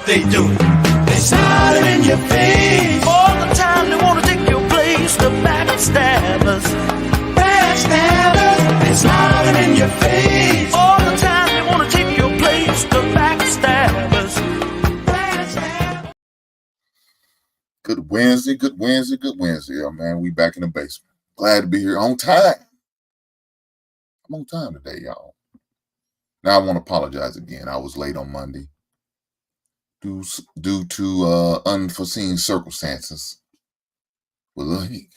They do. They smiling in your face all the time. They want to take your place. The backstabbers, backstabbers. They smiling in your face all the time. They want to take your place. The backstabbers, backstabbers. Good Wednesday, good Wednesday, good Wednesday, y'all, man. We back in the basement. Glad to be here on time. I'm on time today, y'all. Now I want to apologize again. I was late on Monday. Due to unforeseen circumstances with Lil Heek.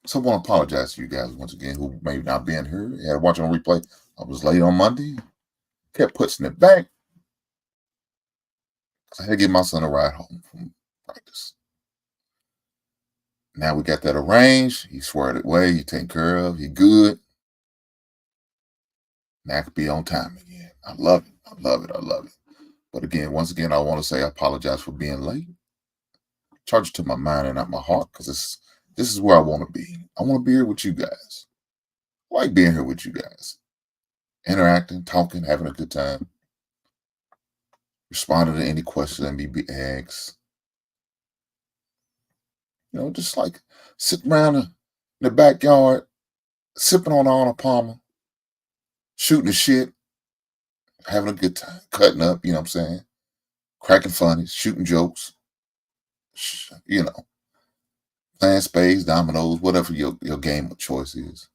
So I want to apologize to you guys once again who may not been here. You had to watch on replay. I was late on Monday. Kept pushing it back. I had to give my son a ride home from practice. Now we got that arranged. He squared it away. He taken care of. He good. Now I could be on time again. I love it. I love it. I love it. But again, once again, I want to say I apologize for being late. Charge it to my mind and not my heart, because this is where I want to be. I want to be here with you guys. I like being here with you guys. Interacting, talking, having a good time. Responding to any questions that may be asked. You know, just like sitting around in the backyard, sipping on Arnold Palmer, shooting the shit. Having a good time, cutting up, you know what I'm saying? Cracking funnies, shooting jokes, you know, playing spades, dominoes, whatever your game of choice is.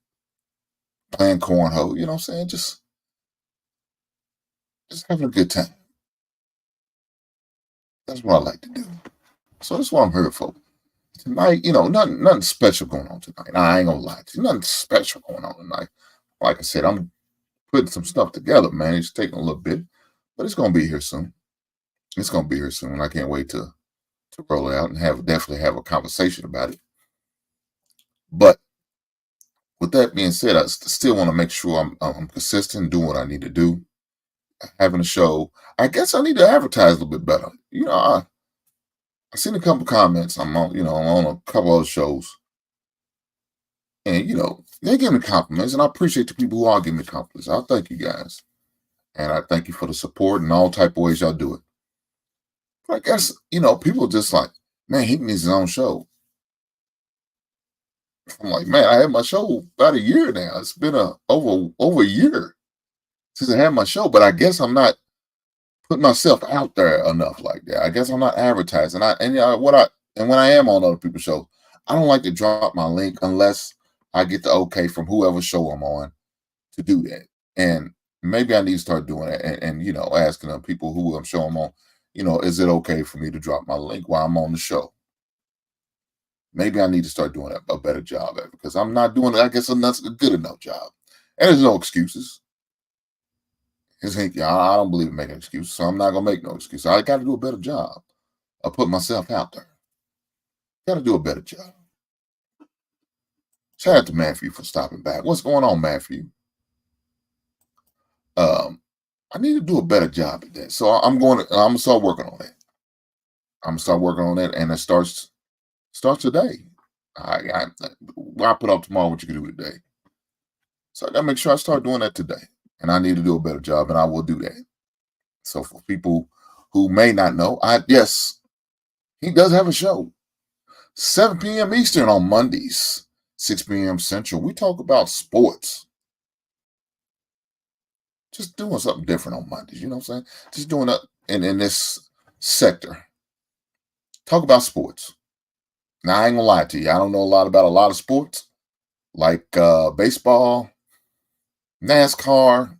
Playing cornhole, you know what I'm saying? Just having a good time. That's what I like to do. So that's what I'm here for. Tonight, you know, nothing special going on tonight. I ain't gonna lie to you. Nothing special going on tonight. Like I said, I'm putting some stuff together, man. It's taking a little bit, but it's gonna be here soon. It's gonna be here soon. I can't wait to roll it out and definitely have a conversation about it. But with that being said, I still want to make sure I'm consistent, doing what I need to do, having a show. I guess I need to advertise a little bit better. You know, I seen a couple comments. I'm on, I'm on a couple other shows. And, you know, they give me compliments, and I appreciate the people who are giving me compliments. I thank you guys. And I thank you for the support and all type of ways y'all do it. But I guess, you know, people just like, man, he needs his own show. I'm like, man, I had my show about a year now. It's been over a year since I had my show, but I guess I'm not putting myself out there enough like that. I guess I'm not advertising. When I am on other people's shows, I don't like to drop my link unless I get the okay from whoever show I'm on to do that. And maybe I need to start doing it and you know, asking the people who I'm showing on, you know, is it okay for me to drop my link while I'm on the show? Maybe I need to start doing a better job at it, because I'm not doing, I guess, a good enough job. And there's no excuses. I don't believe in making excuses, so I'm not going to make no excuses. I got to do a better job of putting myself out there. Got to do a better job. Shout out to Matthew for stopping back. What's going on, Matthew? I need to do a better job at that. So I'm going to start working on that. I'm going to start working on that, and it starts today. I put up tomorrow what you can do today. So I got to make sure I start doing that today. And I need to do a better job, and I will do that. So for people who may not know, yes, he does have a show. 7 p.m. Eastern on Mondays, 6 p.m. Central. We talk about sports. Just doing something different on Mondays, you know what I'm saying? Just doing it in this sector. Talk about sports. Now, I ain't gonna lie to you. I don't know about a lot of sports, like baseball, NASCAR,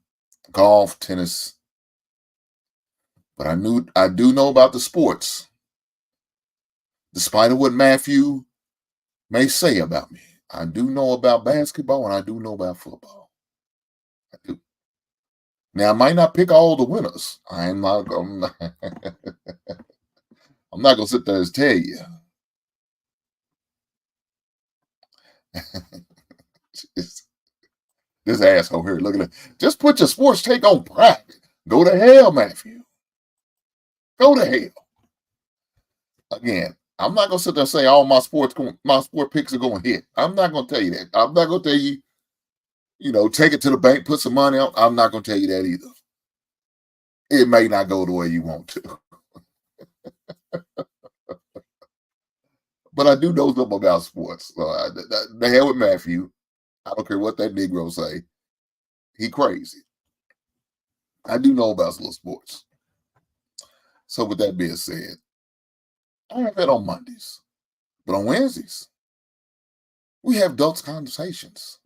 golf, tennis. But I do know about the sports. Despite of what Matthew may say about me, I do know about basketball and I do know about football. I do. Now, I might not pick all the winners. I'm not going to sit there and tell you. This asshole here, look at it. Just put your sports take on private. Go to hell, Matthew. Go to hell. Again, I'm not going to sit there and say all my sport picks are going to hit. I'm not going to tell you that. I'm not going to tell you, take it to the bank, put some money on. I'm not going to tell you that either. It may not go the way you want to. But I do know something about sports. So the hell with Matthew. I don't care what that Negro say. He crazy. I do know about little sports. So with that being said, I have that on Mondays. But on Wednesdays, we have adults conversations.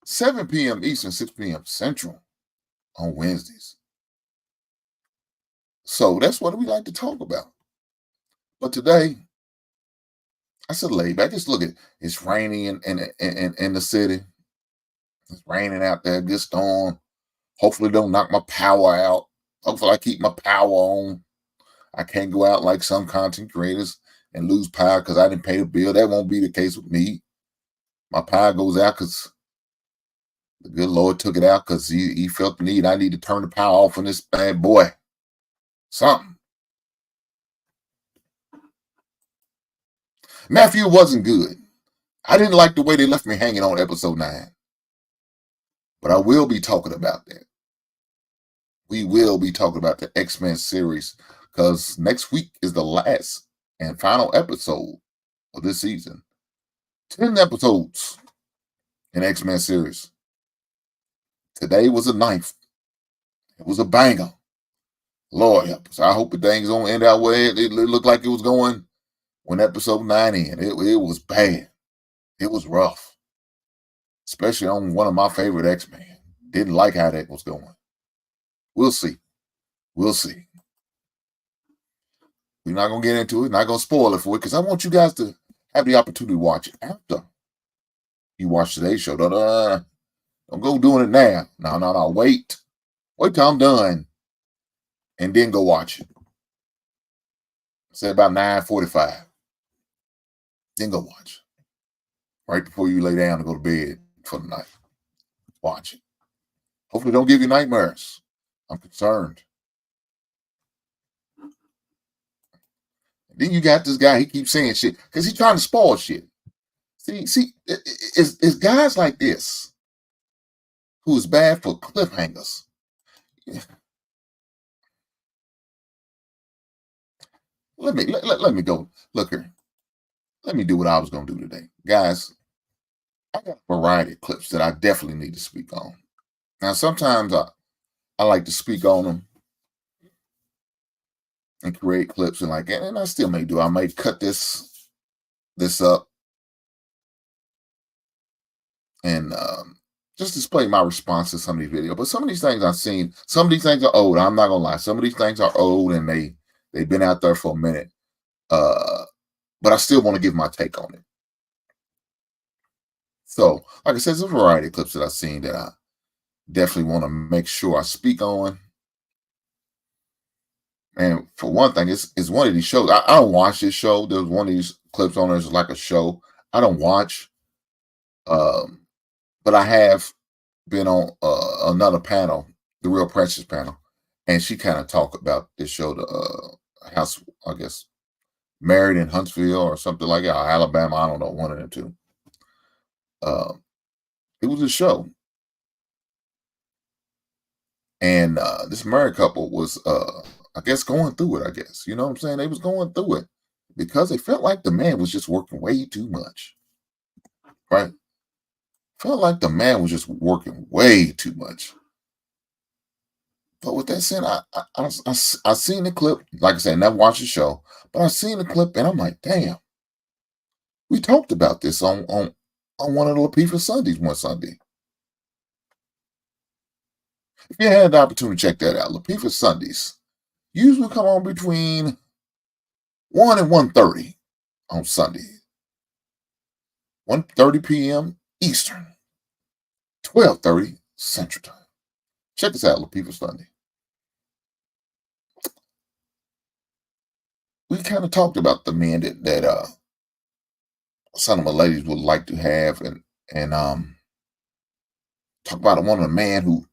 7 p.m. Eastern, 6 p.m. Central on Wednesdays. So that's what we like to talk about. But today, I said laid back. Just look at it. It's raining in the city. It's raining out there. Good storm. Hopefully don't knock my power out. Hopefully I keep my power on. I can't go out like some content creators and lose power because I didn't pay the bill. That won't be the case with me. My power goes out because the good Lord took it out because he felt the need. I need to turn the power off on this bad boy. Something. Matthew wasn't good. I didn't like the way they left me hanging on episode 9. But I will be talking about that. We will be talking about the X-Men series because next week is the last and final episode of this season. 10 episodes in X-Men series. Today was a 9th. It was a banger. Lord help us. I hope the thing's going to end that way. It looked like it was going when episode 9 ended. It was bad. It was rough. Especially on one of my favorite X-Men. Didn't like how that was going. We'll see. We'll see. We're not going to get into it. Not going to spoil it for you because I want you guys to have the opportunity to watch it after you watch today's show. Don't go doing it now. No. Wait. Wait till I'm done and then go watch it. Say about 9:45. Then go watch it. Right before you lay down and go to bed for the night. Watch it. Hopefully don't give you nightmares. I'm concerned. Then you got this guy, he keeps saying shit because he's trying to spoil shit. See, it's guys like this who is bad for cliffhangers. Let me go. Look here. Let me do what I was going to do today. Guys, I got a variety of clips that I definitely need to speak on. Now, sometimes I like to speak on them and create clips and and I still may do. I may cut this up and just display my response to some of these videos. But some of these things I've seen, some of these things are old. I'm not gonna lie. Some of these things are old and they've been out there for a minute. But I still want to give my take on it. So, like I said, there's a variety of clips that I've seen that I definitely want to make sure I speak on. And for one thing, it's one of these shows. I don't watch this show. There's one of these clips on there. It's like a show. I don't watch. But I have been on another panel, the Real Precious panel, and she kind of talked about this show, the house, I guess, Married in Huntsville or something like that, or Alabama. I don't know, one of them two. It was a show. And this married couple was, I guess, going through it, I guess. You know what I'm saying? They was going through it because they felt like the man was just working way too much. Right? Felt like the man was just working way too much. But with that said, I seen the clip. Like I said, I never watched the show, but I seen the clip and I'm like, damn. We talked about this on one of the Lapifa Sundays one Sunday. If you had the opportunity to check that out, Lapifa Sundays usually come on between 1 and 1:30 on Sunday. 1:30 p.m. Eastern, 12:30 Central Time. check this out, little people Sunday. We kind of talked about the men that some of my ladies would like to have, and talk about one of the man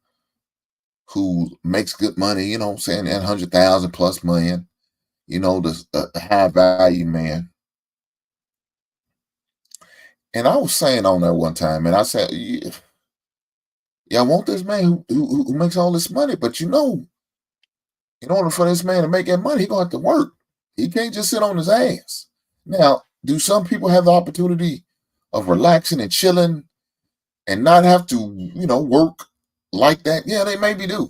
who makes good money, you know what I'm saying, and 100,000 plus million, you know, the high value man. And I was saying on there one time, and I said, yeah, I want this man who makes all this money, but you know, in order for this man to make that money, he gonna have to work. He can't just sit on his ass. Now, do some people have the opportunity of relaxing and chilling and not have to, you know, work like that? Yeah, they maybe do.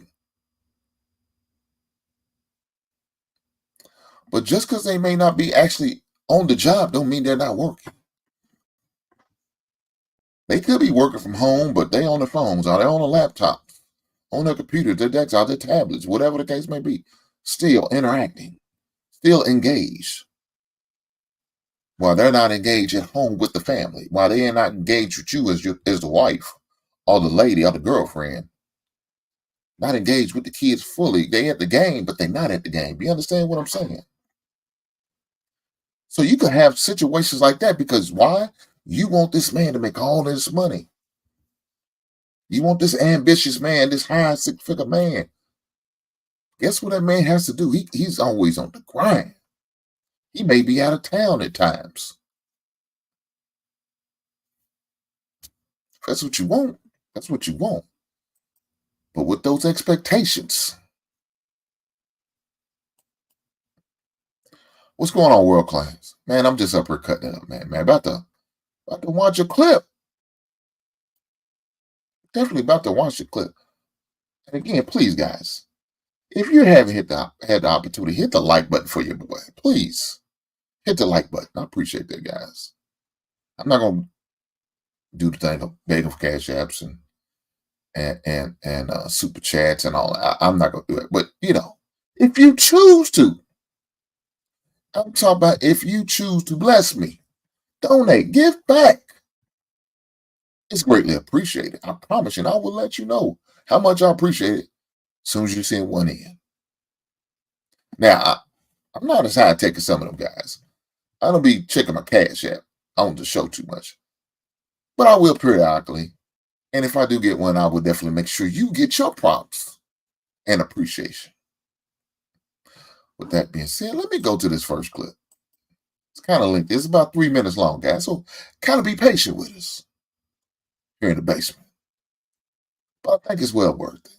But just because they may not be actually on the job don't mean they're not working. They could be working from home, but they on their phones, or they on a laptop, on their computers, their desktops, their tablets, whatever the case may be, still interacting, still engaged. While they're not engaged at home with the family, while they are not engaged with you as the wife or the lady or the girlfriend, not engaged with the kids fully. They at the game, but they're not at the game. You understand what I'm saying? So you could have situations like that because why? You want this man to make all this money. You want this ambitious man, this high six-figure man. Guess what that man has to do? He's always on the grind. He may be out of town at times. That's what you want. That's what you want. But with those expectations, what's going on, world class? Man, I'm just up here cutting it up, man. About to watch a clip. Definitely about to watch the clip. And again, please, guys, if you haven't had the opportunity, hit the like button for your boy. Please hit the like button. I appreciate that, guys. I'm not gonna do the thing of begging for cash apps and super chats and all that. I'm not gonna do it. But you know, if you choose to, I'm talking about if you choose to bless me, donate, give back. It's greatly appreciated. I promise you. And I will let you know how much I appreciate it as soon as you send one in. Now, I'm not as high tech as some of them guys. I don't be checking my cash app on the show too much. But I will periodically. And if I do get one, I will definitely make sure you get your props and appreciation. With that being said, let me go to this first clip. It's kind of lengthy. It's about 3 minutes long, guys. So kind of be patient with us here in the basement. But I think it's well worth it.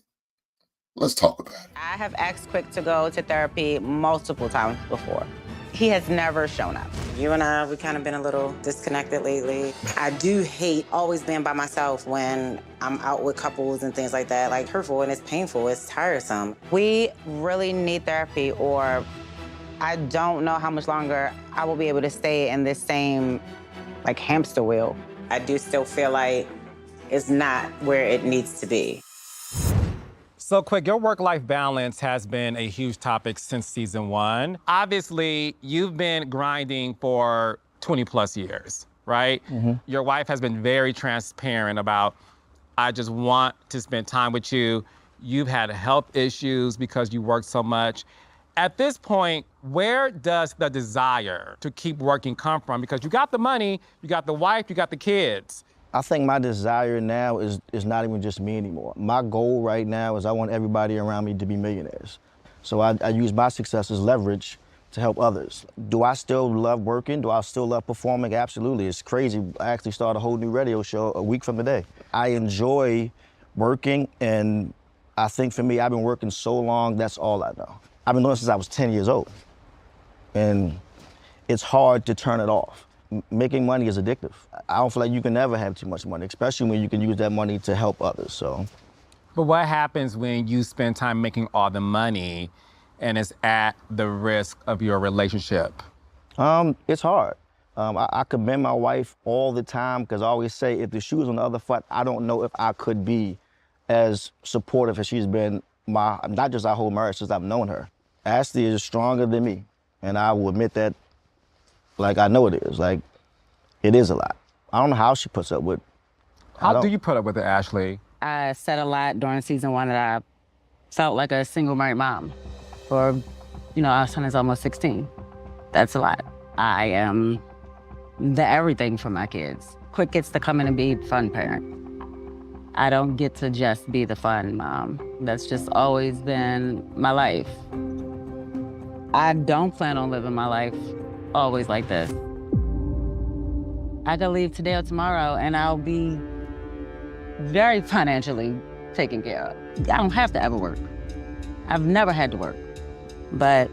Let's talk about it. I have asked Quick to go to therapy multiple times before. He has never shown up. You and I, we kind of been a little disconnected lately. I do hate always being by myself when I'm out with couples and things like that. Like, hurtful and it's painful, it's tiresome. We really need therapy, or I don't know how much longer I will be able to stay in this same, like, hamster wheel. I do still feel like it's not where it needs to be. So, Quick, your work-life balance has been a huge topic since season 1. Obviously, you've been grinding for 20-plus years, right? Mm-hmm. Your wife has been very transparent about, I just want to spend time with you. You've had health issues because you work so much. At this point, where does the desire to keep working come from? Because you got the money, you got the wife, you got the kids. I think my desire now is not even just me anymore. My goal right now is I want everybody around me to be millionaires. So I use my success as leverage to help others. Do I still love working? Do I still love performing? Absolutely. It's crazy. I actually started a whole new radio show a week from today. I enjoy working, and I think for me, I've been working so long, that's all I know. I've been doing it since I was 10 years old, and it's hard to turn it off. Making money is addictive. I don't feel like you can never have too much money, especially when you can use that money to help others, so. But what happens when you spend time making all the money and it's at the risk of your relationship? It's hard. I commend my wife all the time because I always say if the shoe was on the other foot, I don't know if I could be as supportive as she's been not just our whole marriage since I've known her. Ashley is stronger than me, and I will admit that like I know it is. Like, it is a lot. I don't know how she puts up with. How do you put up with it, Ashley? I said a lot during season 1 that I felt like a single married mom for, our son is almost 16. That's a lot. I am the everything for my kids. Quick gets to come in and be fun parent. I don't get to just be the fun mom. That's just always been my life. I don't plan on living my life always like this. I could leave today or tomorrow and I'll be very financially taken care of. I don't have to ever work. I've never had to work. But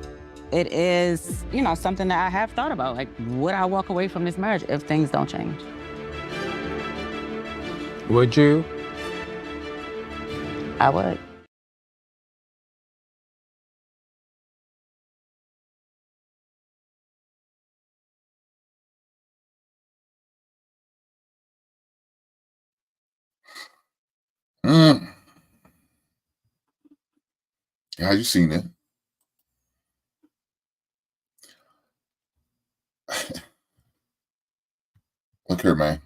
it is, something that I have thought about. Like, would I walk away from this marriage if things don't change? Would you? I would. Mm. Yeah, you seen it. Look here, man.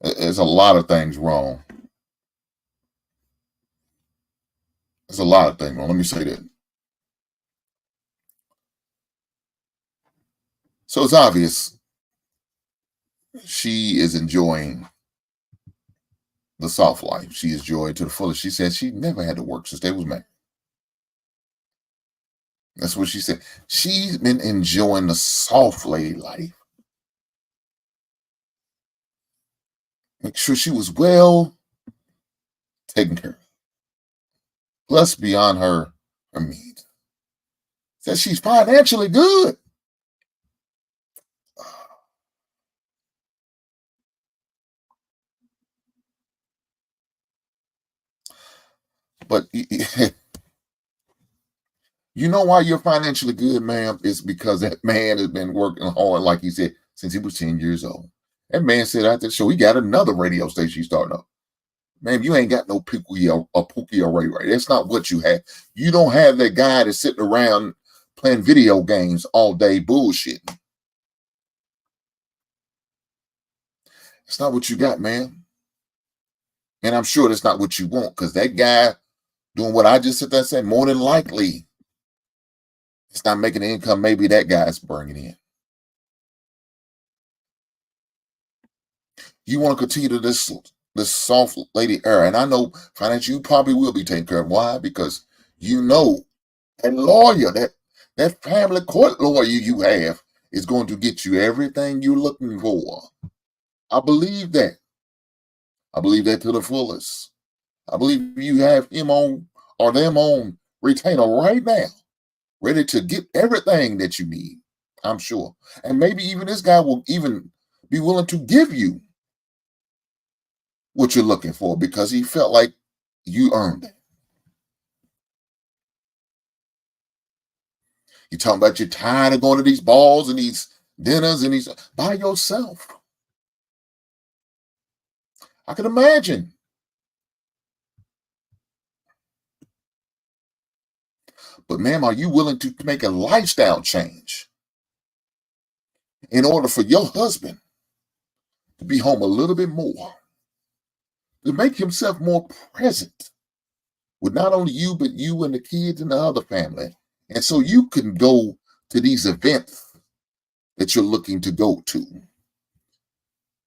There's a lot of things wrong. There's a lot of things wrong. Let me say that. So it's obvious she is enjoying the soft life. She is enjoying to the fullest. She said she never had to work since they was married. That's what she said. She's been enjoying the soft lady life. Make sure she was well taken care of. Plus, beyond her means. Said she's financially good. But you know why you're financially good, ma'am? It's because that man has been working hard, like he said, since he was 10 years old. That man said after the show, he got another radio station he's starting up. Man, you ain't got no Pookie or Ray Ray. That's not what you have. You don't have that guy that's sitting around playing video games all day bullshitting. It's not what you got, man. And I'm sure that's not what you want, because that guy doing what I just said there said, more than likely, it's not making the income maybe that guy's bringing in. You want to continue to this soft lady era, and I know financially you probably will be taken care of. Why? Because you know that lawyer, that family court lawyer you have is going to get you everything you're looking for. I believe that. I believe that to the fullest. I believe you have him on or them on retainer right now, ready to get everything that you need. I'm sure. And maybe even this guy will even be willing to give you what you're looking for because he felt like you earned it. You're talking about you're tired of going to these balls and these dinners and these by yourself. I can imagine. But ma'am, are you willing to make a lifestyle change in order for your husband to be home a little bit more, to make himself more present with not only you, but you and the kids and the other family? And so you can go to these events that you're looking to go to.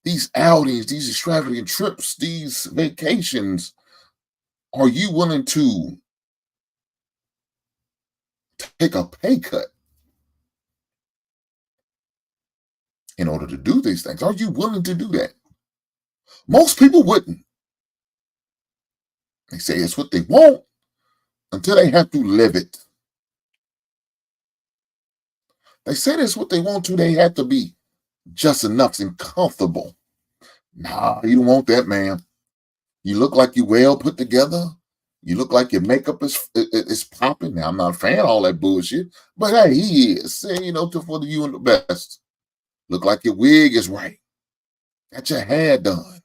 These outings, these extravagant trips, these vacations. Are you willing to take a pay cut in order to do these things? Are you willing to do that? Most people wouldn't. They say it's what they want until they have to live it. They say it's what they want to, they have to be just enough and comfortable. Nah, you don't want that, man. You look like you're well put together. You look like your makeup is popping. Now, I'm not a fan of all that bullshit, but hey, he is. Say, for you and the best. Look like your wig is right. Got your hair done.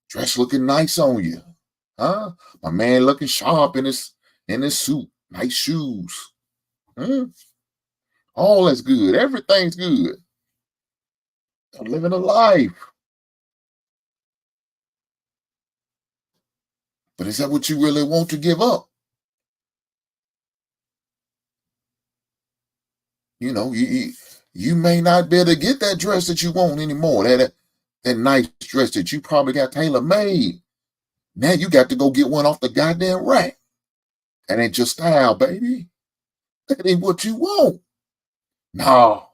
Dress looking nice on you. Huh? My man looking sharp in his suit. Nice shoes. All that's good. Everything's good. I'm living a life. But is that what you really want to give up? You know, you may not be able to get that dress that you want anymore. That nice dress that you probably got tailor made. Now you got to go get one off the goddamn rack. That ain't your style, baby. That ain't what you want. No,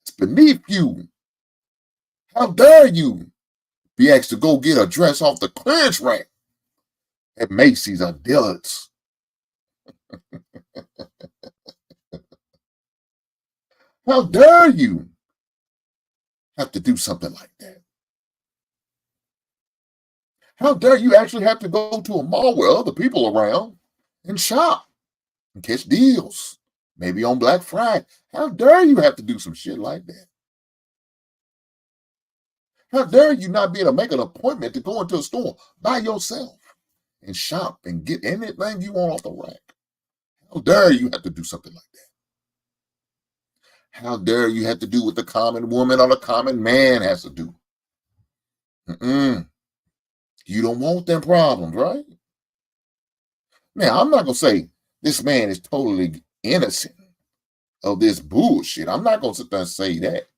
it's beneath you. How dare you be asked to go get a dress off the clearance rack at Macy's or Dillard's? How dare you have to do something like that? How dare you actually have to go to a mall with other people around and shop and catch deals, maybe on Black Friday? How dare you have to do some shit like that? How dare you not be able to make an appointment to go into a store by yourself and shop and get anything you want off the rack? How dare you have to do something like that? How dare you have to do what the common woman or the common man has to do? You don't want them problems, right? Now, I'm not going to say this man is totally innocent of this bullshit. I'm not going to sit there and say that.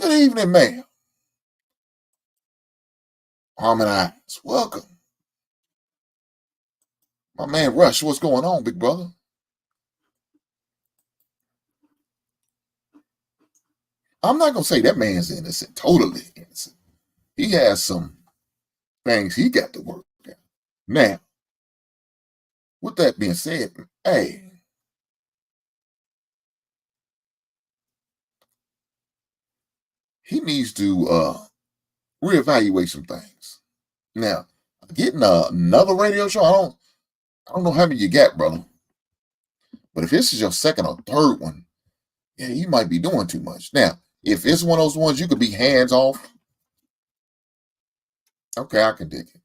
Good evening, ma'am. Harmonize. Welcome. My man Rush, what's going on, big brother? I'm not going to say that man's innocent, totally innocent. He has some things he got to work out. Now, with that being said, hey, he needs to reevaluate some things. Now, getting another radio show, I don't know how many you got, brother. But if this is your second or third one, yeah, you might be doing too much. Now, if it's one of those ones you could be hands off, okay, I can dig it.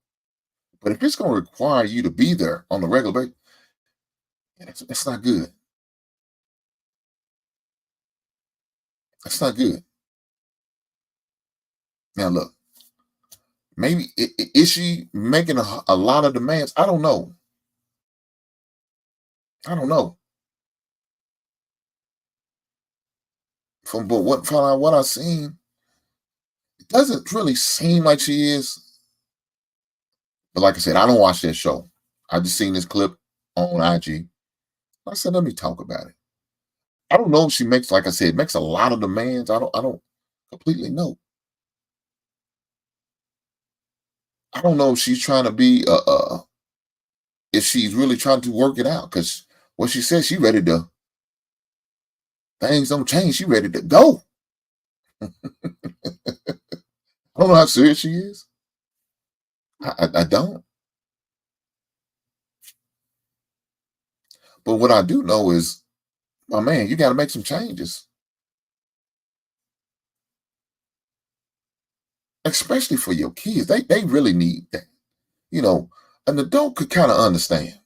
But if it's going to require you to be there on the regular basis, it's not good. That's not good. Now, look, maybe is she making a lot of demands? I don't know. From what I've seen, it doesn't really seem like she is. But like I said, I don't watch that show. I just seen this clip on IG. I said, let me talk about it. I don't know if she makes, like I said, makes a lot of demands. I don't completely know. I don't know if she's trying to be if she's really trying to work it out, because what she says, she ready to, things don't change. She ready to go. I don't know how serious she is. I don't. But what I do know is, my man, you got to make some changes. Especially for your kids. They really need that. You know, an adult could kind of understand,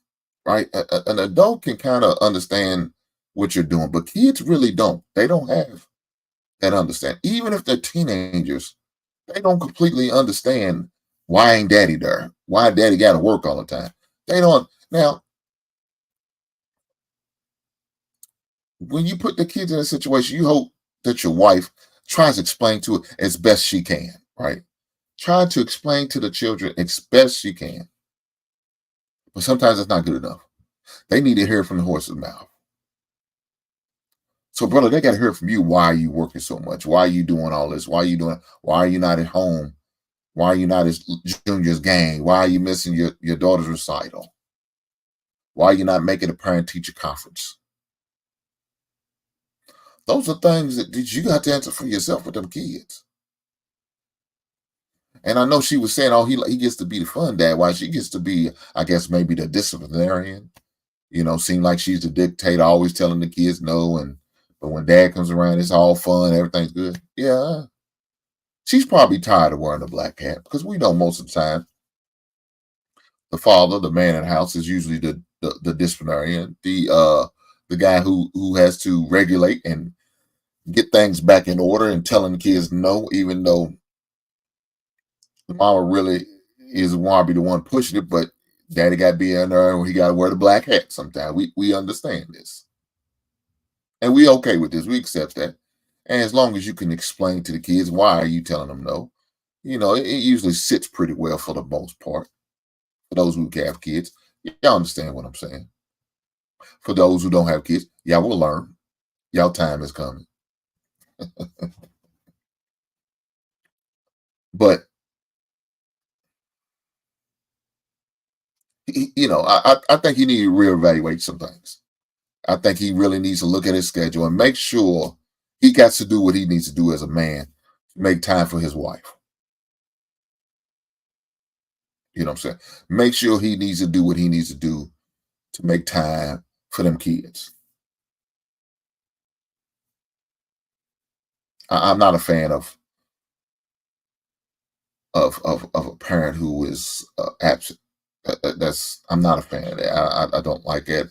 right? An adult can kind of understand what you're doing, but kids really don't. They don't have that understand. Even if they're teenagers, they don't completely understand why ain't daddy there? Why daddy got to work all the time? They don't. Now, when you put the kids in a situation, you hope that your wife tries to explain to it as best she can, right? Try to explain to the children as best she can. But sometimes it's not good enough. They need to hear from the horse's mouth. So, brother, they got to hear from you. Why are you working so much? Why are you doing all this? Why are you not at home? Why are you not at Junior's game? Why are you missing your daughter's recital? Why are you not making a parent-teacher conference? Those are things that you got to answer for yourself with them kids. And I know she was saying, oh, he gets to be the fun dad. Why she gets to be, I guess, maybe the disciplinarian. You know, seem like she's the dictator, always telling the kids no. But when dad comes around, it's all fun. Everything's good. Yeah. She's probably tired of wearing a black hat, because we know most of the time the father, the man in the house, is usually the disciplinarian, the guy who has to regulate and get things back in order and telling the kids no, even though Mama really want to be the one pushing it, but daddy got to be in there and he got to wear the black hat sometimes. We understand this. And we okay with this. We accept that. And as long as you can explain to the kids why are you telling them no, it usually sits pretty well for the most part. For those who have kids, y'all understand what I'm saying. For those who don't have kids, y'all will learn. Y'all time is coming. But I think he needs to reevaluate some things. I think he really needs to look at his schedule and make sure he got to do what he needs to do as a man to make time for his wife. You know what I'm saying? Make sure he needs to do what he needs to do to make time for them kids. I'm not a fan of a parent who is absent. I'm not a fan of that. I don't like it.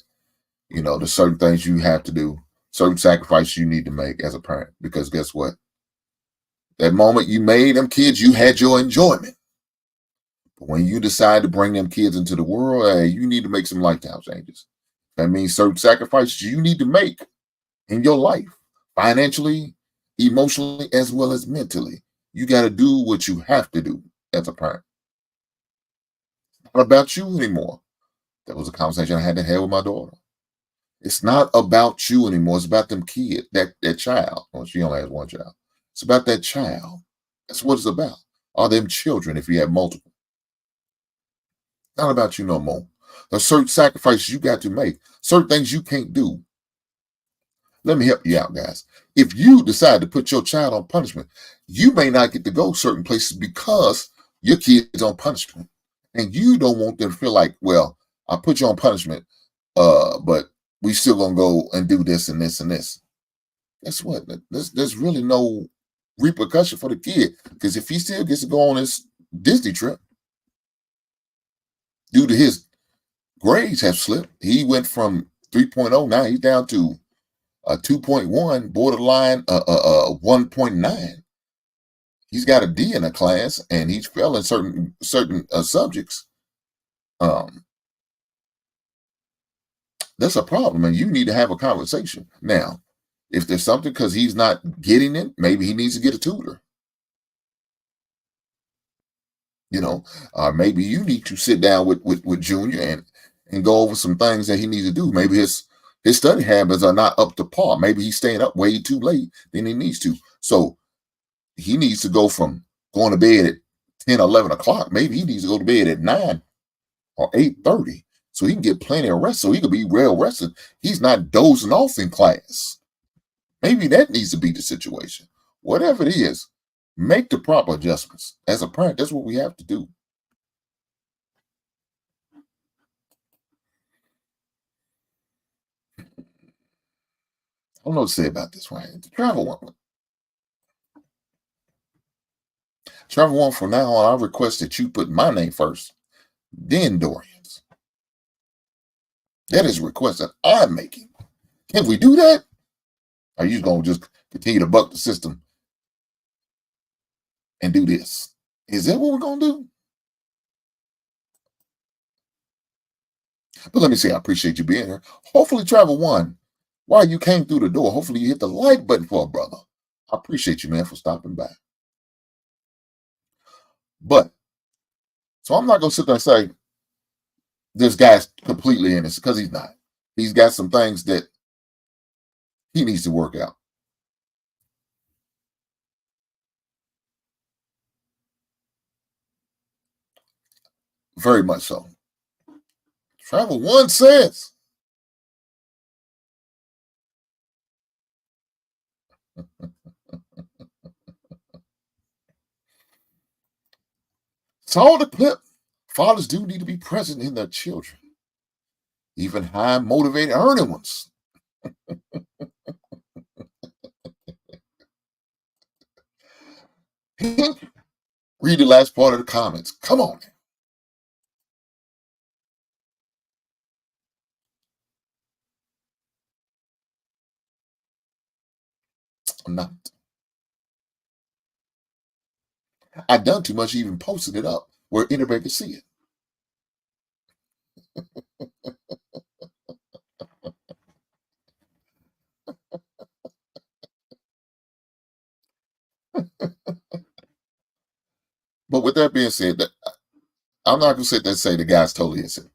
There's certain things you have to do, certain sacrifices you need to make as a parent, because guess what? That moment you made them kids, you had your enjoyment. But when you decide to bring them kids into the world, hey, you need to make some lifestyle changes. That means certain sacrifices you need to make in your life, financially, emotionally, as well as mentally. You got to do what you have to do as a parent. It's not about you anymore. That was a conversation I had to have with my daughter. It's not about you anymore. It's about them kids, that child. Well, she only has one child. It's about that child. That's what it's about. Or them children if you have multiple. Not about you no more. There's certain sacrifices you got to make. Certain things you can't do. Let me help you out, guys. If you decide to put your child on punishment, you may not get to go certain places because your kid's on punishment. And you don't want them to feel like, well, I put you on punishment, but we still gonna go and do this and this and this. Guess what? There's really no repercussion for the kid, because if he still gets to go on this Disney trip due to his grades have slipped, he went from 3.0, now he's down to 2.1, borderline 1.9. He's got a D in a class and he's fell in certain subjects. That's a problem, and you need to have a conversation. Now, if there's something because he's not getting it, maybe he needs to get a tutor. Maybe you need to sit down with Junior and go over some things that he needs to do. Maybe his study habits are not up to par. Maybe he's staying up way too late than he needs to. So he needs to go from going to bed at 10, 11 o'clock. Maybe he needs to go to bed at 9 or 8:30 so he can get plenty of rest, so he can be well rested. He's not dozing off in class. Maybe that needs to be the situation. Whatever it is, make the proper adjustments. As a parent, that's what we have to do. I don't know what to say about this one. Travel one from now on, I request that you put my name first, then Dorian's. That is a request that I'm making. Can we do that? Or are you going to just continue to buck the system and do this? Is that what we're going to do? But let me say, I appreciate you being here. Hopefully, Travel One, while you came through the door, hopefully you hit the like button for a brother. I appreciate you, man, for stopping by. But, so I'm not going to sit there and say, this guy's completely innocent, because he's not. He's got some things that he needs to work out. Very much so. Travel One says, saw the clip. Fathers do need to be present in their children, even high motivated earning ones. Read the last part of the comments. Come on. I'm not. I done too much, even posted it up where anybody could see it. But with that being said, I'm not gonna sit there and say the guy's totally innocent.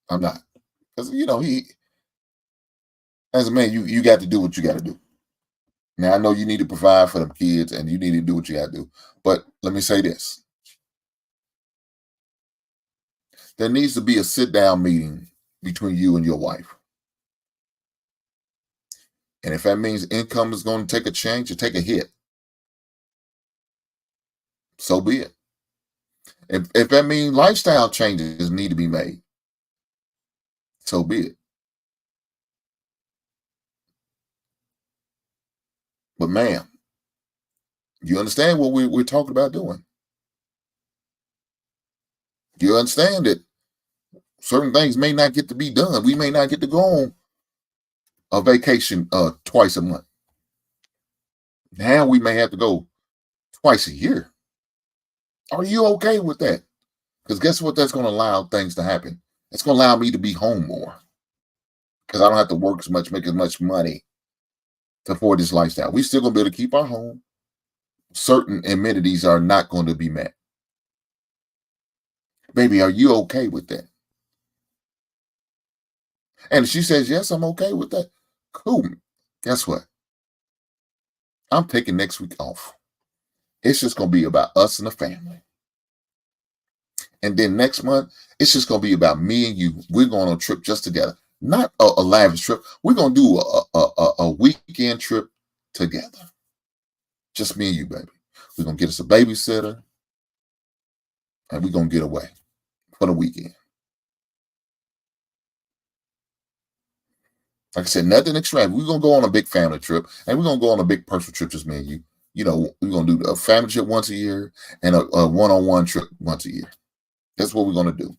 I'm not, because he, as a man, you got to do what you got to do. Now I know you need to provide for them kids, and you need to do what you got to do. But let me say this: there needs to be a sit down meeting between you and your wife. And if that means income is going to take a change or take a hit, so be it. If that means lifestyle changes need to be made, so be it. But ma'am, you understand what we're talking about doing. You understand that certain things may not get to be done. We may not get to go on a vacation twice a month. Now we may have to go twice a year. Are you okay with that? Because guess what? That's going to allow things to happen. It's going to allow me to be home more because I don't have to work as much, make as much money to afford this lifestyle. We still going to be able to keep our home. Certain amenities are not going to be met. Baby, are you okay with that? And if she says, yes, I'm okay with that. Cool. Guess what? I'm taking next week off. It's just going to be about us and the family. And then next month, it's just going to be about me and you. We're going on a trip just together. Not a lavish trip. We're going to do a weekend trip together. Just me and you, baby. We're going to get us a babysitter. And we're going to get away for the weekend. Like I said, nothing extravagant. We're going to go on a big family trip. And we're going to go on a big personal trip, just me and you. We're going to do a family trip once a year and a one-on-one trip once a year. That's what we're going to do.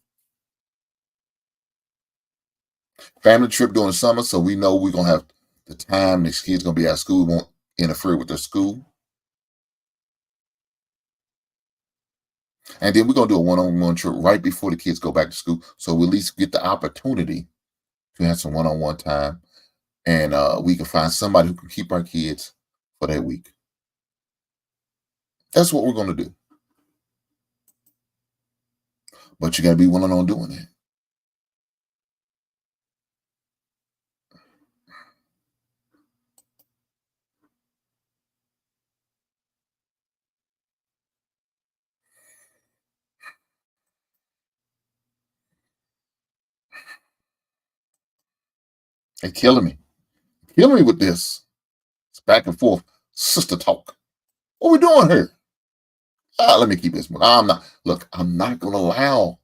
Family trip during the summer, so we know we're going to have the time. These kids going to be at school. We won't interfere with their school. And then we're going to do a one-on-one trip right before the kids go back to school. So we at least get the opportunity to have some one-on-one time. And we can find somebody who can keep our kids for that week. That's what we're going to do. But you got to be willing on doing that. They're killing me. Killing me with this. It's back and forth. Sister talk. What we doing here? Let me keep this moving. I'm not going to allow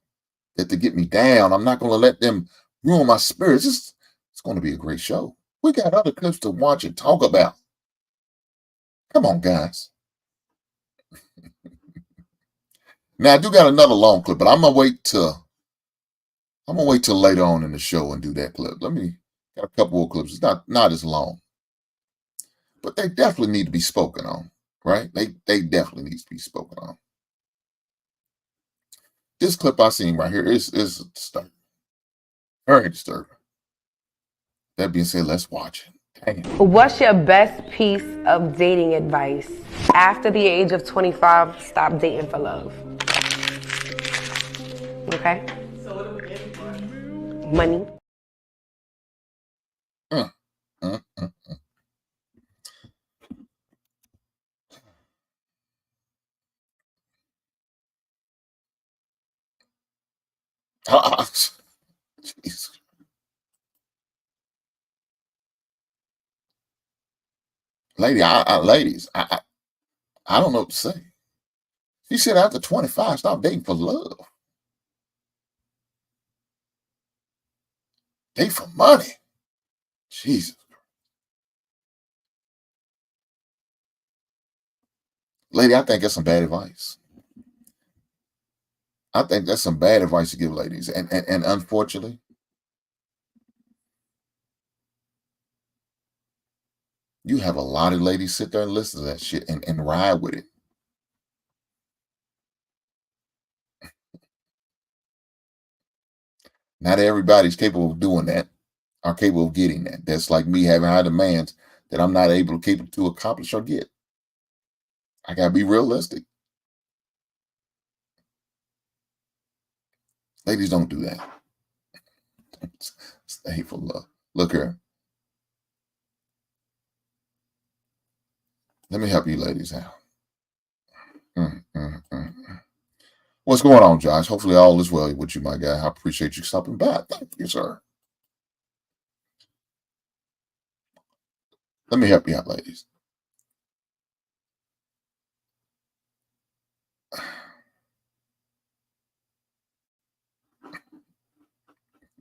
that to get me down. I'm not going to let them ruin my spirits. It's going to be a great show. We got other clips to watch and talk about. Come on, guys. Now I do got another long clip, but I'm gonna wait till later on in the show and do that clip. Got a couple more clips. It's not as long, but they definitely need to be spoken on, right? They definitely need to be spoken on. This clip I seen right here is disturbing, very disturbing. That being said, let's watch it. Dang. What's your best piece of dating advice? After the age of 25, stop dating for love. Okay? So what are we getting for? Money. Jeez. Ladies, I don't know what to say. She said after 25, stop dating for love. Date for money. Jesus. Lady, I think that's some bad advice. I think that's some bad advice to give ladies. And unfortunately, You have a lot of ladies sit there and listen to that shit and ride with it. Not everybody's capable of doing that, are capable of getting that. That's like me having high demands that I'm not capable to accomplish or get. I gotta be realistic. Ladies don't do that. It's hateful love. Look here. Let me help you ladies out. What's going on, Josh? Hopefully all is well with you, my guy. I appreciate you stopping by. Thank you, sir. Let me help you out, ladies.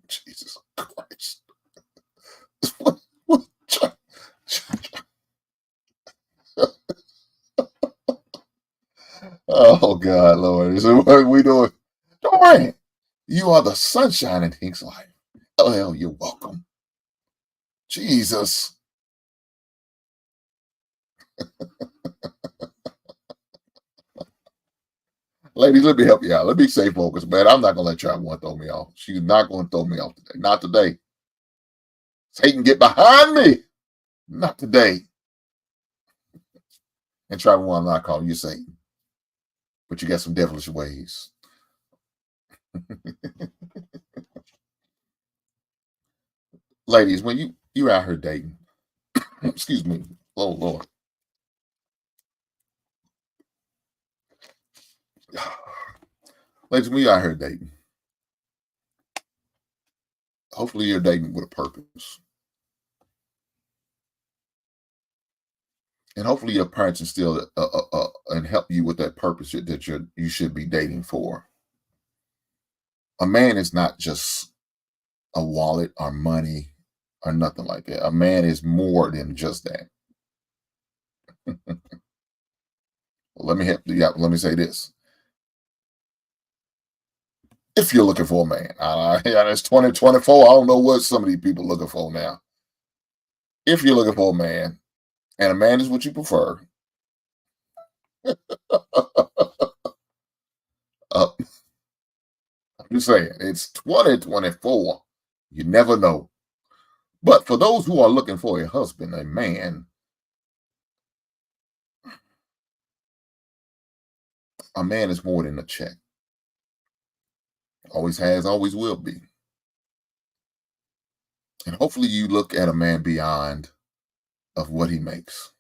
Jesus Christ. What? Oh, God, Lord. So what are we doing? Don't worry. You are the sunshine in Hink's life. Oh, you're welcome. Jesus. Ladies, let me help you out. Let me stay focused, man. I'm not going to let y'all want to throw me off. She's not going to throw me off today. Not today. Satan, get behind me. Not today. And try one, I'm not calling you Satan. But you got some devilish ways. Ladies, when you out here dating, excuse me, oh Lord. Ladies, when you out here dating, hopefully you're dating with a purpose. And hopefully your parents instill and help you with that purpose that you should be dating for. A man is not just a wallet or money or nothing like that. A man is more than just that. Let me help you out. Let me say this. If you're looking for a man, it's 2024. I don't know what some of these people are looking for now. If you're looking for a man, and a man is what you prefer, I'm just saying, it's 2024. You never know. But for those who are looking for a husband, a man is more than a check. Always has, always will be. And hopefully you look at a man beyond of what he makes.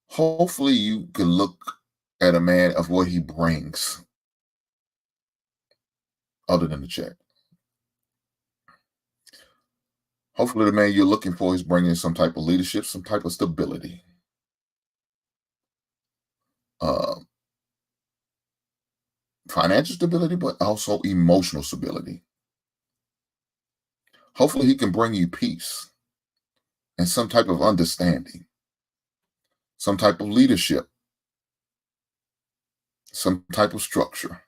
Hopefully you can look at a man of what he brings other than the check. Hopefully the man you're looking for is bringing some type of leadership, some type of stability. Financial stability, but also emotional stability. Hopefully he can bring you peace and some type of understanding, some type of leadership, some type of structure.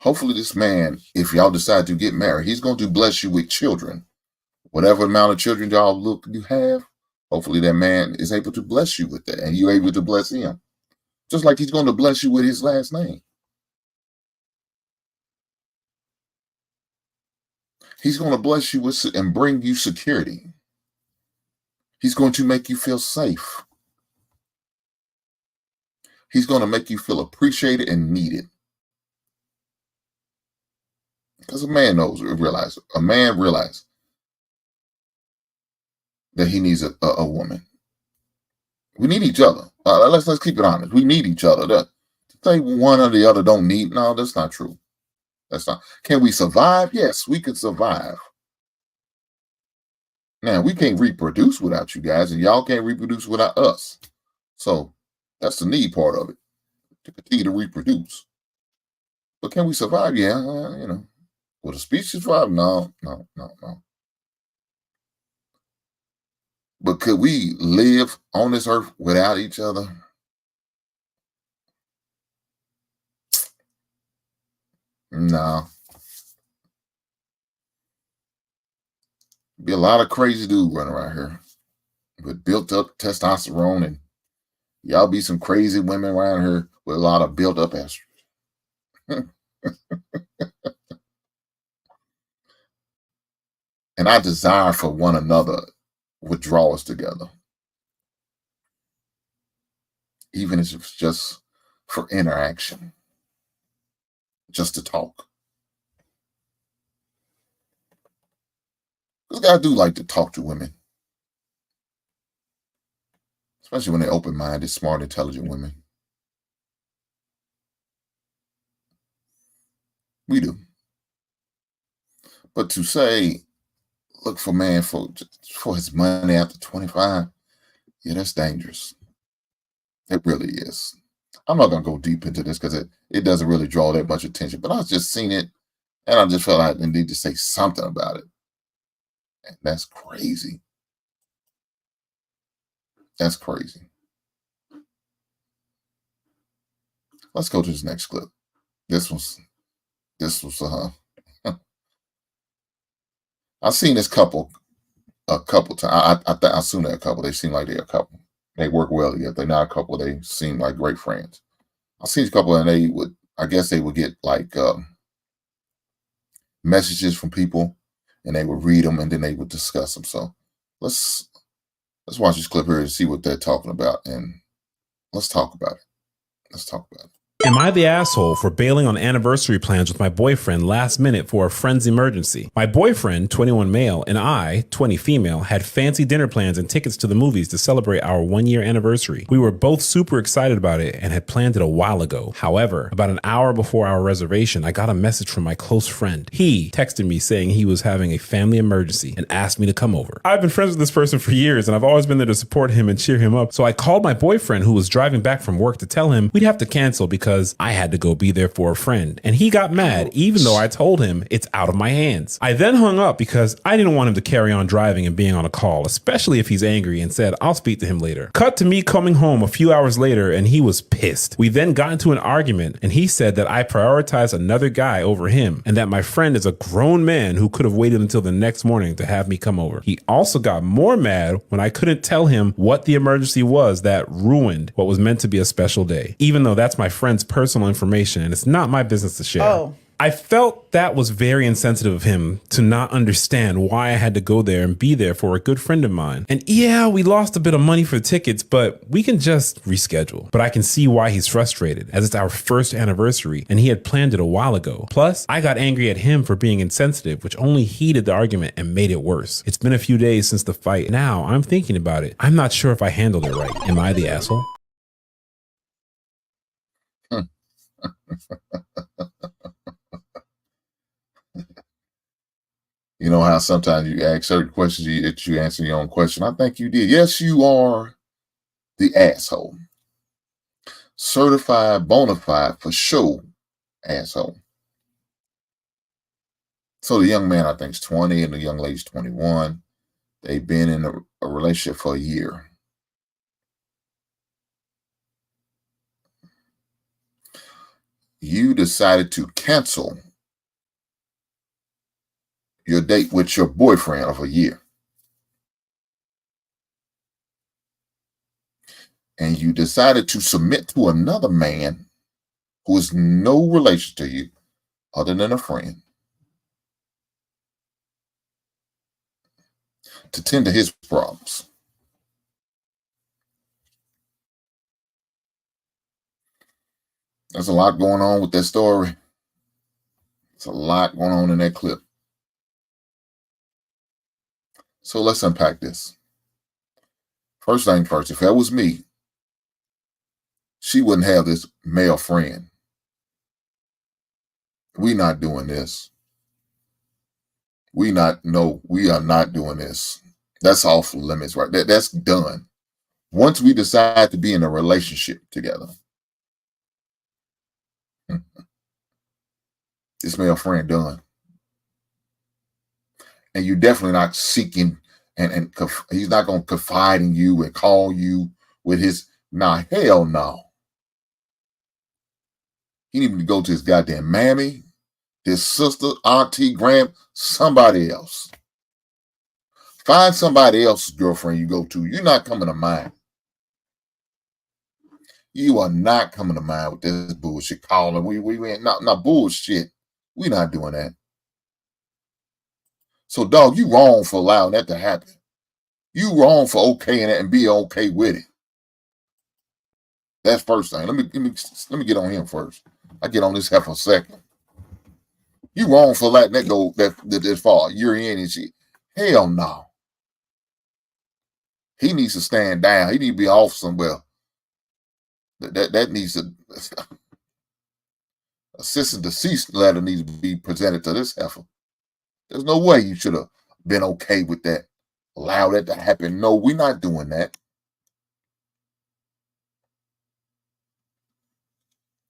Hopefully this man, if y'all decide to get married, he's going to bless you with children. Whatever amount of children you have, hopefully that man is able to bless you with that, and you're able to bless him. Just like he's going to bless you with his last name. He's going to bless you with and bring you security. He's going to make you feel safe. He's going to make you feel appreciated and needed. Because a man realizes that he needs a woman. We need each other. Let's keep it honest. We need each other. To say one or the other don't need, no, that's not true. That's not. Can we survive? Yes, we can survive. Now, we can't reproduce without you guys, and y'all can't reproduce without us. So that's the need part of it, to continue to reproduce. But can we survive? Yeah, Will the species survive? No. But could we live on this earth without each other? No. Be a lot of crazy dudes running around here with built up testosterone, and y'all be some crazy women around here with a lot of built up estrogen. And our desire for one another would draw us together, even if it's just for interaction, just to talk. Because guys do like to talk to women, especially when they're open-minded, smart, intelligent women. We do. But to say, look for man for his money after 25, yeah, that's dangerous. It really is. I'm not going to go deep into this because it doesn't really draw that much attention, but I've just seen it, and I just felt like I need to say something about it. And that's crazy. That's crazy. Let's go to this next clip. This was I've seen this couple a couple times. I assume they're a couple. They seem like they're a couple. They work well together. They're not a couple. They seem like great friends. I've seen a couple, and I guess they would get like messages from people, and they would read them, and then they would discuss them. So let's watch this clip here and see what they're talking about, and let's talk about it. Let's talk about it. Am I the asshole for bailing on anniversary plans with my boyfriend last minute for a friend's emergency? My boyfriend, 21 male, and I, 20 female, had fancy dinner plans and tickets to the movies to celebrate our 1-year anniversary. We were both super excited about it and had planned it a while ago. However, about an hour before our reservation, I got a message from my close friend. He texted me saying he was having a family emergency and asked me to come over. I've been friends with this person for years and I've always been there to support him and cheer him up. So I called my boyfriend who was driving back from work to tell him we'd have to cancel because I had to go be there for a friend. And he got mad even though I told him it's out of my hands. I then hung up because I didn't want him to carry on driving and being on a call, especially if he's angry, and said I'll speak to him later. Cut to me coming home a few hours later and he was pissed. We then got into an argument and he said that I prioritized another guy over him and that my friend is a grown man who could have waited until the next morning to have me come over. He also got more mad when I couldn't tell him what the emergency was that ruined what was meant to be a special day, even though that's my friend's personal information and it's not my business to share. Oh. I felt that was very insensitive of him to not understand why I had to go there and be there for a good friend of mine. And yeah, we lost a bit of money for the tickets, but we can just reschedule. But I can see why he's frustrated, as it's our first anniversary and he had planned it a while ago. Plus, I got angry at him for being insensitive, which only heated the argument and made it worse. It's been a few days since the fight. Now I'm thinking about it. I'm not sure if I handled it right. Am I the asshole? You know how sometimes you ask certain questions that you answer your own question. I think you did. Yes, you are the asshole. Certified, bona fide, for sure, asshole. So the young man, I think, is 20 and the young lady's 21. They've been in a relationship for a year. You decided to cancel your date with your boyfriend of a year. And you decided to submit to another man who is no relation to you other than a friend to tend to his problems. There's a lot going on with that story. There's a lot going on in that clip. So let's unpack this. First thing first, if that was me, she wouldn't have this male friend. We not doing this. We are not doing this. That's off limits, right? That's done. Once we decide to be in a relationship together, this male friend done. And you're definitely not seeking, and he's not going to confide in you and call you with his, hell no. He need to go to his goddamn mammy, his sister, auntie, somebody else. Find somebody else's girlfriend you go to. You're not coming to mine. You are not coming to mine with this bullshit calling. We ain't not bullshit. We not doing that. So, dog, you wrong for allowing that to happen. You wrong for okaying it and being okay with it. That's first thing. Let me get on him first. I get on this heifer second. You wrong for letting that go that far. You're in and shit. Hell no. He needs to stand down. He needs to be off somewhere. That needs to a cease and desist letter needs to be presented to this heifer. There's no way you should have been okay with that. Allow that to happen. No, we're not doing that.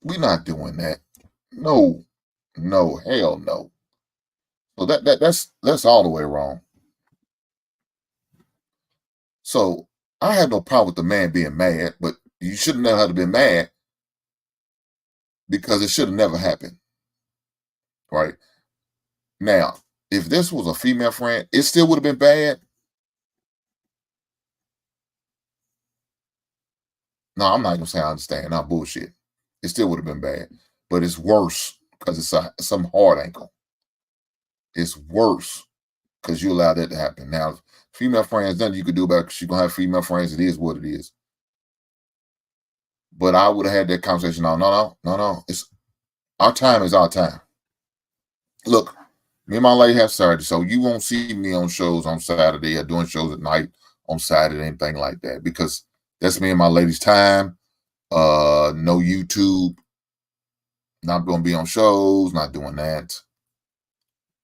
We're not doing that. No, hell no. So that's all the way wrong. So I have no problem with the man being mad, but you shouldn't know how to be mad because it should have never happened. Right? Now, if this was a female friend, it still would have been bad. No, I'm not gonna say I understand. Not bullshit. It still would have been bad, but it's worse because it's some hard ankle. It's worse because you allowed that to happen. Now, female friends, nothing you could do about it. She's gonna have female friends. It is what it is. But I would have had that conversation. No. It's our time is our time. Look, me and my lady have Saturday, so you won't see me on shows on Saturday or doing shows at night on Saturday, anything like that, because that's me and my lady's time. No YouTube. Not going to be on shows. Not doing that.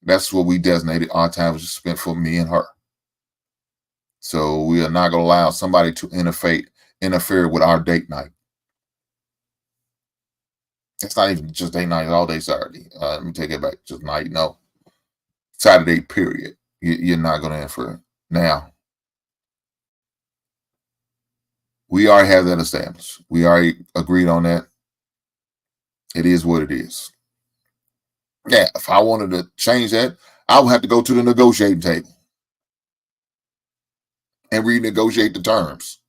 That's what we designated. Our time was spent for me and her. So we are not going to allow somebody to interfere with our date night. It's not even just date night, all day Saturday. Let me take it back. Just night, no. Saturday, period. You're not going to interfere. Now, we already have that established. We already agreed on that. It is what it is. Yeah, if I wanted to change that, I would have to go to the negotiating table and renegotiate the terms.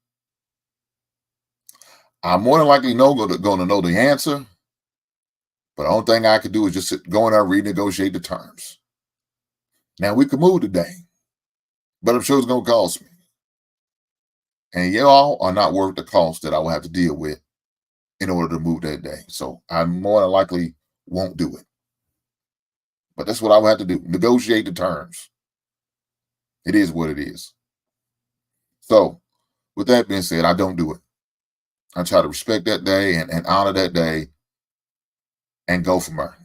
I'm more than likely going to know the answer, but the only thing I could do is just go in there and renegotiate the terms. Now, we could move today, but I'm sure it's going to cost me. And y'all are not worth the cost that I will have to deal with in order to move that day. So I more than likely won't do it. But that's what I would have to do. Negotiate the terms. It is what it is. So with that being said, I don't do it. I try to respect that day and honor that day and go from there.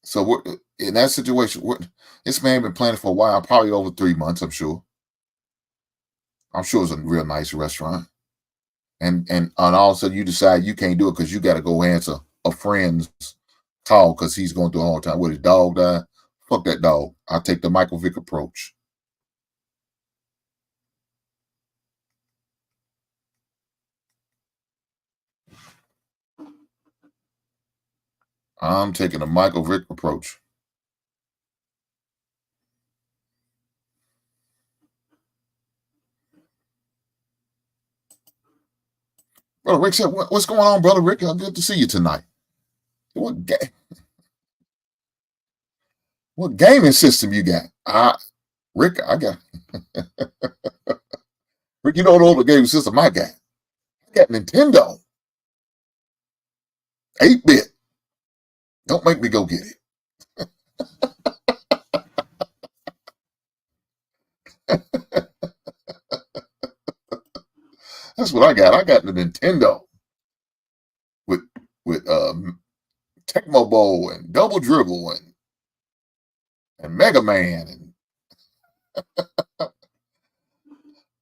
So we're, in that situation, this man been planning for a while, probably over 3 months, I'm sure. I'm sure it's a real nice restaurant. And all of a sudden you decide you can't do it because you got to go answer a friend's call because he's going through a hard time. With his dog died? Fuck that dog. I'll take the Michael Vick approach. I'm taking the Michael Vick approach. Brother Rick said, what's going on, Brother Rick? Good to see you tonight. What gaming system you got? Rick, I got Rick, you know the older gaming system I got. I got Nintendo. 8-bit. Don't make me go get it. That's what I got. I got the Nintendo with Tecmo Bowl and Double Dribble and Mega Man and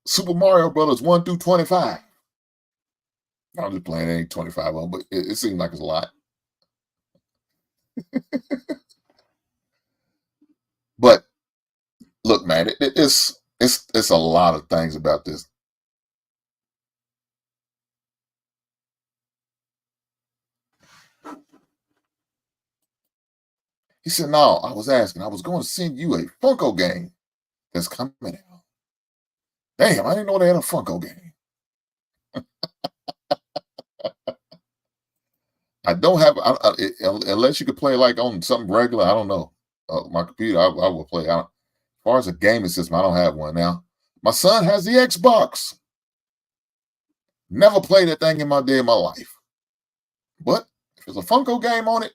Super Mario Brothers 1 through 25. I'm just playing. It ain't 25 on, but it seems like it's a lot. But look, man, it's a lot of things about this. He said, no, I was asking. I was going to send you a Funko game. that's coming out. Damn, I didn't know they had a Funko game. I don't have, unless you could play like on something regular, I don't know. My computer, I will play. As far as a gaming system, I don't have one now. My son has the Xbox. Never played that thing in my day of my life. But if there's a Funko game on it,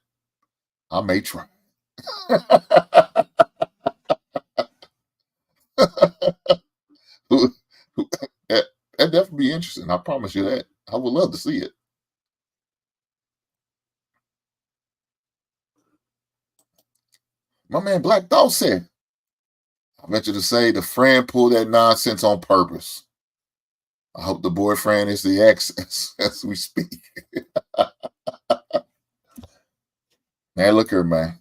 I may try. That'd definitely be interesting. I promise you that. I would love to see it. My man Black Dog said, I venture to say the friend pulled that nonsense on purpose. I hope the boyfriend is the ex as we speak. Man, look here, man.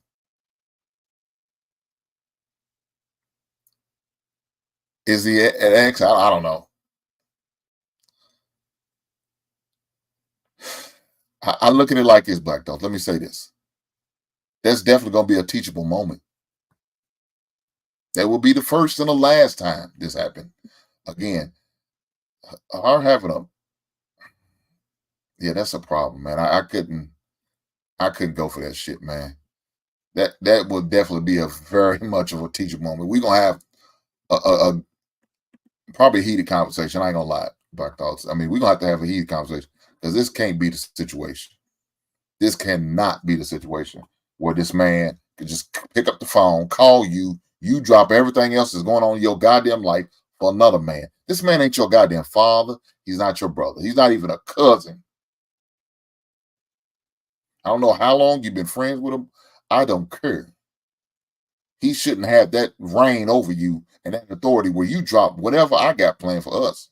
Is he an ex? I don't know. I look at it like this, Black Dog. Let me say this. That's definitely going to be a teachable moment. That will be the first and the last time this happened. Again, her having a, yeah, that's a problem, man. I couldn't go for that shit, man. That would definitely be a very much of a teachable moment. We're going to have a probably a heated conversation. I ain't going to lie, Black Dogs. I mean, we're going to have a heated conversation because this can't be the situation. This cannot be the situation where this man could just pick up the phone, call you, you drop everything else that's going on in your goddamn life for another man. This man ain't your goddamn father. He's not your brother. He's not even a cousin. I don't know how long you've been friends with him. I don't care. He shouldn't have that reign over you and that authority where you drop whatever I got planned for us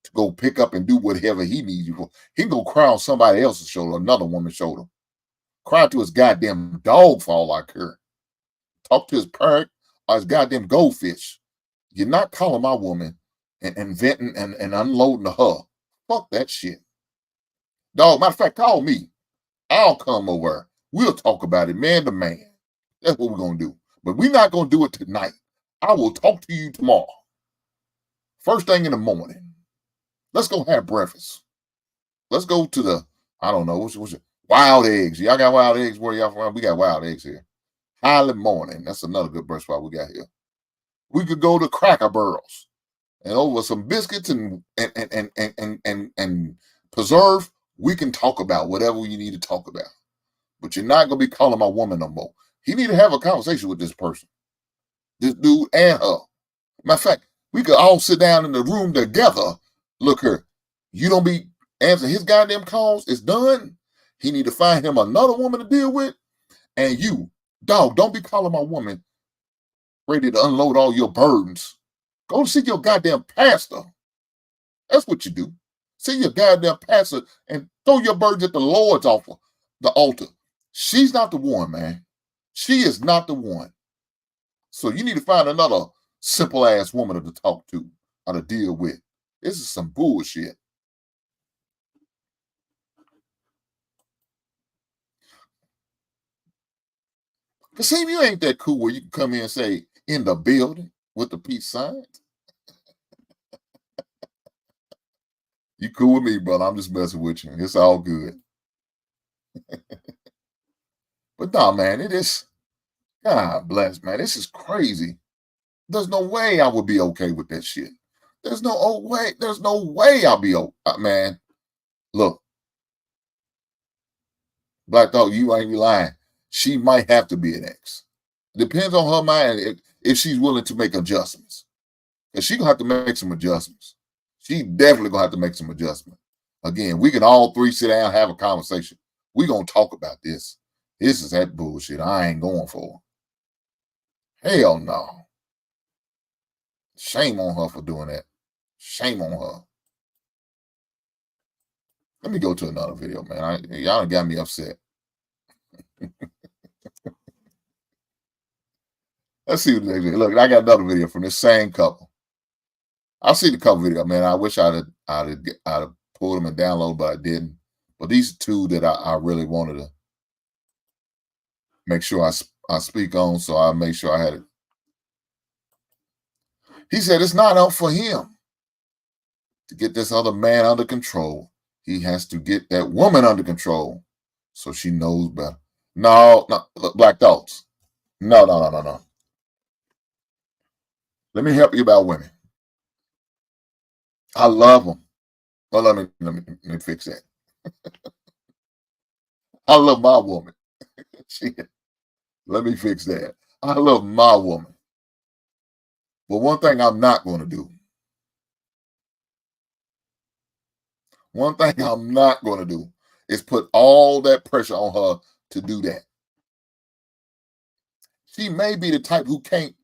to go pick up and do whatever he needs you for. He can go cry on somebody else's shoulder, another woman's shoulder. Cry to his goddamn dog for all I care. Talk to his parrot or his goddamn goldfish. You're not calling my woman and venting and unloading to her. Fuck that shit. Dog, matter of fact, call me. I'll come over. We'll talk about it man to man. That's what we're going to do. But we're not going to do it tonight. I will talk to you tomorrow. First thing in the morning. Let's go have breakfast. Let's go to the, I don't know, what's it? Wild eggs. Y'all got wild eggs? Where y'all from? We got wild eggs here. Highland Morning. That's another good breakfast spot we got here. We could go to Cracker Barrels and over some biscuits and preserve. We can talk about whatever you need to talk about. But you're not going to be calling my woman no more. He need to have a conversation with this person. This dude and her. Matter of fact, we could all sit down in the room together. Look here. You don't be answering his goddamn calls. It's done. He need to find him another woman to deal with. And you, dog, don't be calling my woman ready to unload all your burdens. Go see your goddamn pastor. That's what you do. See your goddamn pastor and throw your burdens at the Lord's altar, the altar. She's not the one, man. She is not the one. So you need to find another simple ass woman to talk to or to deal with. This is some bullshit. Cause see, you ain't that cool where you can come in and say in the building with the peace sign. You cool with me, brother. I'm just messing with you. It's all good. But nah, man, it is, God bless, man. This is crazy. There's no way I would be okay with that shit. There's no way. There's no way I'll be okay. Man, look. Black Dog, you ain't lying. She might have to be an ex. Depends on her mind if she's willing to make adjustments. And she's going to have to make some adjustments. She definitely going to have to make some adjustments. Again, we can all three sit down and have a conversation. We're going to talk about this. This is that bullshit I ain't going for. Hell no. Shame on her for doing that. Shame on her. Let me go to another video, man. Y'all done got me upset. Let's see what the next video. Look, I got another video from this same couple. I'll see the couple video, man. I wish I'd have pulled them and downloaded, but I didn't. But these two that I really wanted to make sure I speak on, so I make sure I had it. He said it's not up for him to get this other man under control. He has to get that woman under control so she knows better. No, look, black thoughts. No. Let me help you about women. I love them. Well, let me fix that. I love my woman. Shit. Let me fix that. I love my woman. But one thing I'm not going to do. One thing I'm not going to do is put all that pressure on her to do that. She may be the type who can't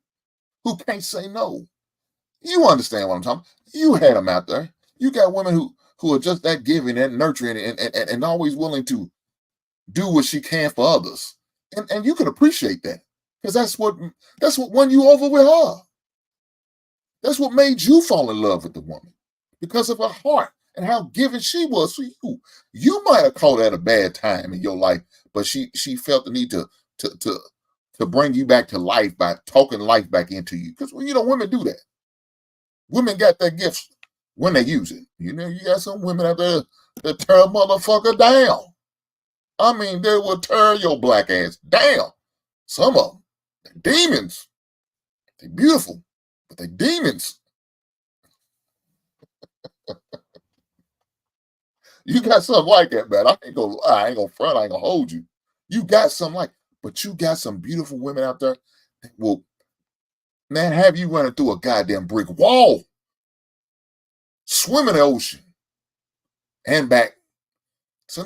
say no. You understand what I'm talking about. You had them out there. You got women who are just that giving and nurturing and always willing to do what she can for others. And you can appreciate that. Because that's what won you over with her. That's what made you fall in love with the woman. Because of her heart and how giving she was for you. You might have caught at a bad time in your life, but she felt the need to bring you back to life by talking life back into you. Because women do that. Women got that gift when they use it. You got some women out there that tear a motherfucker down. I mean, they will tear your black ass down. Some of them, they're demons. They're beautiful, but they're demons. You got something like that, man. I ain't gonna lie, I ain't gonna front, I ain't gonna hold you. You got something like, but you got some beautiful women out there that will, man, have you running through a goddamn brick wall, swim in the ocean, and back.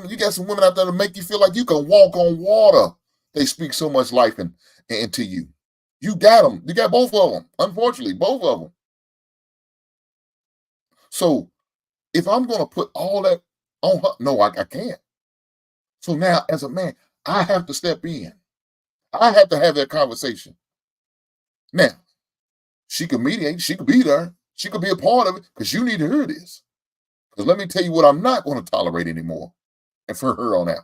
You got some women out there to make you feel like you can walk on water. They speak so much life into you. You got them. You got both of them. Unfortunately, both of them. So if I'm going to put all that on her, no, I can't. So now, as a man, I have to step in. I have to have that conversation. Now, she could mediate. She could be there. She could be a part of it because you need to hear this. Because let me tell you what I'm not going to tolerate anymore. And for her on out.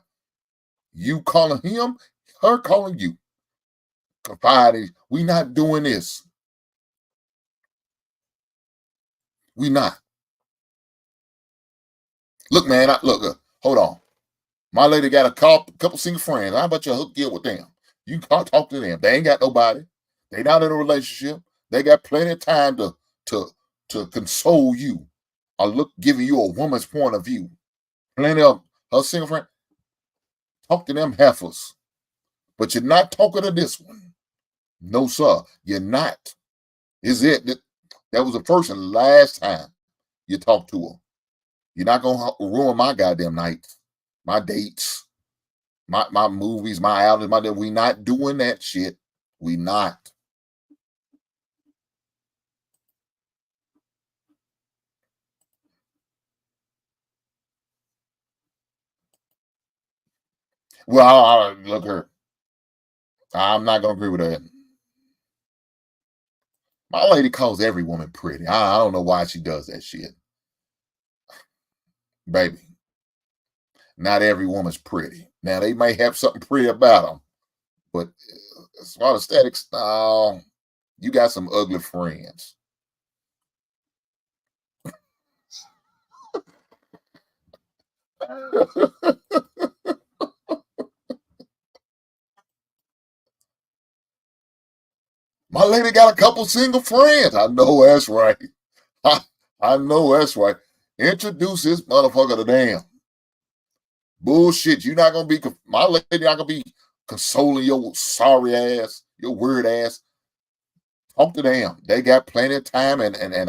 You calling him, her calling you. Confiding, we not doing this. We not. Look, man, hold on. My lady got a couple single friends. How about you hook you up with them? You can talk to them. They ain't got nobody. They not in a relationship. They got plenty of time to console you or giving you a woman's point of view. Plenty of her single friend. Talk to them heifers. But you're not talking to this one. No, sir. You're not. Is it that was the first and last time you talked to her? You're not gonna ruin my goddamn nights, my dates, my movies, my outings, we not doing that shit. We not. Well, look her. I'm not gonna agree with that. My lady calls every woman pretty. I don't know why she does that shit. Baby, not every woman's pretty. Now, they may have something pretty about them, but as far as aesthetics, no, you got some ugly friends. My lady got a couple single friends. I know that's right. I know that's right. Introduce this motherfucker to them. Bullshit. You're not gonna be my lady. Not gonna be consoling your sorry ass, your weird ass. Talk to them. They got plenty of time and to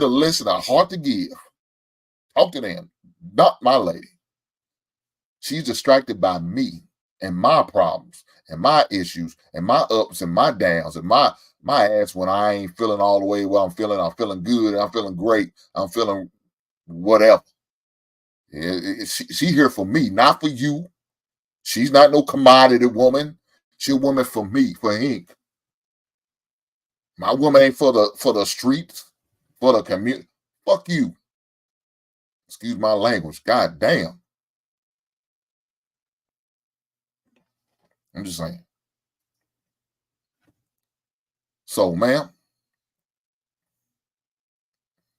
listen, a heart to give. Talk to them. Not my lady. She's distracted by me and my problems and my issues and my ups and my downs and my ass when I ain't feeling all the way well. I'm feeling good. I'm feeling great. I'm feeling whatever. She here for me, not for you. She's not no commodity woman. She a woman for me, for Ink. My woman ain't for the streets, for the community. Fuck you. Excuse my language. God damn. I'm just saying. So, ma'am,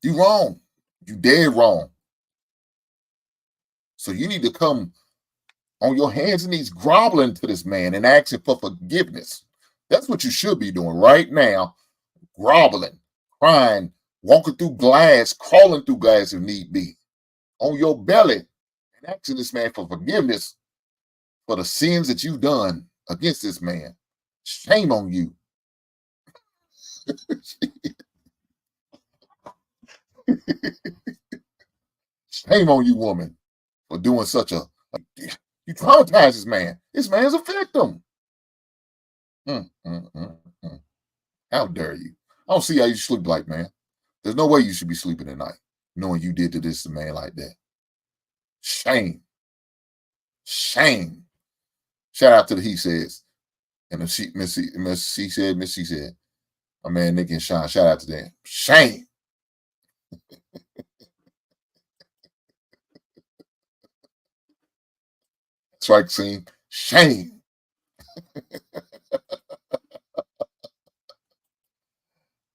You wrong. You dead wrong. So you need to come on your hands and knees groveling to this man and asking for forgiveness. That's what you should be doing right now. Groveling, crying, walking through glass, crawling through glass if need be. On your belly and asking this man for forgiveness for the sins that you've done against this man. Shame on you. Shame on you, woman, for doing such a you traumatize this man. This man's a victim. How dare you? I don't see how you sleep like, man. There's no way you should be sleeping at night knowing you did to this man like that. Shame. Shame. Shout out to the He Says. And the Miss C said, my man Nick and Sean, shout out to them. Shame. That's right, scene. Shame.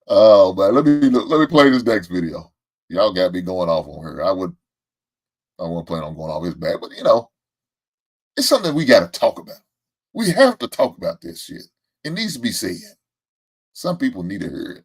Oh man, let me play this next video. Y'all got me going off on her. I wasn't planning on going off his back, but it's something we got to talk about. We have to talk about this shit. It needs to be said. Some people need to hear it.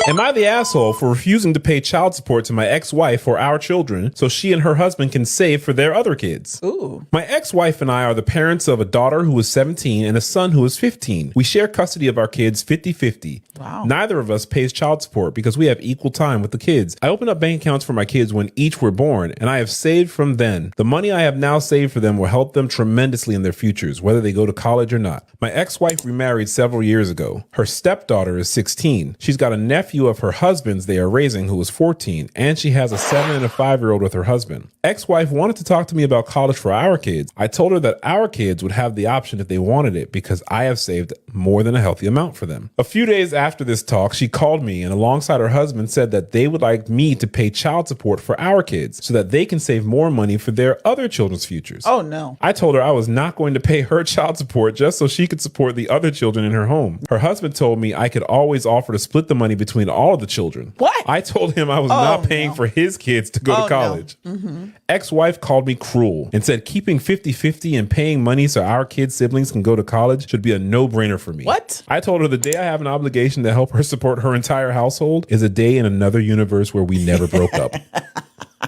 Am I the asshole for refusing to pay child support to my ex-wife or our children so she and her husband can save for their other kids? Ooh. My ex-wife and I are the parents of a daughter who is 17 and a son who is 15. We share custody of our kids 50-50. Wow. Neither of us pays child support because we have equal time with the kids. I opened up bank accounts for my kids when each were born, and I have saved from then. The money I have now saved for them will help them tremendously in their futures, whether they go to college or not. My ex-wife remarried several years ago. Her stepdaughter is 16. She's got a nephew of her husband's they are raising who is 14, and she has a 7 and a 5-year-old with her husband. Ex-wife wanted to talk to me about college for our kids. I told her that our kids would have the option if they wanted it because I have saved more than a healthy amount for them. A few days after this talk, she called me and alongside her husband said that they would like me to pay child support for our kids so that they can save more money for their other children's futures. Oh no. I told her I was not going to pay her child support just so she could support the other children in her home. Her husband told me I could always offer to split the money between all of the children. What? I told him I was not paying for his kids to go to college. No. Ex-wife called me cruel and said keeping 50-50 and paying money so our kids' siblings can go to college should be a no-brainer for me. What? I told her the day I have an obligation to help her support her entire household is a day in another universe where we never broke up.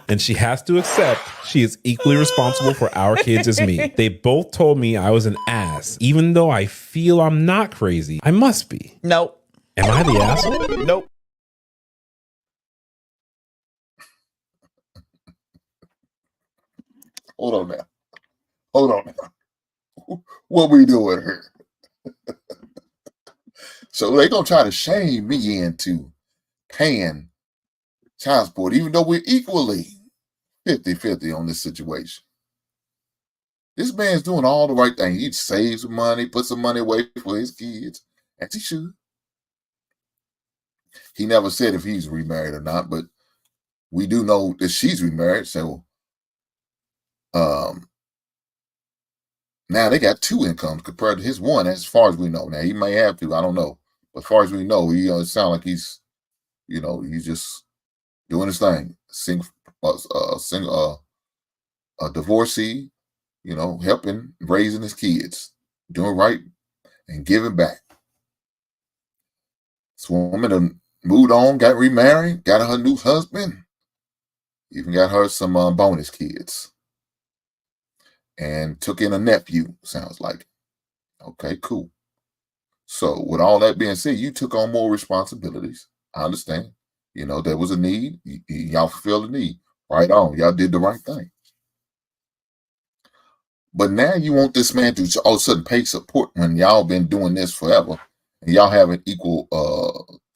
And she has to accept she is equally responsible for our kids as me. They both told me I was an ass. Even though I feel I'm not crazy, I must be. Nope. Am I the asshole? Nope. Hold on now. What we doing here? So they gonna try to shame me into paying child support, even though we're equally 50-50 on this situation. This man's doing all the right thing. He saves some money, puts some money away for his kids, as he should. He never said if he's remarried or not, but we do know that she's remarried, so now they got 2 incomes compared to his one, as far as we know. Now he may have to, I don't know. But as far as we know, he sound like he's, he's just doing his thing. A divorcee, helping raising his kids, doing right and giving back. This woman done moved on, got remarried, got her new husband, even got her some bonus kids. And took in a nephew, sounds like. Okay, cool. So with all that being said, you took on more responsibilities. I understand. There was a need. Y'all fulfilled the need. Right on. Y'all did the right thing. But now you want this man to all of a sudden pay support when y'all been doing this forever. And y'all have an equal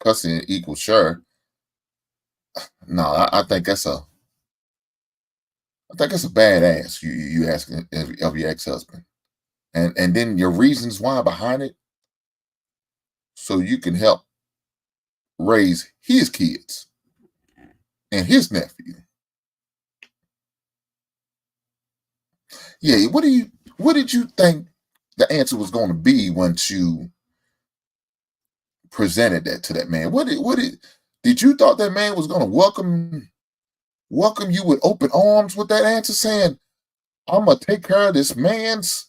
custody and equal share. No, I think that's a badass you asking of your ex-husband. And then your reasons why behind it, so you can help raise his kids and his nephew. Yeah, what did you think the answer was going to be once you presented that to that man? Did you thought that man was gonna welcome you with open arms with that answer, saying, I'm gonna take care of this man's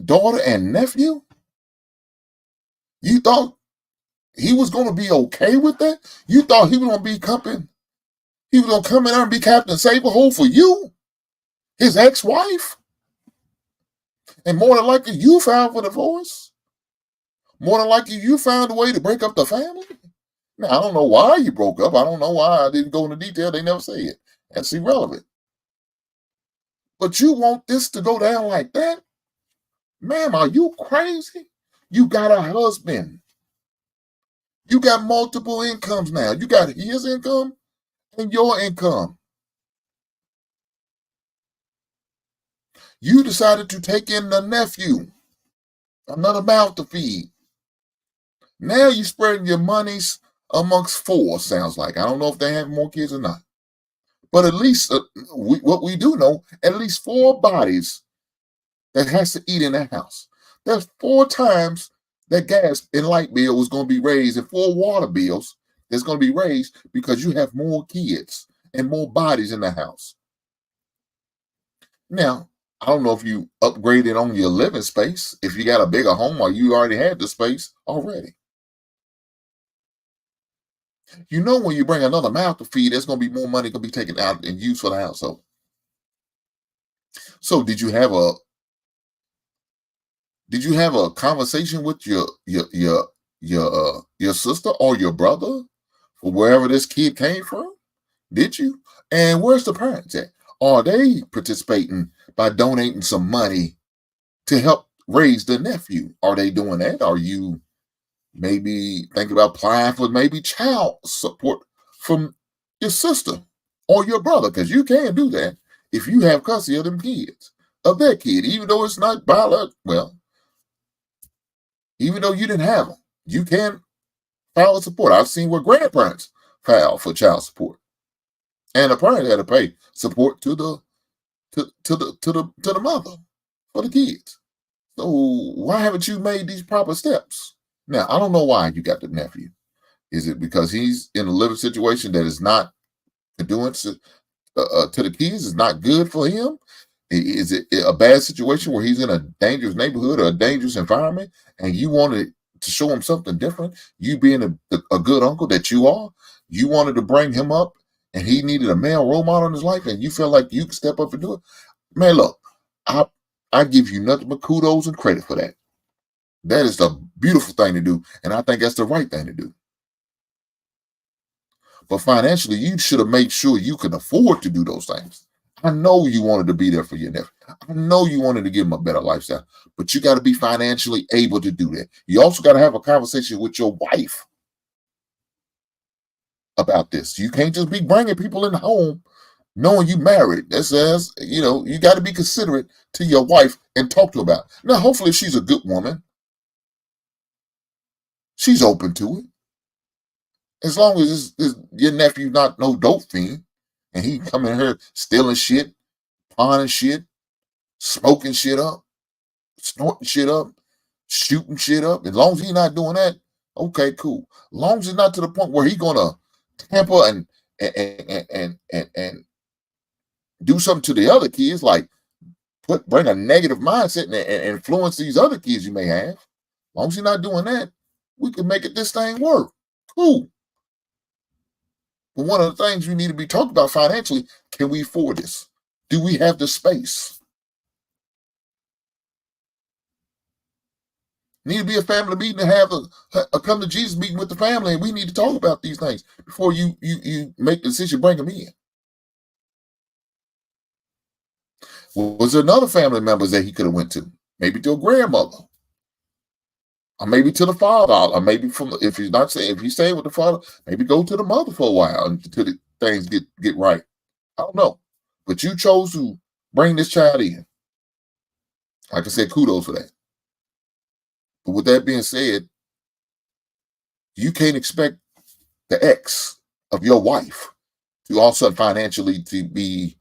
daughter and nephew? You thought he was gonna be okay with that? You thought he was gonna be he was gonna come in there and be Captain Saberhole for you, his ex-wife? And more than likely you filed for divorce. More than likely you found a way to break up the family. Now, I don't know why you broke up. I don't know why. I didn't go into detail. They never say it. That's irrelevant. But you want this to go down like that? Ma'am, are you crazy? You got a husband. You got multiple incomes now. You got his income and your income. You decided to take in the nephew, another mouth to feed. Now you're spreading your monies amongst four, sounds like. I don't know if they have more kids or not. But at least, what we do know, at least 4 bodies that has to eat in that house. There's 4 times that gas and light bill was going to be raised, and 4 water bills that's going to be raised because you have more kids and more bodies in the house. Now, I don't know if you upgraded on your living space, if you got a bigger home or you already had the space already. You know, when you bring another mouth to feed, there's going to be more money going to be taken out and used for the household. So did you have a conversation with your sister or your brother for wherever this kid came from? Did you? And where's the parents at? Are they participating by donating some money to help raise the nephew? Are they doing that? Are you maybe thinking about applying for maybe child support from your sister or your brother? Because you can do that if you have custody of them kids, of that kid, even though it's not biological. Well, even though you didn't have them, you can file a support. I've seen where grandparents file for child support, and the parent had to pay support to the mother for the kids. So why haven't you made these proper steps? Now, I don't know why you got the nephew. Is it because he's in a living situation that is not doing to the kids, is not good for him? Is it a bad situation where he's in a dangerous neighborhood or a dangerous environment and you wanted to show him something different? You being a good uncle that you are, you wanted to bring him up and he needed a male role model in his life and you feel like you can step up and do it? Man, look, I give you nothing but kudos and credit for that. That is the beautiful thing to do, and I think that's the right thing to do. But financially, you should have made sure you could afford to do those things. I know you wanted to be there for your nephew. I know you wanted to give him a better lifestyle, but you got to be financially able to do that. You also got to have a conversation with your wife about this. You can't just be bringing people in the home knowing you married. That says, you got to be considerate to your wife and talk to her about it. Now, hopefully she's a good woman. She's open to it. As long as your nephew not no dope fiend and he come in here stealing shit, pawning shit, smoking shit up, snorting shit up, shooting shit up. As long as he's not doing that, okay, cool. As long as it's not to the point where he's gonna tamper and do something to the other kids, like bring a negative mindset and influence these other kids you may have. As long as you're not doing that, we can make this thing work. Cool. But one of the things we need to be talking about financially, can we afford this? Do we have the space? Need to be a family meeting to have a come to Jesus meeting with the family, and we need to talk about these things before you make the decision, bring them in. Well, was there another family members that he could have went to? Maybe to a grandmother. Or maybe to the father, or maybe if he's staying with the father, maybe go to the mother for a while until things get right. I don't know. But you chose to bring this child in. Like I said, kudos for that. But with that being said, you can't expect the ex of your wife to also financially to be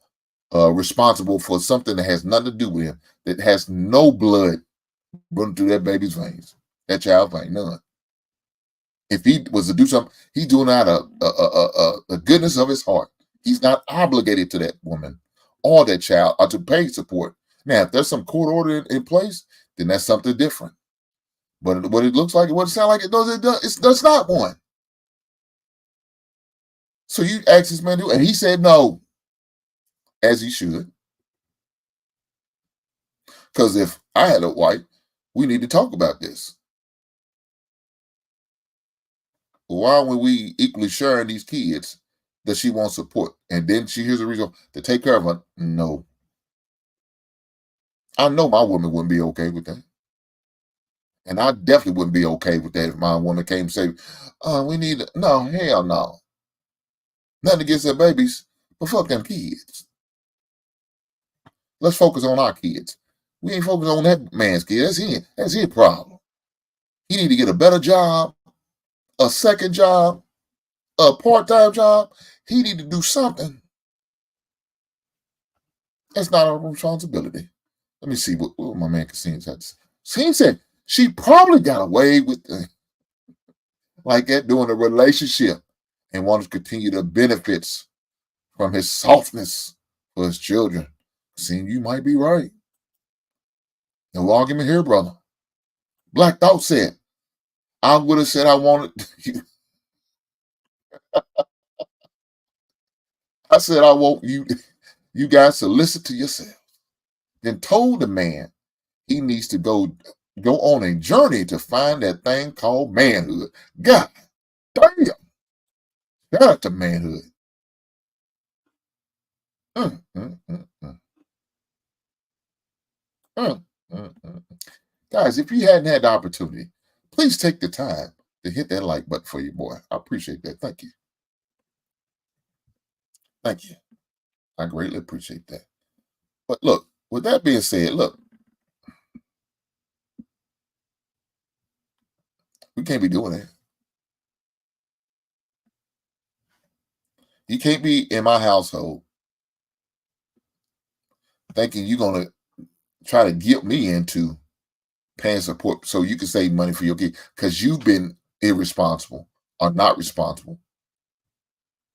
responsible for something that has nothing to do with him, that has no blood running through that baby's veins. That child ain't none. If he was to do something, he's doing out of the goodness of his heart. He's not obligated to that woman or that child or to pay support. Now, if there's some court order in place, then that's something different. But what it looks like, what it sounds like, that's not one. So you asked this man, and he said no, as he should. Because if I had a wife, we need to talk about this. Why, when we equally sharing these kids, does she want support? And then she hears a reason to take care of her. No. I know my woman wouldn't be okay with that. And I definitely wouldn't be okay with that if my woman came and said, we need to, no, hell no. Nothing against their babies, but fuck them kids. Let's focus on our kids. We ain't focused on that man's kid. That's his problem. He need to get a better job, a second job, a part-time job. He need to do something. That's not our responsibility. Let me see what my man Cassine said. Cassine said she probably got away with like that during a relationship and wanted to continue the benefits from his softness for his children. Cassine, you might be right. No argument here, brother. Black Thought said, I would have said I wanted you. I said I want you guys to listen to yourself. Then told the man he needs to go on a journey to find that thing called manhood. God damn. Shout out to manhood. Guys, if you hadn't had the opportunity, please take the time to hit that like button for your boy. I appreciate that. Thank you. Thank you. I greatly appreciate that. But look, with that being said, look, we can't be doing that. You can't be in my household thinking you're going to try to guilt me into paying support so you can save money for your kid because you've been irresponsible or not responsible.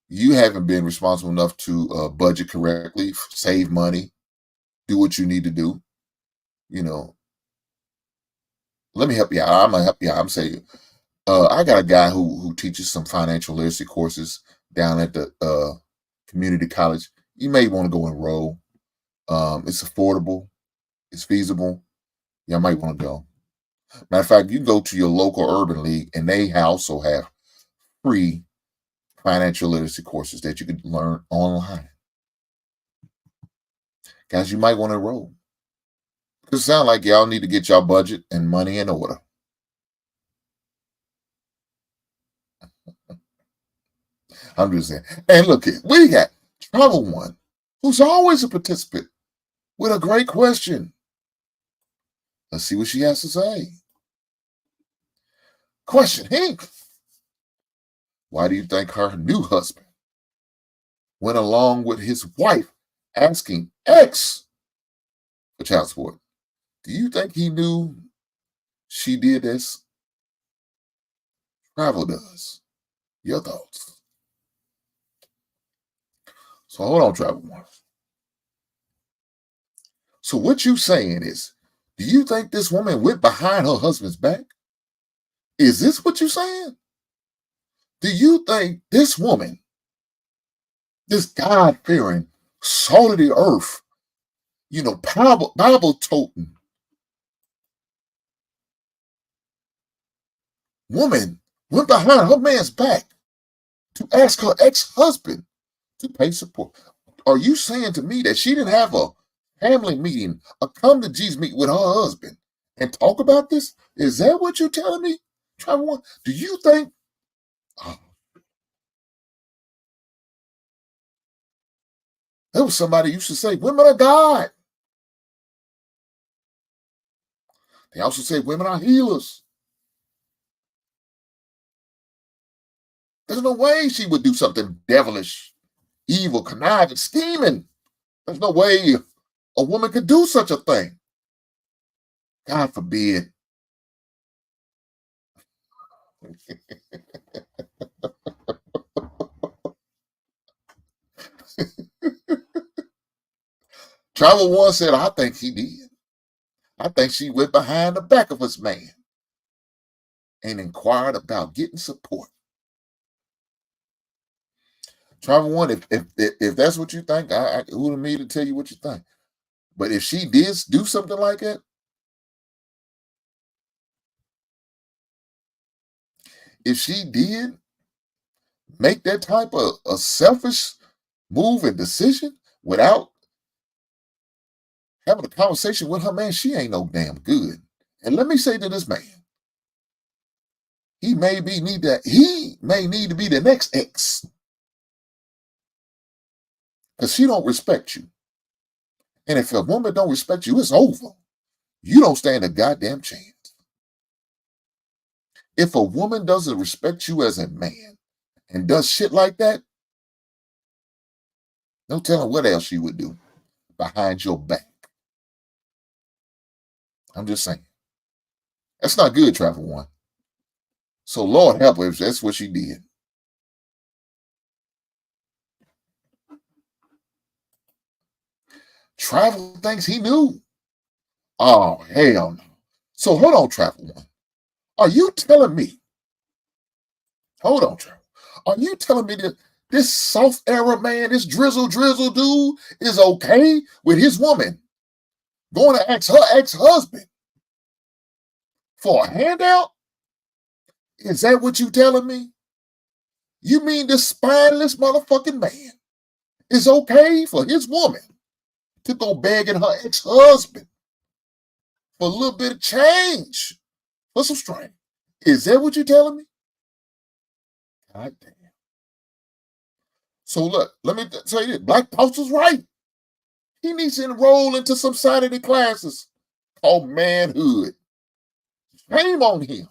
You haven't been responsible enough to budget correctly, save money, do what you need to do. You know, let me help you out. I'm going to help you out. I'm saying, I got a guy who teaches some financial literacy courses down at the community college. You may want to go enroll. It's affordable. It's feasible. Y'all might want to go. Matter of fact, you can go to your local urban league, and they also have free financial literacy courses that you can learn online. Guys, you might want to enroll. It sounds like y'all need to get y'all budget and money in order. I'm just saying. And look here, we got Travel One, who's always a participant with a great question. Let's see what she has to say. Question, Hank. Why do you think her new husband went along with his wife asking X for child support? Do you think he knew she did this? Travel does. Your thoughts? So hold on, Travel One. So what you saying is, do you think this woman went behind her husband's back? Is this what you're saying? Do you think this woman, this God-fearing, salt of the earth, Bible-toting woman went behind her man's back to ask her ex-husband to pay support? Are you saying to me that she didn't have a family meeting, a come to Jesus meeting with her husband and talk about this? Is that what you're telling me? Travel, do you think? There was somebody used to say, women are God. They also say women are healers. There's no way she would do something devilish, evil, conniving, scheming. There's no way a woman could do such a thing. God forbid. Travel One said, I think he did. I think she went behind the back of his man and inquired about getting support. Travel One, if that's what you think, who am me to tell you what you think? But if she did do something like that, if she did make that type of a selfish move and decision without having a conversation with her man, she ain't no damn good. And let me say to this man, he may need to be the next ex. Because she don't respect you. And if a woman don't respect you, it's over. You don't stand a goddamn chance. If a woman doesn't respect you as a man and does shit like that, no telling what else she would do behind your back. I'm just saying. That's not good, Travel One. So Lord help her if that's what she did. Travel thinks he knew. Oh, hell no. So hold on, Travel One. Are you telling me? Hold on, Travel. Are you telling me that this soft era man, this drizzle dude, is okay with his woman going to ask her ex-husband for a handout? Is that what you telling me? You mean this spineless motherfucking man is okay for his woman to go begging her ex-husband for a little bit of change for some strength? Is that what you're telling me? God damn. So look, let me tell you this. Black Poster's right. He needs to enroll into some Saturday classes called manhood. Shame on him.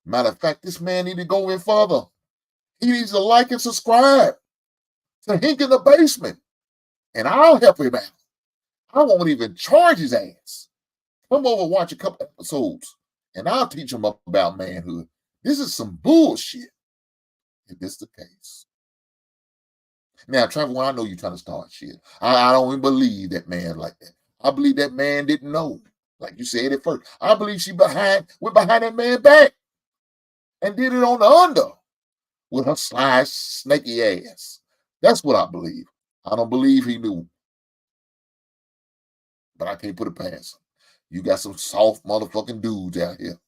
Matter of fact, this man need to go in further. He needs to like and subscribe to Hink in the Basement. And I'll help him out. I won't even charge his ass. Come over and watch a couple episodes, and I'll teach him about manhood. This is some bullshit, if this is the case. Now, Trevor, I know you're trying to start shit. I don't even believe that man like that. I believe that man didn't know. Like you said at first. I believe she went behind that man back and did it on the under with her sly, snaky ass. That's what I believe. I don't believe he knew. But I can't put it past him. You got some soft motherfucking dudes out here.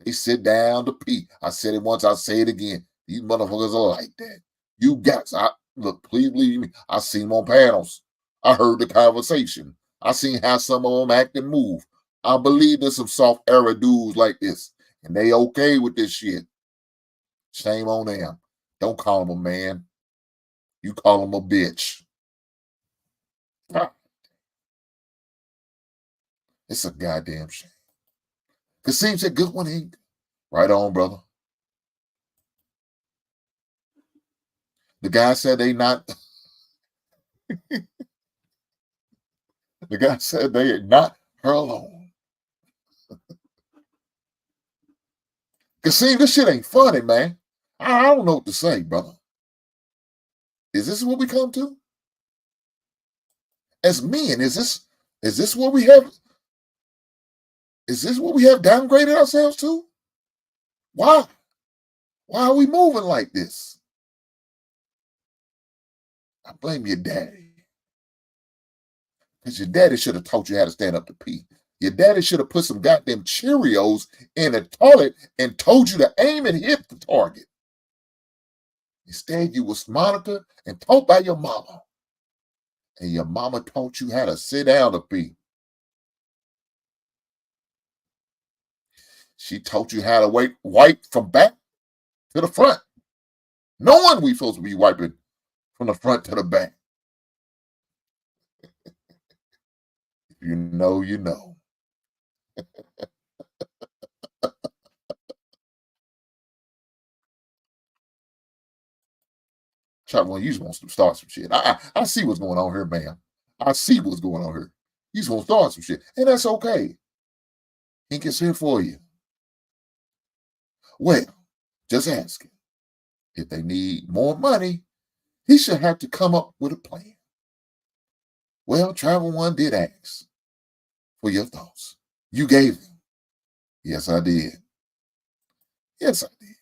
They sit down to pee. I said it once, I'll say it again. These motherfuckers are like that. You guys, look, please believe me. I seen them on panels. I heard the conversation. I seen how some of them act and move. I believe there's some soft era dudes like this. And they okay with this shit. Shame on them. Don't call them a man. You call them a bitch. It's a goddamn shame. Cause seems a good one ain't. Right on, brother. The guy said they not. The guy said they are not her alone. Cause see, this shit ain't funny, man. I don't know what to say, brother. Is this what we come to? As men, is this what we have? Is this what we have downgraded ourselves to? Why? Why are we moving like this? I blame your daddy. Because your daddy should have taught you how to stand up to pee. Your daddy should have put some goddamn Cheerios in a toilet and told you to aim and hit the target. Instead, you was monitored and taught by your mama. And your mama taught you how to sit down to pee. She taught you how to wipe from back to the front. Knowing we supposed to be wiping from the front to the back. If you know, you know. Chop one, you just want to start some shit. I see what's going on here, man. I see what's going on here. You just want to start some shit. And that's okay. He gets here for you. Well, Just asking. If they need more money, he should have to come up with a plan. Well, Travel One did ask for your thoughts. You gave them. Yes, I did. Yes, I did.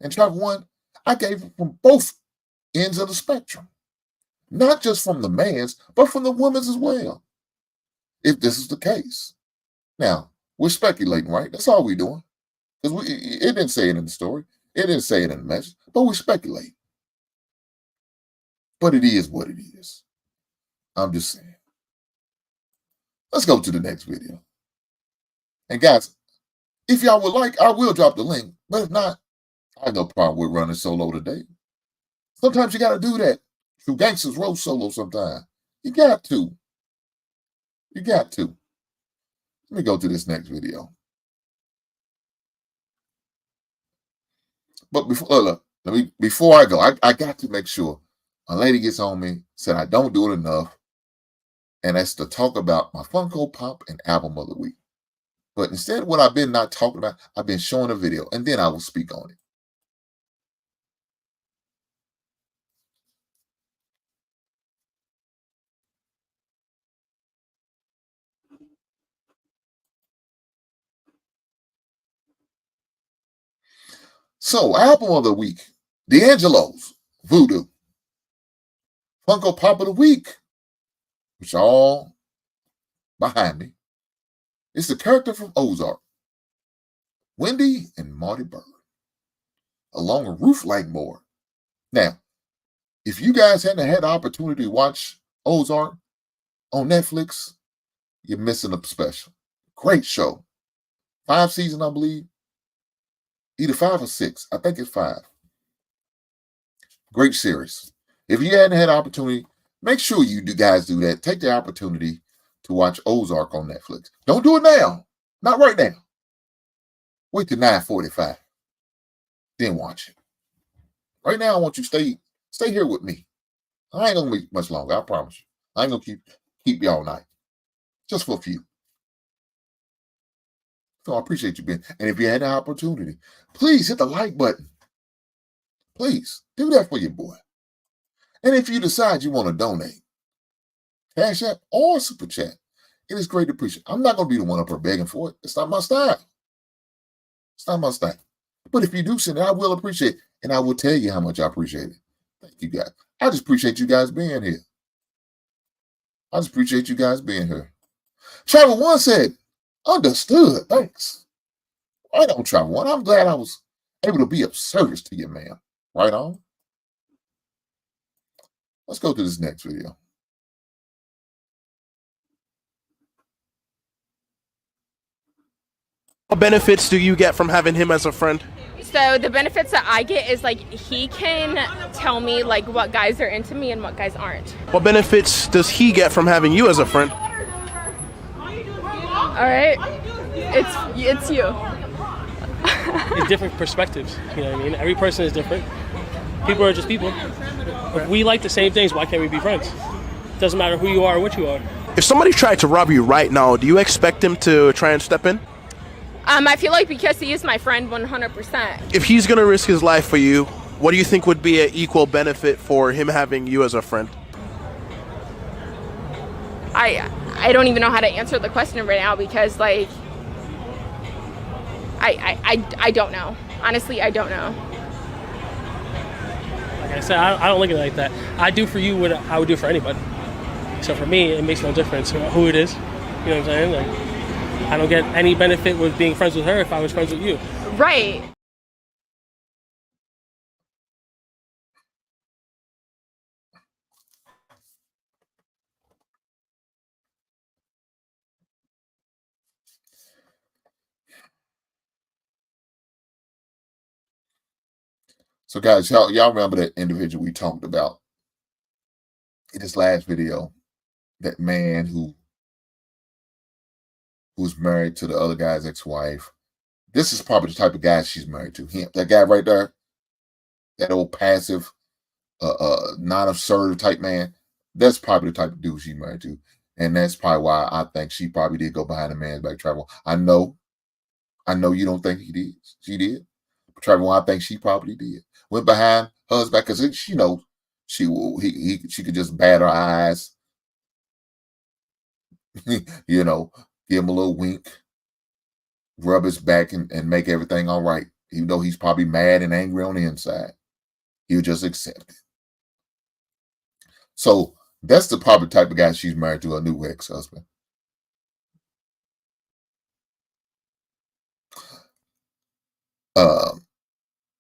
And Travel One, I gave it from both ends of the spectrum. Not just from the man's, but from the woman's as well. If this is the case. Now, we're speculating, right? That's all we're doing. Because it didn't say it in the story. It didn't say it in the message. But we speculate. But it is what it is. I'm just saying. Let's go to the next video. And guys, if y'all would like, I will drop the link. But if not, I have no problem with running solo today. Sometimes you got to do that. True gangsters roll solo sometimes. You got to. You got to. Let me go to this next video. But before I go, I got to make sure a lady gets on me, said I don't do it enough, and that's to talk about my Funko Pop and album of the week. But instead of what I've been not talking about, I've been showing a video, and then I will speak on it. So, album of the week, D'Angelo's Voodoo. Funko Pop of the week, which are all behind me. It's the character from Ozark, Wendy and Marty Byrde, along with Ruth Langmore. Now, if you guys hadn't had the opportunity to watch Ozark on Netflix, you're missing a special. Great show. 5 seasons, I believe. Either 5 or 6. I think it's 5. Great series. If you hadn't had the opportunity, make sure you guys do that. Take the opportunity to watch Ozark on Netflix. Don't do it now. Not right now. Wait till 9:45. Then watch it. Right now, I want you to stay here with me. I ain't gonna be much longer, I promise you. I ain't gonna keep you all night. Just for a few. So I appreciate you being. And if you had the opportunity, please hit the like button. Please do that for your boy. And if you decide you want to donate, Cash App or Super Chat, it is greatly appreciated. I'm not going to be the one up there begging for it. It's not my style. It's not my style. But if you do send it, I will appreciate it. And I will tell you how much I appreciate it. Thank you guys. I just appreciate you guys being here. I just appreciate you guys being here. Travel One said, understood. Thanks. Right on, Travel One. I'm glad I was able to be of service to you, man. Right on. Let's go to this next video. What benefits do you get from having him as a friend? So the benefits that I get is like he can tell me like what guys are into me and what guys aren't. What benefits does he get from having you as a friend? All right, it's you. It's different perspectives, you know what I mean? Every person is different. People are just people. If we like the same things, why can't we be friends? It doesn't matter who you are or what you are. If somebody tried to rob you right now, do you expect him to try and step in? I feel like because he is my friend 100%. If he's gonna risk his life for you, what do you think would be an equal benefit for him having you as a friend? I don't even know how to answer the question right now because like I don't know. Honestly, I don't know. Like I said, I don't look at it like that. I do for you what I would do for anybody. So for me, it makes no difference who it is. You know what I'm saying? Like, I don't get any benefit with being friends with her if I was friends with you. Right. So guys, y'all remember that individual we talked about in this last video, that man who's married to the other guy's ex-wife. This is probably the type of guy she's married to. That guy right there, that old passive, non-assertive type man, that's probably the type of dude she's married to. And that's probably why I think she probably did go behind the man's back travel. I know you don't think she did. Trevor, I think she probably did. Went behind husband because she knows she could just bat her eyes, you know, give him a little wink, rub his back, and make everything all right. Even though he's probably mad and angry on the inside, he'll just accept it. So that's the probably type of guy she's married to, a new ex-husband.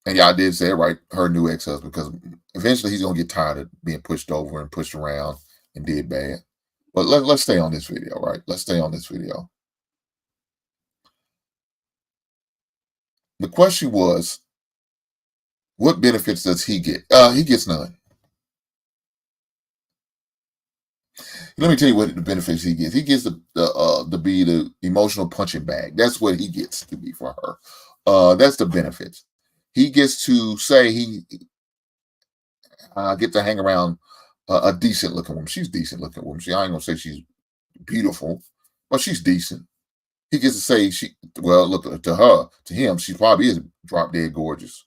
And y'all did say it right, her new ex-husband, because eventually he's gonna get tired of being pushed over and pushed around and did bad. But let's stay on this video, right? Let's stay on this video. The question was, what benefits does he get? He gets none. Let me tell you what the benefits he gets. He gets to be the emotional punching bag. That's what he gets to be for her. That's the benefits. He gets to say he get to hang around a decent looking woman. She's decent looking woman. I ain't gonna say she's beautiful, but she's decent. He gets to say look, to him, she probably is drop dead gorgeous.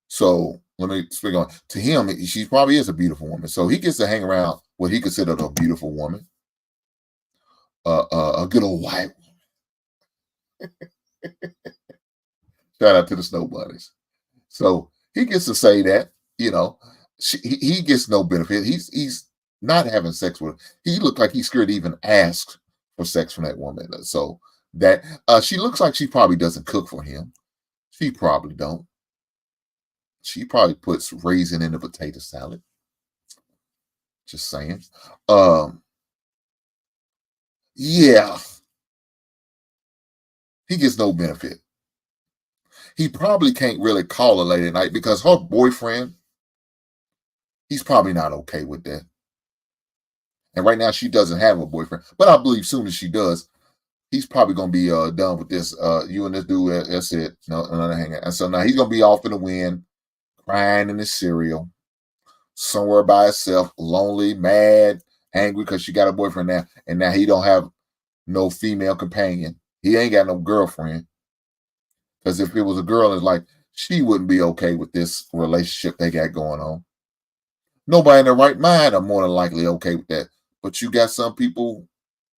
So let me speak on to him. She probably is a beautiful woman. So he gets to hang around what he considered a beautiful woman, a good old white woman. Shout out to the snow bunnies. So he gets to say that, he gets no benefit. He's not having sex with her. He looked like he's scared to even ask for sex from that woman. So that she looks like she probably doesn't cook for him. She probably don't. She probably puts raisin in the potato salad. Just saying. Yeah. He gets no benefit. He probably can't really call her late at night because her boyfriend, he's probably not okay with that. And right now she doesn't have a boyfriend. But I believe soon as she does, he's probably going to be done with this. You and this dude, that's it. No, another hang out. And so now he's going to be off in the wind, crying in his cereal, somewhere by himself, lonely, mad, angry because she got a boyfriend now. And now he don't have no female companion. He ain't got no girlfriend. Because if it was a girl, it's like she wouldn't be okay with this relationship they got going on. Nobody in their right mind are more than likely okay with that. But you got some people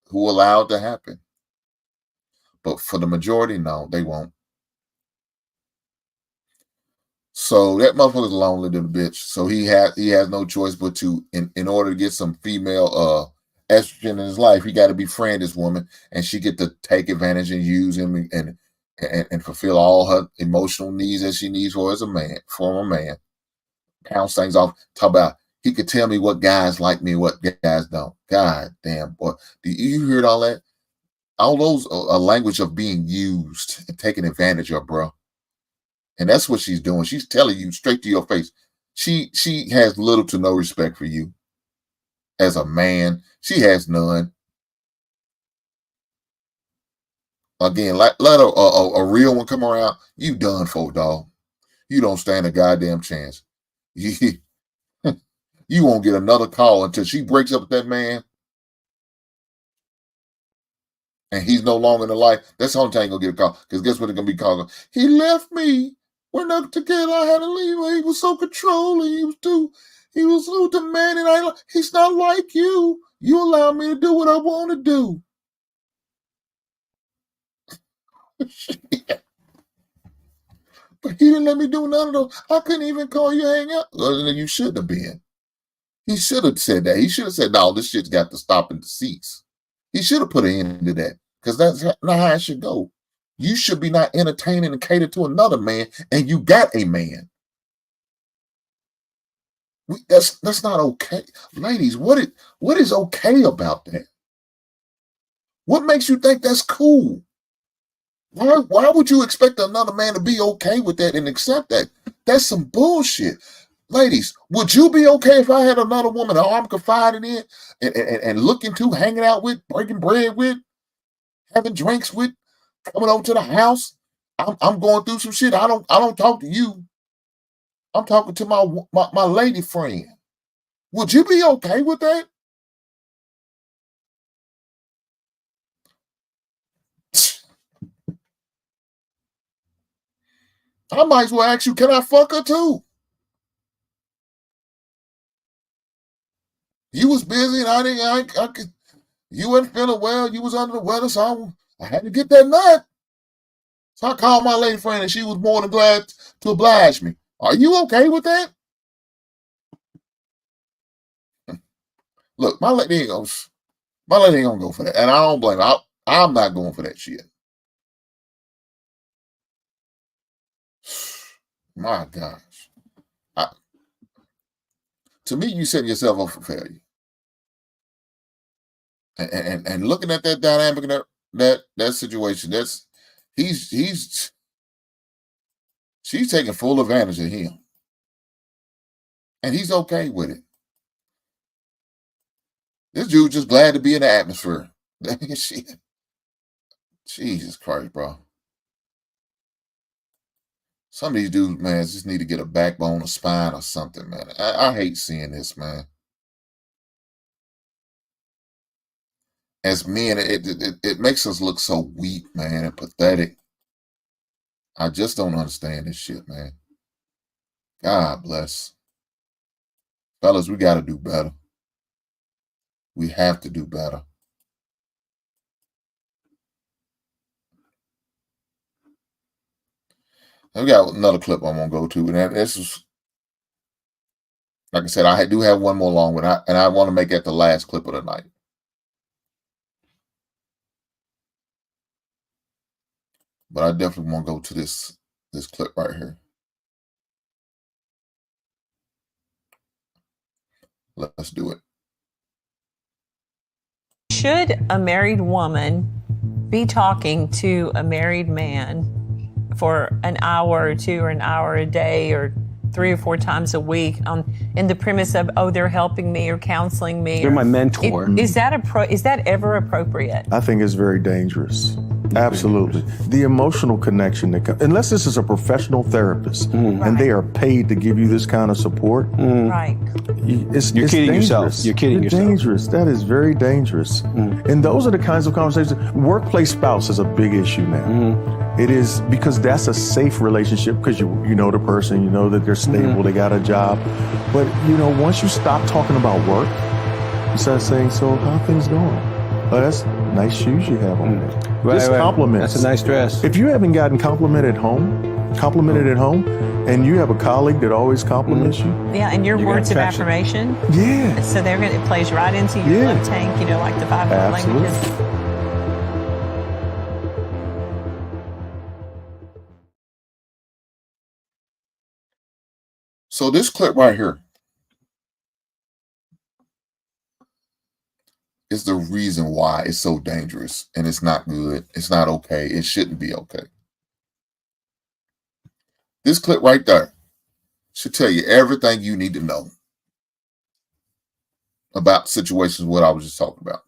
who allow it to happen. But for the majority, no, they won't. So that motherfucker's lonely than a bitch. So he has no choice but to, in order to get some female estrogen in his life, he got to befriend this woman, and she get to take advantage and use him and fulfill all her emotional needs that she needs for a man. Pounce things off. Talk about he could tell me what guys like me, what guys don't. God damn, boy. Do you hear all that? All those a language of being used and taken advantage of, bro. And that's what she's doing. She's telling you straight to your face. She has little to no respect for you as a man. She has none. Again, let a real one come around. You done for, dog. You don't stand a goddamn chance. You won't get another call until she breaks up with that man and he's no longer in the life. That's the only time you're gonna get a call. Because guess what it's gonna be called? He left me. We're not together. I had to leave. He was so controlling. He was too demanding. He's not like you. You allow me to do what I want to do. But he didn't let me do none of those. I couldn't even call you hang out. Other than you should have been. He should have said that. He should have said, no, this shit's got to stop and cease. He should have put an end to that. Because that's not how it should go. You should be not entertaining and cater to another man, and you got a man. That's not okay. Ladies, what is okay about that? What makes you think that's cool? Why would you expect another man to be okay with that and accept that? That's some bullshit. Ladies, would you be okay if I had another woman that I'm confiding in and looking to, hanging out with, breaking bread with, having drinks with, coming over to the house? I'm going through some shit. I don't talk to you. I'm talking to my lady friend. Would you be okay with that? I might as well ask you, can I fuck her too? You was busy and I could, you wasn't feeling well. You was under the weather, so I had to get that nut. So I called my lady friend and she was more than glad to oblige me. Are you okay with that? Look, my lady ain't gonna go for that. And I don't blame her. I'm not going for that shit. My gosh. To me, you setting yourself up for failure. And looking at that dynamic and that situation, she's taking full advantage of him. And he's okay with it. This dude just glad to be in the atmosphere. Shit. Jesus Christ, bro. Some of these dudes, man, just need to get a backbone, a spine, or something, man. I hate seeing this, man. As men, it makes us look so weak, man, and pathetic. I just don't understand this shit, man. God bless. Fellas, we got to do better. We have to do better. We got another clip I'm going to go to. And this is, like I said, I do have one more long one. And I want to make that the last clip of the night. But I definitely want to go to this clip right here. Let's do it. Should a married woman be talking to a married man for an hour or two or an hour a day or 3 or 4 times a week in the premise of, oh, they're helping me or counseling me? They're my mentor. Is that ever appropriate? I think it's very dangerous. Absolutely. The emotional connection that comes, unless this is a professional therapist and they are paid to give you this kind of support. Right. It's You're kidding dangerous. yourself. You're kidding yourself. Dangerous. That is very dangerous. And those are the kinds of conversations. Workplace spouse is a big issue now. It is, because that's a safe relationship, because you know the person, you know that they're stable, they got a job. But once you stop talking about work, you start saying, so how are things going? Oh, that's nice shoes you have on there. Just compliments. That's a nice dress. If you haven't gotten complimented at home, and you have a colleague that always compliments you. Yeah, and your words of affirmation. Yeah. So it plays right into your love tank, like the 5 love languages. So this clip right here is the reason why it's so dangerous and it's not good. It's not okay. It shouldn't be okay. This clip right there should tell you everything you need to know about situations, what I was just talking about.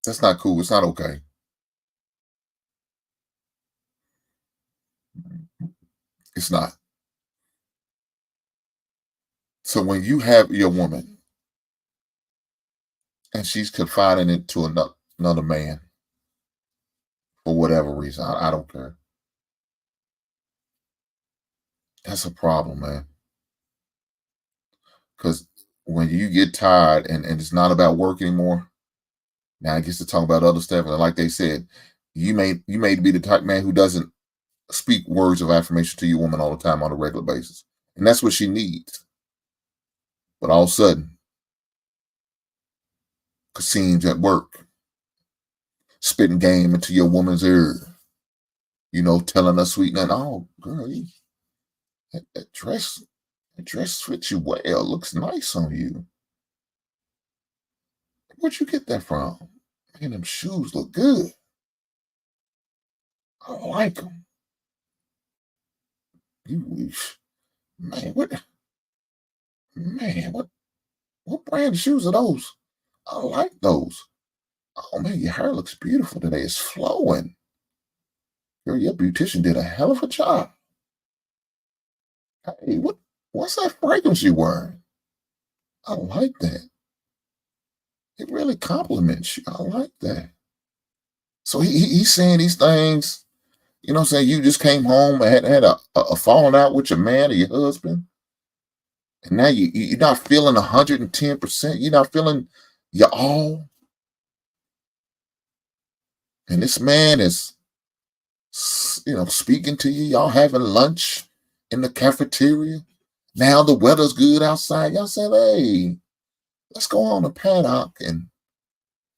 That's not cool. It's not okay. It's not. So when you have your woman and she's confiding it to another man for whatever reason, I don't care. That's a problem, man. Because when you get tired and it's not about work anymore, now it gets to talk about other stuff. And like they said, you may be the type man who doesn't speak words of affirmation to your woman all the time on a regular basis. And that's what she needs. But all of a sudden, Kasim's at work, spitting game into your woman's ear, telling her sweet nothing. Oh, girl, that dress fits you well. Looks nice on you. Where'd you get that from? Man, them shoes look good. I like them. What brand of shoes are those? I like those. Oh man, your hair looks beautiful today. It's flowing. Girl, your beautician did a hell of a job. Hey, what's that fragrance you wearing? I like that. It really compliments you. I like that. So he's saying these things You know what I'm saying? You just came home and had a falling out with your man or your husband. And now you're not feeling 110%. You're not feeling your all. And this man is, speaking to you. Y'all having lunch in the cafeteria. Now the weather's good outside. Y'all say, hey, let's go on the paddock and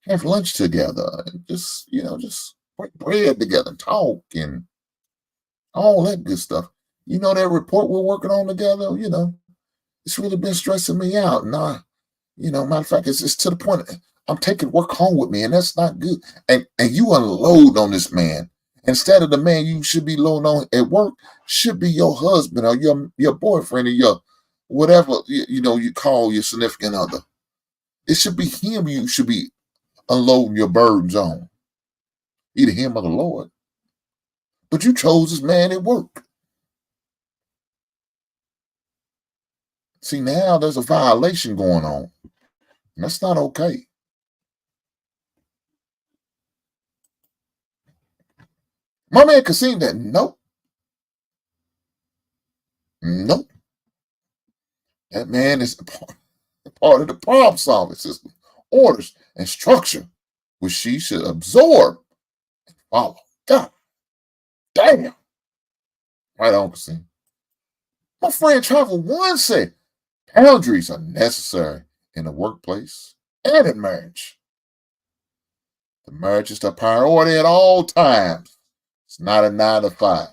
have lunch together. And just break bread together and talk and all that good stuff. You know that report we're working on together, it's really been stressing me out. And matter of fact, it's to the point I'm taking work home with me, and that's not good. And you unload on this man. Instead of the man you should be loading on at work, should be your husband or your boyfriend or your whatever you call your significant other. It should be him you should be unloading your burdens on. Either him or the Lord. But you chose this man at work. See, now there's a violation going on. And that's not okay. My man could see that. Nope. That man is part of the problem solving system, orders, and structure, which she should absorb and follow. God damn. Right on, Cassine. My friend Travel One said boundaries are necessary in the workplace and in marriage. The marriage is the priority at all times. It's not a 9 to 5.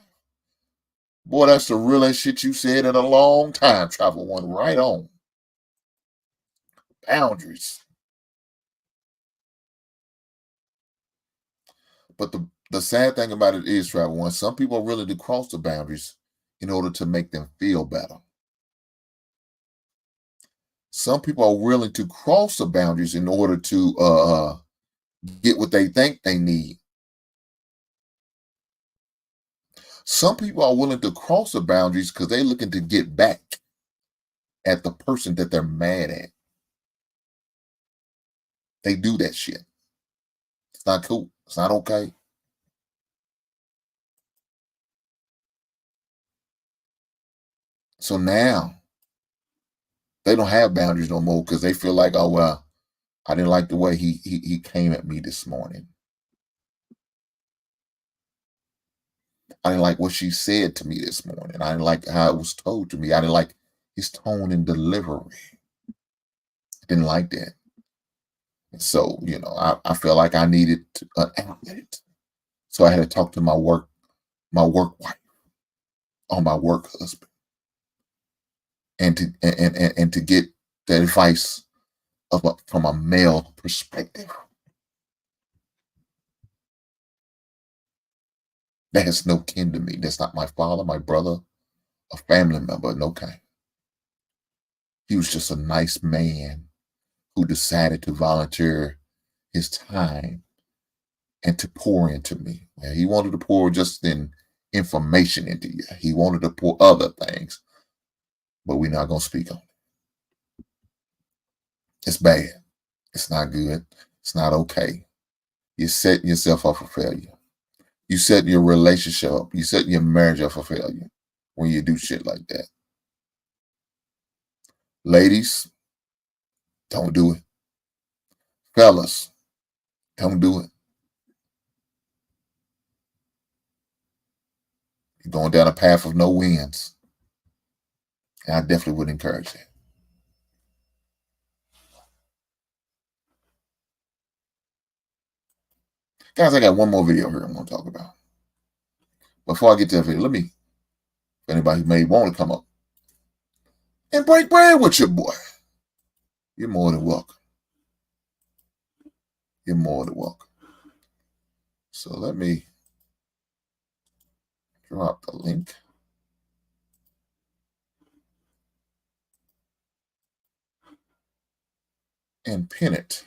Boy, that's the realest shit you said in a long time, Travel One. Right on. Boundaries. But the sad thing about it is, Travel One, some people are willing to cross the boundaries in order to make them feel better. Some people are willing to cross the boundaries in order to get what they think they need. Some people are willing to cross the boundaries because they're looking to get back at the person that they're mad at. They do that shit. It's not cool. It's not okay. So now they don't have boundaries no more because they feel like, oh, well, I didn't like the way he came at me this morning. I didn't like what she said to me this morning. I didn't like how it was told to me. I didn't like his tone and delivery. I didn't like that. And so, I felt like I needed an outlet. So I had to talk to my work wife or my work husband. And to get the advice from a male perspective. That has no kin to me. That's not my father, my brother, a family member, no kind. He was just a nice man who decided to volunteer his time and to pour into me. And he wanted to pour just information into you. He wanted to pour other things, but we're not going to speak on it. It's bad. It's not good. It's not okay. You're setting yourself up for failure. You set your relationship up. You set your marriage up for failure when you do shit like that. Ladies, don't do it. Fellas, don't do it. You're going down a path of no wins. And I definitely would encourage that. Guys, I got one more video here I'm going to talk about. Before I get to that video, if anybody who may want to come up and break bread with your boy, you're more than welcome. You're more than welcome. So let me drop the link. And pin it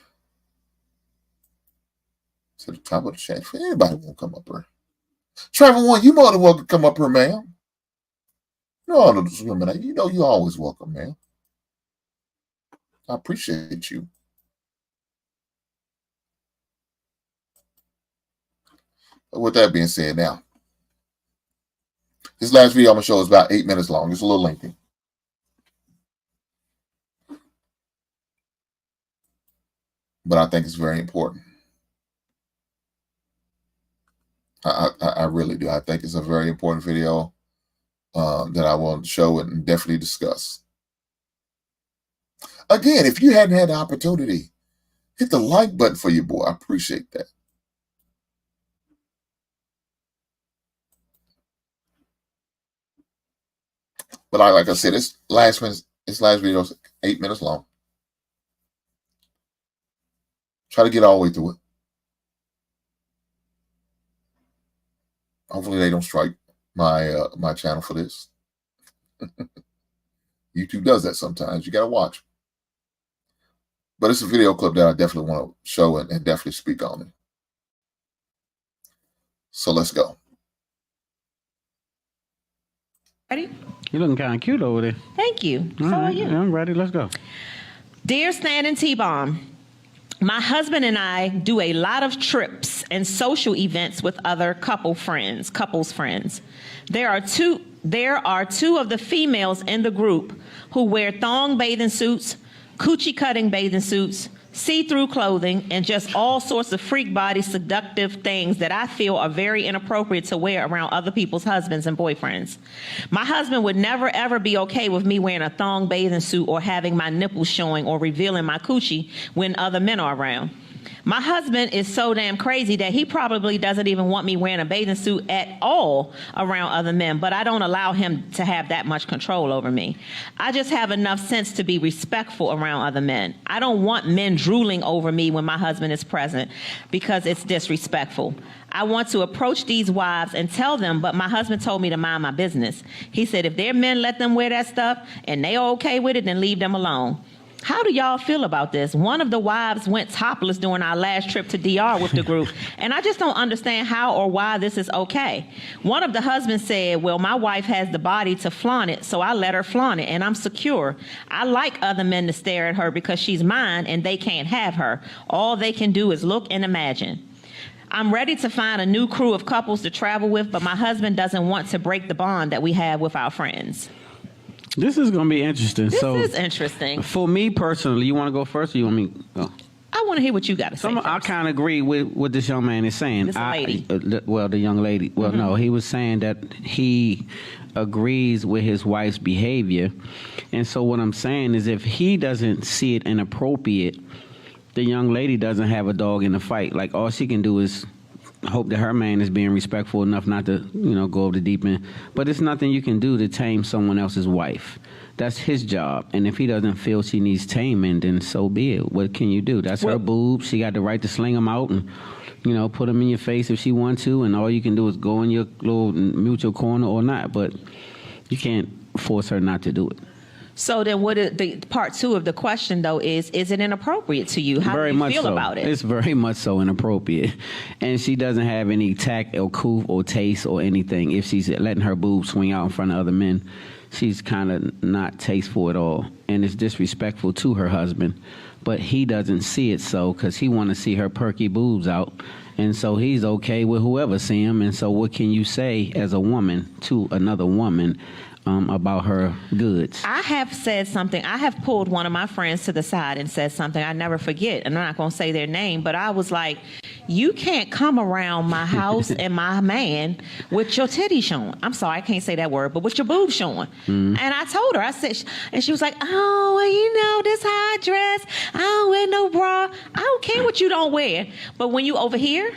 to the top of the chat. For anybody who won't come up here. Travel One, you more than welcome to come up here, ma'am. No, no discriminate. You're always welcome, man. I appreciate you. But with that being said, now, This last video I'm going to show is about 8 minutes long. It's a little lengthy. But I think it's very important. I really do. I think it's a very important video that I will show and definitely discuss. Again, if you hadn't had the opportunity, hit the like button for your boy. I appreciate that. But like I said, this last video is 8 minutes long. Try to get all the way through it. Hopefully they don't strike my my channel for this. YouTube does that sometimes. You gotta watch. But it's a video clip that I definitely want to show and definitely speak on it. So let's go. Ready? You're looking kind of cute over there. Thank you. All How are right, you? I'm ready. Let's go. Dear Stan and T-Bomb, my husband and I do a lot of trips and social events with other couples friends. There are two of the females in the group who wear thong bathing suits, coochie cutting bathing suits, see-through clothing, and just all sorts of freak body seductive things that I feel are very inappropriate to wear around other people's husbands and boyfriends. My husband would never ever be okay with me wearing a thong bathing suit or having my nipples showing or revealing my coochie when other men are around. My husband is so damn crazy that he probably doesn't even want me wearing a bathing suit at all around other men, but I don't allow him to have that much control over me. I just have enough sense to be respectful around other men. I don't want men drooling over me when my husband is present because it's disrespectful. I want to approach these wives and tell them, but my husband told me to mind my business. He said if their men let them wear that stuff and they are okay with it, then leave them alone. How do y'all feel about this? One of the wives went topless during our last trip to DR with the group, and I just don't understand how or why this is okay. One of the husbands said, well, my wife has the body to flaunt it, so I let her flaunt it, and I'm secure. I like other men to stare at her because she's mine and they can't have her. All they can do is look and imagine. I'm ready to find a new crew of couples to travel with, but my husband doesn't want to break the bond that we have with our friends. This is going to be interesting. This is interesting. For me personally, you want to go first or you want me to go? I want to hear what you got to say. I kind of agree with what this young man is saying. This lady. The young lady. Well, no, he was saying that he agrees with his wife's behavior. And so what I'm saying is if he doesn't see it inappropriate, the young lady doesn't have a dog in the fight. Like, all she can do is hope that her man is being respectful enough not to, go over the deep end. But it's nothing you can do to tame someone else's wife. That's his job. And if he doesn't feel she needs taming, then so be it. What can you do? That's her boobs. She got the right to sling them out and, put them in your face if she wants to. And all you can do is go in your little mutual corner or not. But you can't force her not to do it. So then the part two of the question, though, is it inappropriate to you? How very do you much feel so. about it? It's very much so inappropriate. And she doesn't have any tact or couth or taste or anything. If she's letting her boobs swing out in front of other men, she's kind of not tasteful at all. And it's disrespectful to her husband. But he doesn't see it so because he want to see her perky boobs out. And so he's okay with whoever see him. And so what can you say as a woman to another woman about her goods? I have said something. I have pulled one of my friends to the side and said something I never forget. And I'm not going to say their name, but I was like, you can't come around my house and my man with your titties showing. I'm sorry, I can't say that word, but with your boobs showing. And I told her, I said, and she was like, oh, well, this how I dress. I don't wear no bra. I don't care what you don't wear. But when you over here,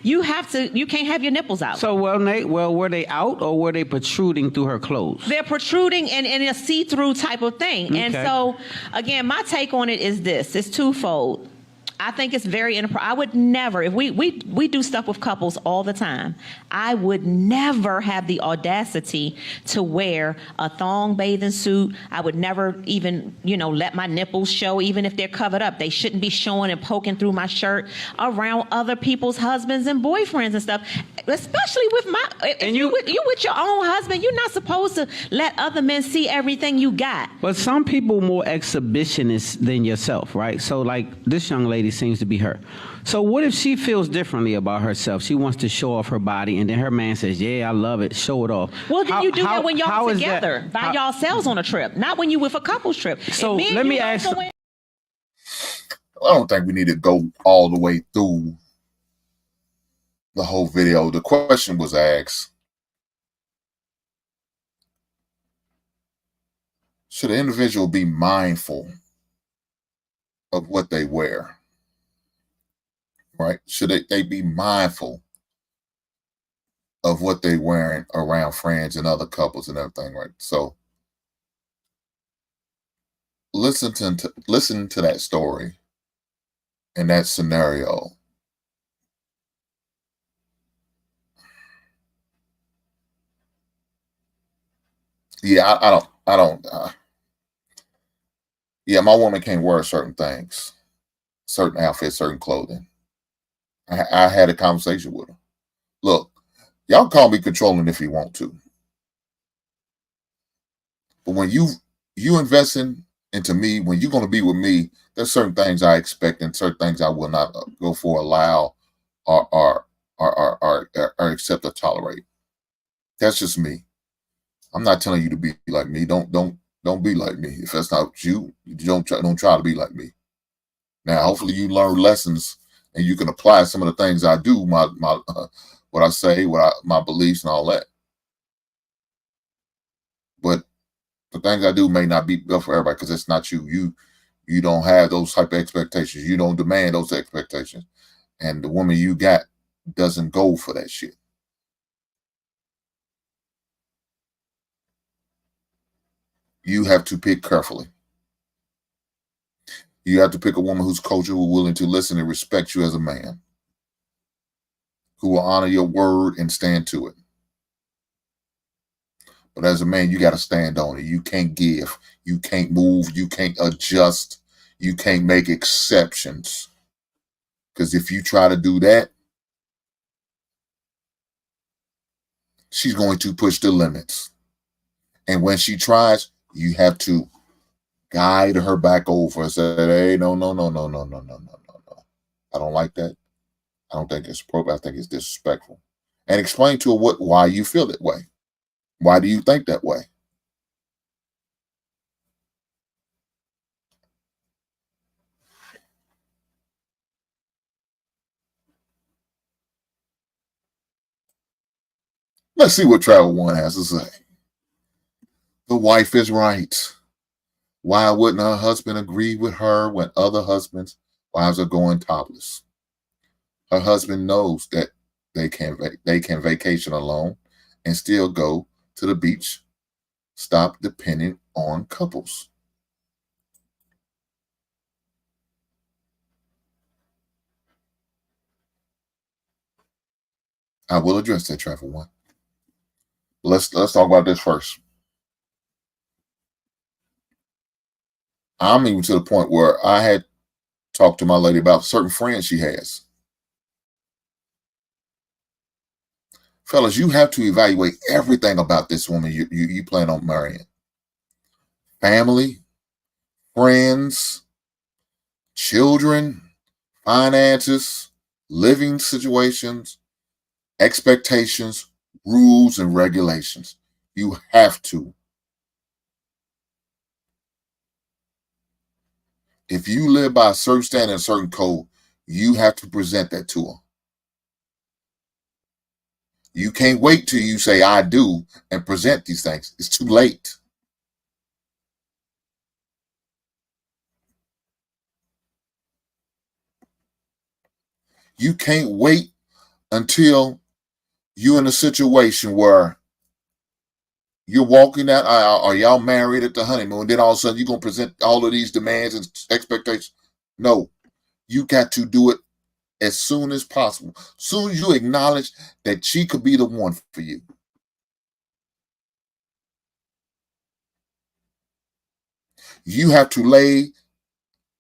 you can't have your nipples out. So, were they out or were they protruding through her clothes? They're protruding in a see-through type of thing. Okay. And so, again, my take on it is this. It's twofold. I think it's very inappropriate. I would never, if we do stuff with couples all the time, I would never have the audacity to wear a thong bathing suit. I would never even, let my nipples show, even if they're covered up. They shouldn't be showing and poking through my shirt around other people's husbands and boyfriends and stuff. especially with my. If you with your own husband, you're not supposed to let other men see everything you got. But some people more exhibitionists than yourself, right? So like this young lady seems to be her. So what if she feels differently about herself? She wants to show off her body, and then her man says, "Yeah, I love it. Show it off." Well, then you do that when y'all together, by yourselves on a trip, not when you with a couples trip. So let me ask. I don't think we need to go all the way through the whole video. The question was asked, should an individual be mindful of what they wear? Right? Should they be mindful of what they're wearing around friends and other couples and everything, right? So listen to that story and that scenario. Yeah, I don't. Yeah, my woman can't wear certain things, certain outfits, certain clothing. I had a conversation with her. Look, y'all call me controlling if you want to, but when you investing into me, when you're going to be with me, there's certain things I expect and certain things I will not go for, allow, or accept or tolerate. That's just me. I'm not telling you to be like me. Don't be like me. If that's not you, don't try to be like me. Now, hopefully, you learn lessons and you can apply some of the things I do, my what I say, my beliefs, and all that. But the things I do may not be good for everybody because it's not you. You don't have those type of expectations. You don't demand those expectations, and the woman you got doesn't go for that shit. You have to pick carefully. You have to pick a woman who's coachable, willing to listen and respect you as a man, who will honor your word and stand to it. But as a man, you got to stand on it. You can't give. You can't move. You can't adjust. You can't make exceptions. Because if you try to do that, she's going to push the limits. And when she tries, you have to guide her back over and say, hey, no. I don't like that. I don't think it's appropriate. I think it's disrespectful. And explain to her why you feel that way. Why do you think that way? Let's see what Travel One has to say. The wife is right. Why wouldn't her husband agree with her when other wives are going topless? Her husband knows that they can vacation alone and still go to the beach. Stop depending on couples. I will address that, Travel One. Let's talk about this first. I'm even to the point where I had talked to my lady about certain friends she has. Fellas, you have to evaluate everything about this woman you plan on marrying. Family, friends, children, finances, living situations, expectations, rules, and regulations. You have to. If you live by a certain standard and a certain code, you have to present that to her. You can't wait till you say, I do, and present these things. It's too late. You can't wait until you're in a situation where you're walking that aisle, or y'all married at the honeymoon, and then all of a sudden you're going to present all of these demands and expectations. No, you got to do it as soon as possible. As soon as you acknowledge that she could be the one for you. You have to lay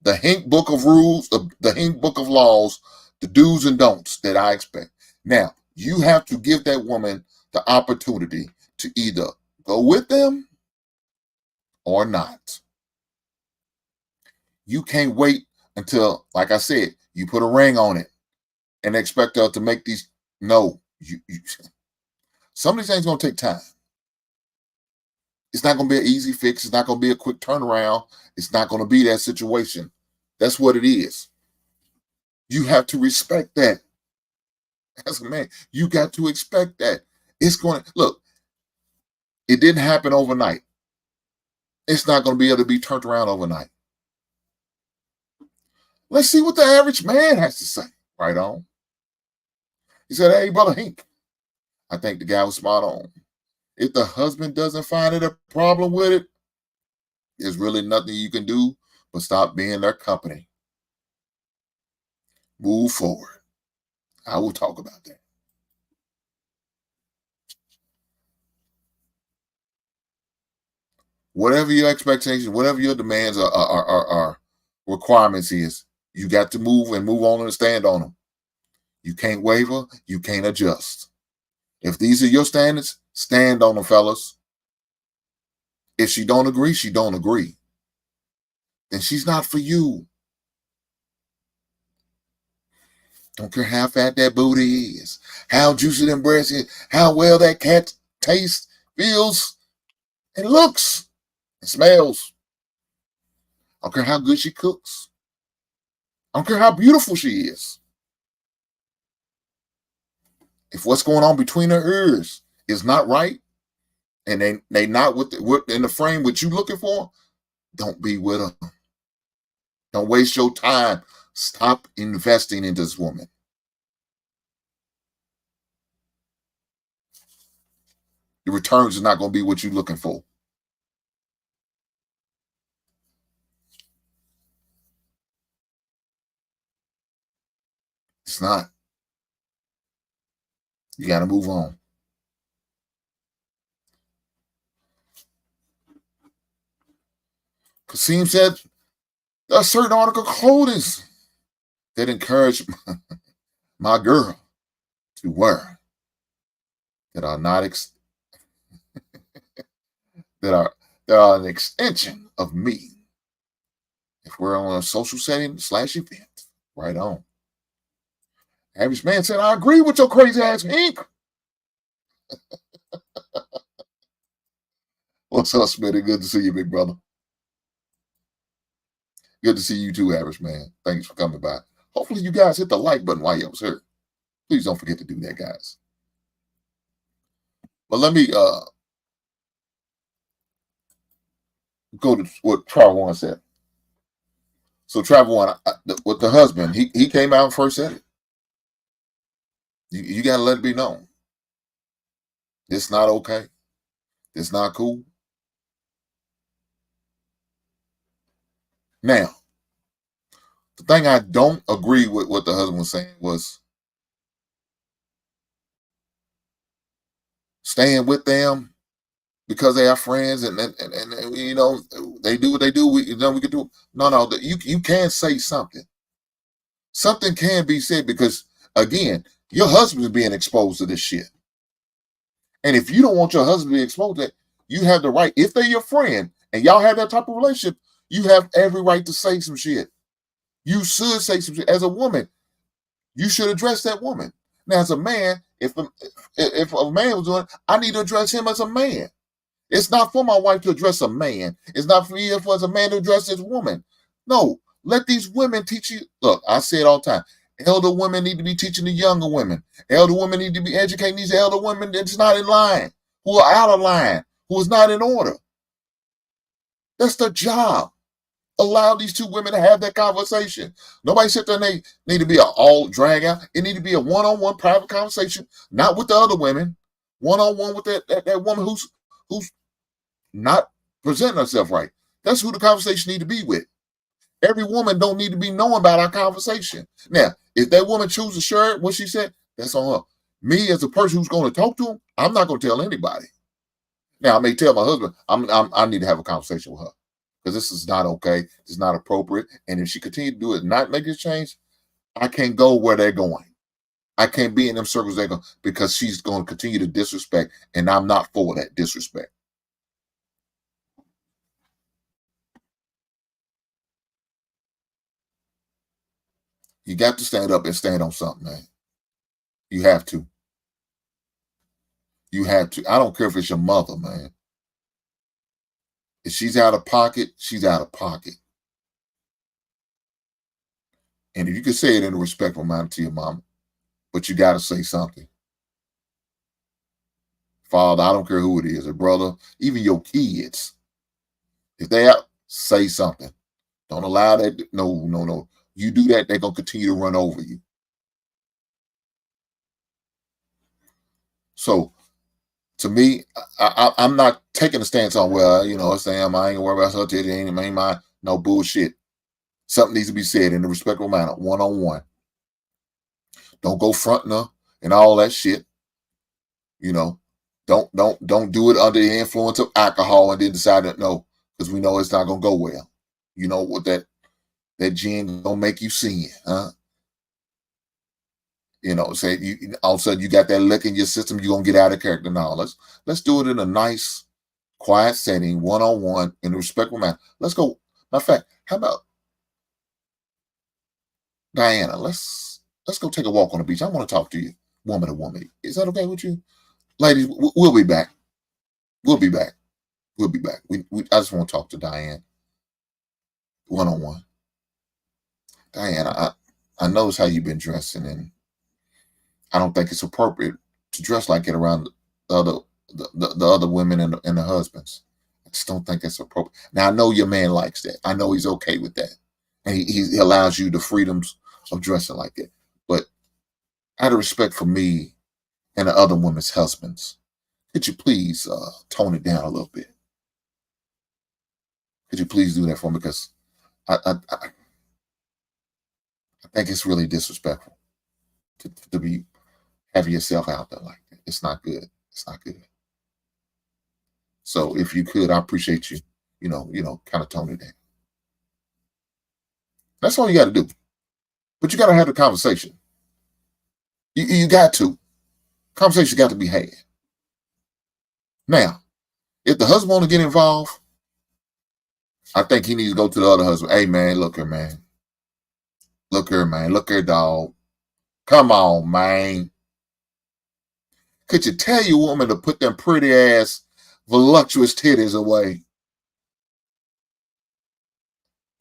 the Hink Book of Rules, the Hink Book of Laws, the do's and don'ts that I expect. Now, You have to give that woman the opportunity to either go with them or not. You can't wait until, like I said, you put a ring on it and expect her to make these. No, some of these things going to take time. It's not going to be an easy fix. It's not going to be a quick turnaround. It's not going to be that situation. That's what it is. You have to respect that. As a man, you got to expect that. It's going to, look, it didn't happen overnight. It's not going to be able to be turned around overnight. Let's see what the average man has to say. Right on. He said, hey, Brother Hink. I think the guy was spot on. If the husband doesn't find it a problem with it, there's really nothing you can do but stop being their company. Move forward. I will talk about that. Whatever your expectations, whatever your demands are requirements is, you got to move and move on and stand on them. You can't waver. You can't adjust. If these are your standards, stand on them, fellas. If she don't agree, she don't agree. Then she's not for you. Don't care how fat that booty is, how juicy them breasts is, how well that cat tastes, feels, and looks, and smells. I don't care how good she cooks. I don't care how beautiful she is. If what's going on between her ears is not right, and they not in the frame what you looking for, don't be with her. Don't waste your time. Stop investing in this woman. The returns are not going to be what you're looking for. It's not. You got to move on. Kasim said there are certain article of clothing that encourage my girl to wear that are not that are an extension of me. If we're on a social setting / event, right on. Average man said, I agree with your crazy ass Hink. What's up, Smitty? Good to see you, big brother. Good to see you too, average man. Thanks for coming by. Hopefully you guys hit the like button while you was here. Please don't forget to do that, guys. But let me go to what Travel One said. So Travel One, with the husband, he came out and first said it. You got to let it be known. It's not okay. It's not cool. Now, the thing I don't agree with what the husband was saying was staying with them because they are friends and you know, they do what they do. We can do. No, you can say something. Something can be said because, again, your husband is being exposed to this shit. And if you don't want your husband to be exposed to that, you have the right. If they're your friend and y'all have that type of relationship, you have every right to say some shit. You should say some shit. As a woman, you should address that woman. Now, as a man, if a man was doing it, I need to address him as a man. It's not for my wife to address a man. It's not for me as a man to address this woman. No, let these women teach you. Look, I say it all the time. Elder women need to be teaching the younger women. Elder women need to be educating these elder women that's not in line, who are out of line, who is not in order. That's their job. Allow these two women to have that conversation. Nobody sit there and they need to be an all drag out. It need to be a one-on-one private conversation, not with the other women. One-on-one with that woman who's not presenting herself right. That's who the conversation need to be with. Every woman don't need to be knowing about our conversation. Now, if that woman chooses to share what she said, that's on her. Me as a person who's going to talk to him, I'm not going to tell anybody. Now, I may tell my husband, I need to have a conversation with her because this is not okay. It's not appropriate. And if she continue to do it and not make this change, I can't go where they're going. I can't be in them circles because she's going to continue to disrespect, and I'm not for that disrespect. You got to stand up and stand on something, man. You have to. You have to. I don't care if it's your mother, man. If she's out of pocket, she's out of pocket. And if you can say it in a respectful manner to your mama, but you got to say something. Father, I don't care who it is, a brother, even your kids. If they out, say something. Don't allow that. No. You do that, they're going to continue to run over you. So, to me, I'm not taking a stance on, well, you know, Sam, I ain't gonna worry about her titty, ain't mine. No bullshit. Something needs to be said in a respectful manner, one-on-one. Don't go fronting her and all that shit. You know, don't do it under the influence of alcohol and then decide that no, because we know it's not gonna go well. You know what that gin gonna make you sin, huh? You know, say you all of a sudden you got that lick in your system, you're gonna get out of character. Now let's do it in a nice, quiet setting, one-on-one, in a respectful manner. Let's go. Matter of fact, how about Diana? Let's go take a walk on the beach. I want to talk to you, woman to woman. Is that okay with you? Ladies, we'll be back. We'll be back. We'll be back. I just want to talk to Diane one-on-one. Diana, I notice how you've been dressing, and I don't think it's appropriate to dress like it around the other women and the husbands. I just don't think it's appropriate. Now, I know your man likes that. I know he's okay with that. And he allows you the freedoms of dressing like that. But out of respect for me and the other women's husbands, could you please tone it down a little bit? Could you please do that for me? Because I think it's really disrespectful to be having yourself out there like that. It's not good. It's not good. So if you could, I appreciate you, you know, kind of tone it down. That's all you got to do. But you got to have the conversation. You got to. Conversation got to be had. Now, if the husband want to get involved, I think he needs to go to the other husband. Hey, man, look here, man. Look here, man. Look here, dog. Come on, man. Could you tell your woman to put them pretty ass, voluptuous titties away?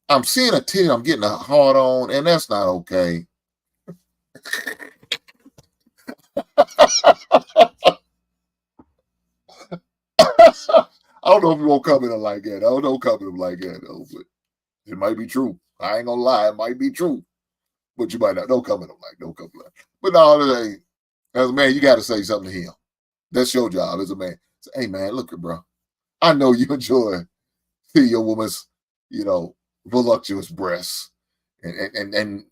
I'm seeing a titty, I'm getting a hard on, and that's not okay. I don't know if you won't come in like that. I don't know coming like that, though, but it might be true. I ain't gonna lie, it might be true. But you might not. Don't come in like, don't come in like. But no, it ain't. As a man, you got to say something to him. That's your job as a man. Say, hey, man, look here, bro. I know you enjoy seeing your woman's, you know, voluptuous breasts and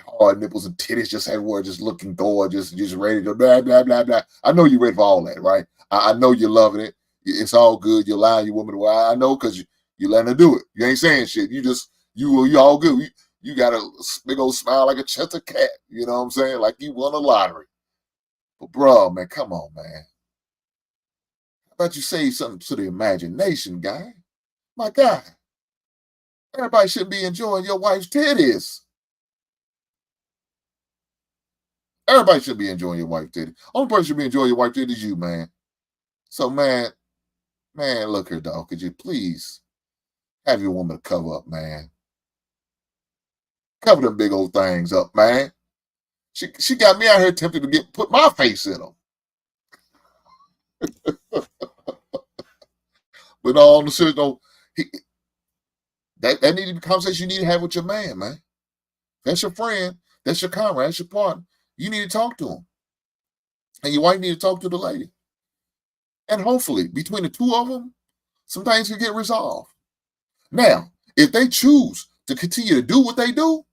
hard nipples and titties just everywhere, just looking gorgeous, just ready to blah, blah, blah, blah. I know you're ready for all that, right? I know you're loving it. It's all good. You're allowing your woman to wear. I know because you letting her do it. You ain't saying shit. You all good. You got a big old smile like a Chester cat. You know what I'm saying? Like you won a lottery. But bro, man, come on, man. How about you say something to the imagination, guy? My God. Everybody should be enjoying your wife's titties. Everybody should be enjoying your wife's titties. Only person should be enjoying your wife's titties is you, man. So, man, look here, dog. Could you please have your woman cover up, man? Cover them big old things up, man. She got me out here tempted to put my face in them. But on the serious note, that need to be a conversation you need to have with your man. That's your friend. That's your comrade. That's your partner. You need to talk to him. And your wife need to talk to the lady. And hopefully, between the two of them, some things can get resolved. Now, if they choose to continue to do what they do,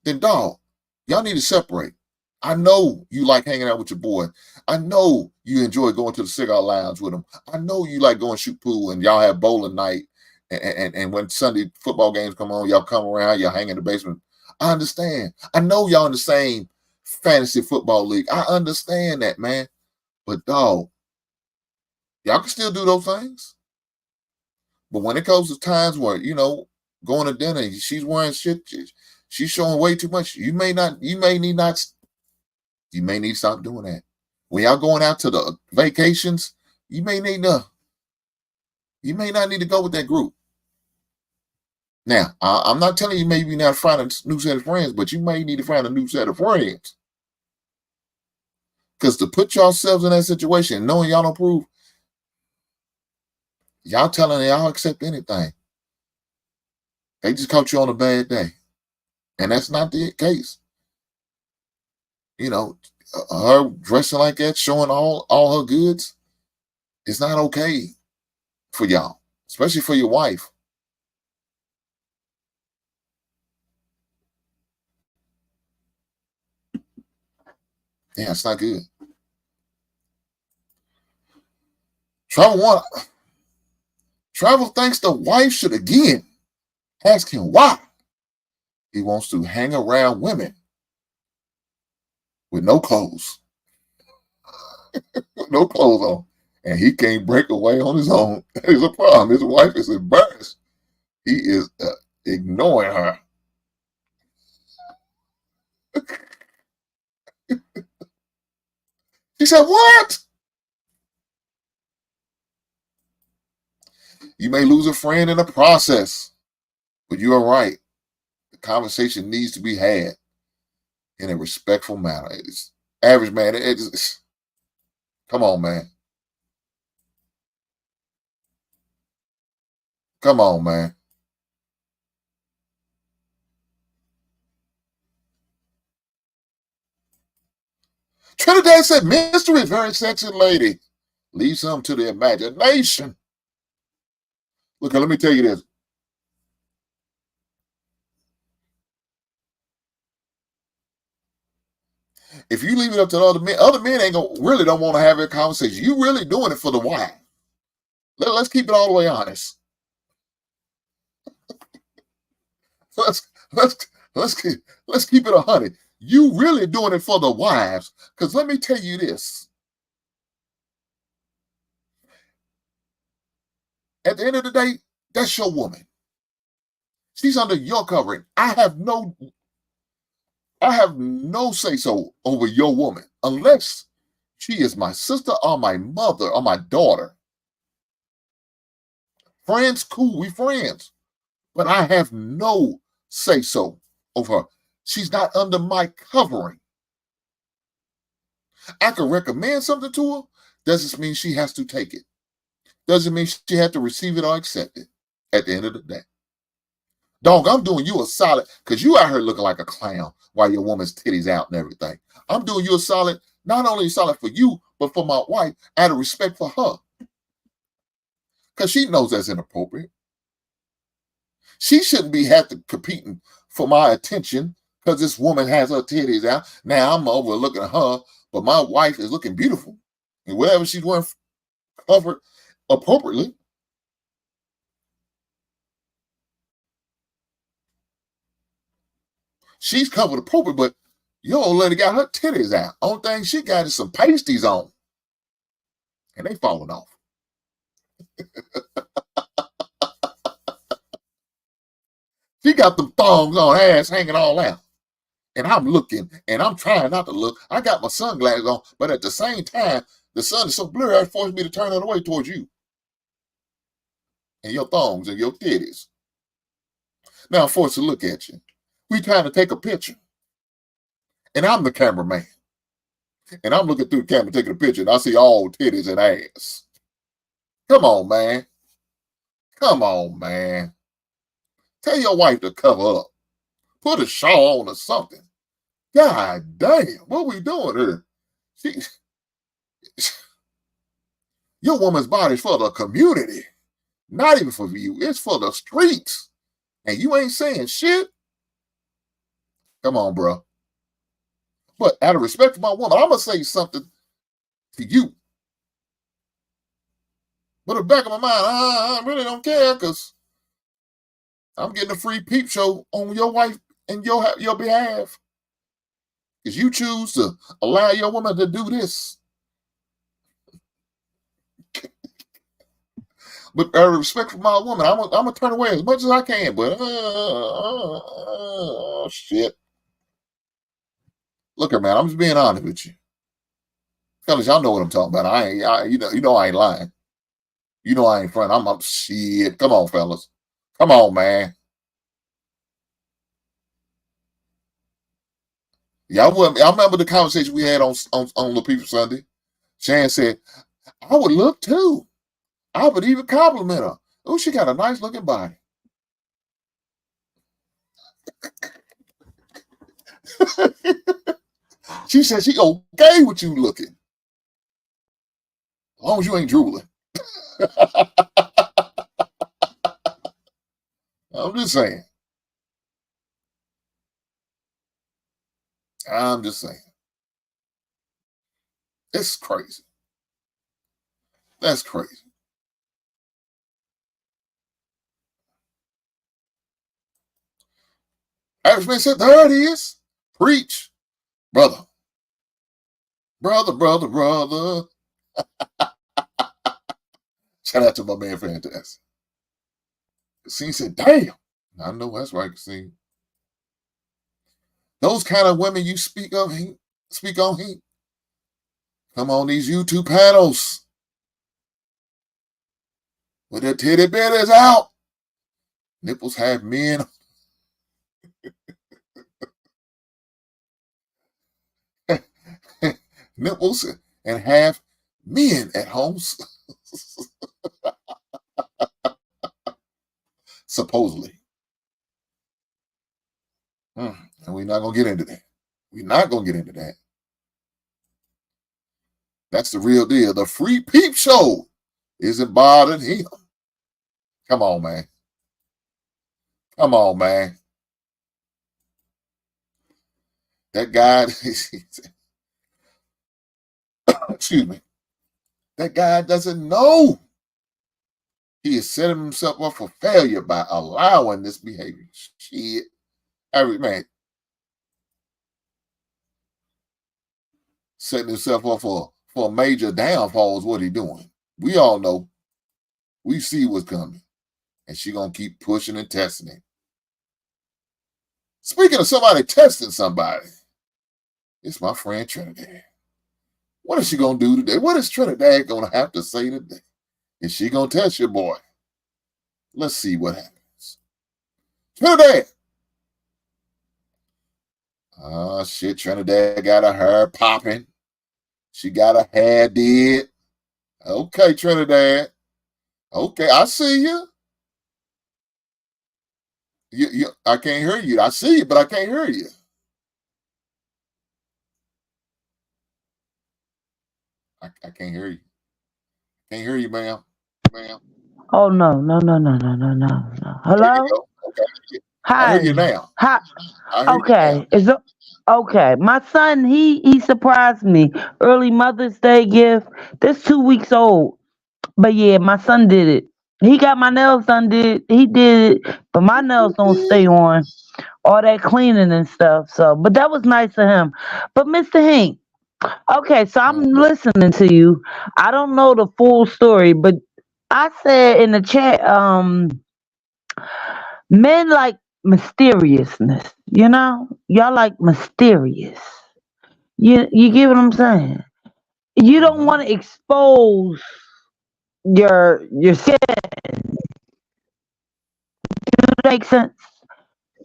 then dog, y'all need to separate. I know you like hanging out with your boy. I know you enjoy going to the cigar lounge with him. I know you like going shoot pool and y'all have bowling night. And when Sunday football games come on, y'all come around, y'all hang in the basement. I understand. I know y'all in the same fantasy football league. I understand that, man. But dog, y'all can still do those things. But when it comes to times where, going to dinner, she's wearing shit, she's showing way too much. You may need to stop doing that. When y'all going out to the vacations, you may not need to go with that group. Now, I'm not telling you maybe not find a new set of friends, but you may need to find a new set of friends. Because to put yourselves in that situation, knowing y'all don't prove, y'all telling y'all accept anything. They just caught you on a bad day. And that's not the case. Her dressing like that, showing all her goods, it's not okay for y'all, especially for your wife. Yeah, it's not good. Travel thinks the wife should again ask him why he wants to hang around women with no clothes. With no clothes on. And he can't break away on his own. That is a problem. His wife is embarrassed. He is ignoring her. She said, what? You may lose a friend in the process, but you are right. The conversation needs to be had in a respectful manner. It's average, man. Come on, man. Come on, man. Trinidad said, mystery is very sexy lady. Leave some to the imagination. Look, let me tell you this. If you leave it up to the other men ain't really don't want to have a conversation. You really doing it for the wife. Let's keep it all the way honest. Let's keep it 100. You really doing it for the wives. Because let me tell you this. At the end of the day, that's your woman. She's under your covering. I have no say so over your woman unless she is my sister or my mother or my daughter. Friends, cool, we friends. But I have no say so over her. She's not under my covering. I can recommend something to her. Doesn't mean she has to take it. Doesn't mean she has to receive it or accept it at the end of the day. Dog, I'm doing you a solid because you out here looking like a clown while your woman's titties out and everything. I'm doing you a solid, not only a solid for you, but for my wife, out of respect for her. Because she knows that's inappropriate. She shouldn't be competing for my attention because this woman has her titties out. Now I'm overlooking her, but my wife is looking beautiful. And whatever she's wearing covered appropriately. She's covered appropriately, but your old lady got her titties out. Only thing she got is some pasties on. And they falling off. She got them thongs on, ass hanging all out. And I'm looking, and I'm trying not to look. I got my sunglasses on, but at the same time, the sun is so blurry, it forced me to turn it away towards you. And your thongs and your titties. Now I'm forced to look at you. We trying to take a picture. And I'm the cameraman. And I'm looking through the camera taking a picture, and I see all titties and ass. Come on, man. Come on, man. Tell your wife to cover up. Put a shawl on or something. God damn, what we doing here? Your woman's body's for the community. Not even for you. It's for the streets. And you ain't saying shit? Come on, bro. But out of respect for my woman, I'm going to say something to you. But in the back of my mind, I really don't care because I'm getting a free peep show on your wife and your behalf. Because you choose to allow your woman to do this. But respect for my woman, I'm gonna turn away as much as I can. But shit. Look here, man. I'm just being honest with you, fellas. Y'all know what I'm talking about. You know I ain't lying. You know I ain't front. I'm up. Shit. Come on, fellas. Come on, man. Y'all remember the conversation we had on the People Sunday? Shan said, I would look too. I would even compliment her. Oh, she got a nice looking body. She said she okay with you looking. As long as you ain't drooling. I'm just saying. I'm just saying. It's crazy. That's crazy. Average man said, there it is. Preach. Brother. Shout out to my man Fantastic. Cassine said, damn. I know that's right, Cassine. Those kind of women you speak on, come on these YouTube panels with their titty bitties out. Nipples have men. Nipples and have men at home. Supposedly. And we're not going to get into that. We're not going to get into that. That's the real deal. The free peep show isn't bothering him. Come on, man. Come on, man. That guy, excuse me, that guy doesn't know. He is setting himself up for failure by allowing this behavior. Shit. Every man setting himself up for a major downfall is what he doing. We all know. We see what's coming. And she gonna keep pushing and testing it. Speaking of somebody testing somebody, it's my friend Trinidad. What is she gonna do today? What is Trinidad gonna have to say today? Is she gonna test your boy? Let's see what happens. Trinidad. Oh shit, Trinidad got her hair popping. She got her hair did. Okay, Trinidad. Okay, I see you. I can't hear you. I see you, but I can't hear you. I can't hear you. Can't hear you, ma'am. Oh no. Hello? Okay. Hi. I hear you now. Hi. I hear Okay. Okay. My son, he surprised me. Early Mother's Day gift. This 2 weeks old. But yeah, my son did it. He got my nails done. He did it, but my nails don't stay on. All that cleaning and stuff. So, but that was nice of him. But Mr. Hank, okay, so I'm listening to you. I don't know the full story, but I said in the chat, men like mysteriousness. You know, y'all like mysterious. You get what I'm saying? You don't want to expose your skin. Does that make sense?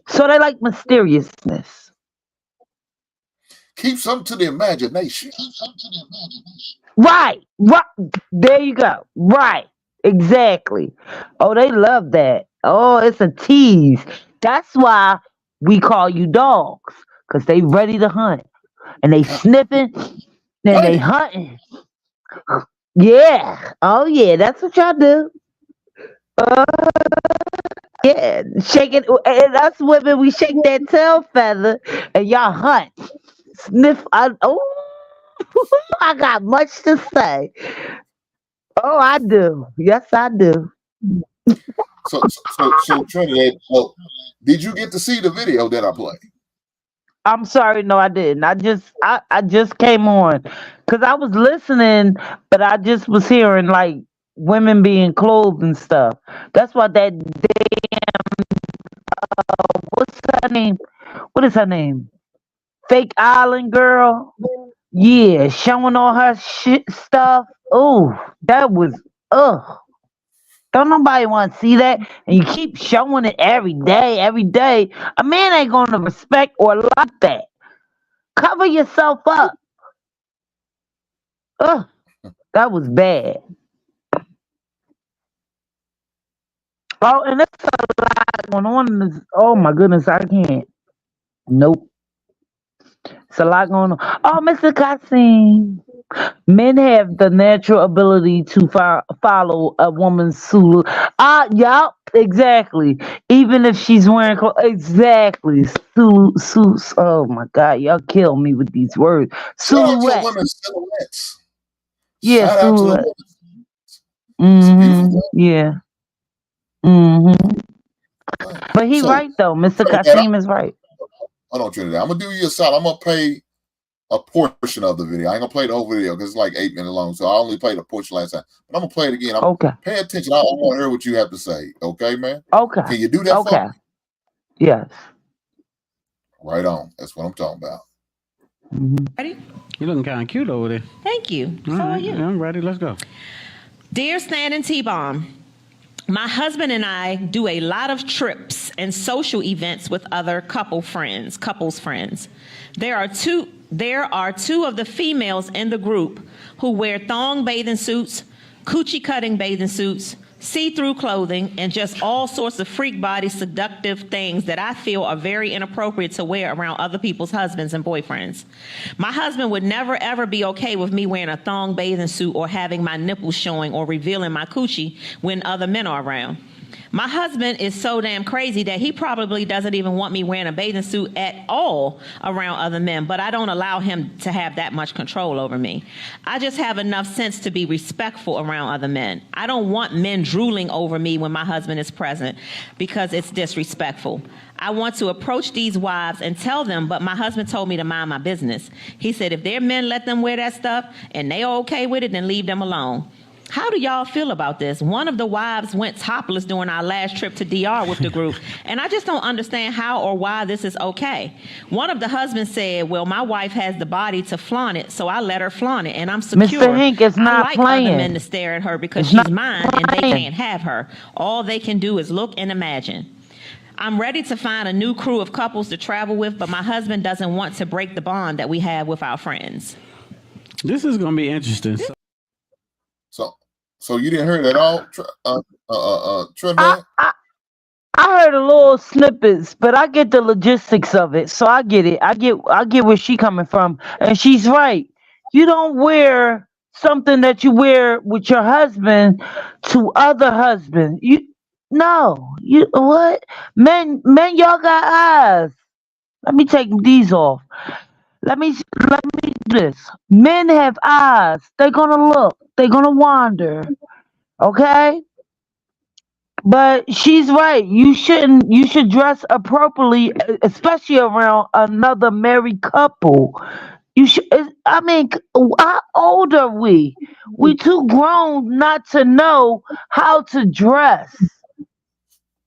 So they like mysteriousness. Keep something to the imagination. Right. There you go. Right. Exactly. Oh, they love that. Oh, it's a tease. That's why we call you dogs, because they ready to hunt. And they sniffing and they hunting. Yeah. Oh, yeah. That's what y'all do. Yeah. Shake it. And us women, we shake that tail feather and y'all hunt. Sniff. I got much to say. Oh, I do. Yes, I do. So Trinidad, did you get to see the video that I played? I'm sorry, no, I didn't. I just came on because I was listening, but I just was hearing like women being clothed and stuff. That's what that what's her name? What is her name? Fake Island girl. Yeah, showing all her shit stuff. Oh, that was ugh. Don't nobody want to see that, and you keep showing it every day, every day. A man ain't gonna respect or like that. Cover yourself up. Ugh, that was bad. Oh, and there's a lot going on in this. Oh my goodness, I can't. Nope. It's a lot going on. Oh, Mr. Kasim. Men have the natural ability to follow a woman's suit. Yup, exactly. Even if she's wearing clothes, exactly. Suits. Oh my God, y'all kill me with these words. Shout out to Silhouette. women's silhouettes. Yeah, Shout out to the silhouette. women. It's a beautiful thing. Yeah. But he So, right though. Mr. Trinidad, Kasim is right. hold on, Trinidad. I'm gonna do you a solid. I'm gonna play a portion of the video. I ain't gonna play the whole video because it's like 8 minutes long. So I only played a portion last time. But I'm gonna play it again. Okay. Pay attention. I want to hear what you have to say. Okay, man? Okay. Can you do that for Okay. me? Yes. Right on. That's what I'm talking about. Ready? You're looking kind of cute over there. Thank you. All How are right, you? I'm ready. Let's go. Dear Stan and T-Bomb, my husband and I do a lot of trips and social events with other couples friends. There are two of the females in the group who wear thong bathing suits, coochie cutting bathing suits, see-through clothing, and just all sorts of freak body seductive things that I feel are very inappropriate to wear around other people's husbands and boyfriends. My husband would never ever be okay with me wearing a thong bathing suit or having my nipples showing or revealing my coochie when other men are around. My husband is so damn crazy that he probably doesn't even want me wearing a bathing suit at all around other men, but I don't allow him to have that much control over me. I just have enough sense to be respectful around other men. I don't want men drooling over me when my husband is present because it's disrespectful. I want to approach these wives and tell them, but my husband told me to mind my business. He said if their men let them wear that stuff and they are okay with it, then leave them alone. How do y'all feel about this? One of the wives went topless during our last trip to DR with the group, and I just don't understand how or why this is okay. One of the husbands said, well, my wife has the body to flaunt it, so I let her flaunt it, and I'm secure. Mr. Hink is not I like playing. other men to stare at her because It's she's not mine and they playing. can't have her. All they can do is look and imagine. I'm ready to find a new crew of couples to travel with, but my husband doesn't want to break the bond that we have with our friends. This is going to be interesting. So you didn't hear it at all, Trinidad? I heard a little snippets, but I get the logistics of it, so I get it. I get where she coming from, and she's right. You don't wear something that you wear with your husband to other husbands. You what? Men, y'all got eyes. Let me take these off. Let me do this. Men have eyes. They're gonna look. They're gonna wander. Okay? But she's right. You should dress appropriately, especially around another married couple. You should. I mean, how old are we? We too grown not to know how to dress.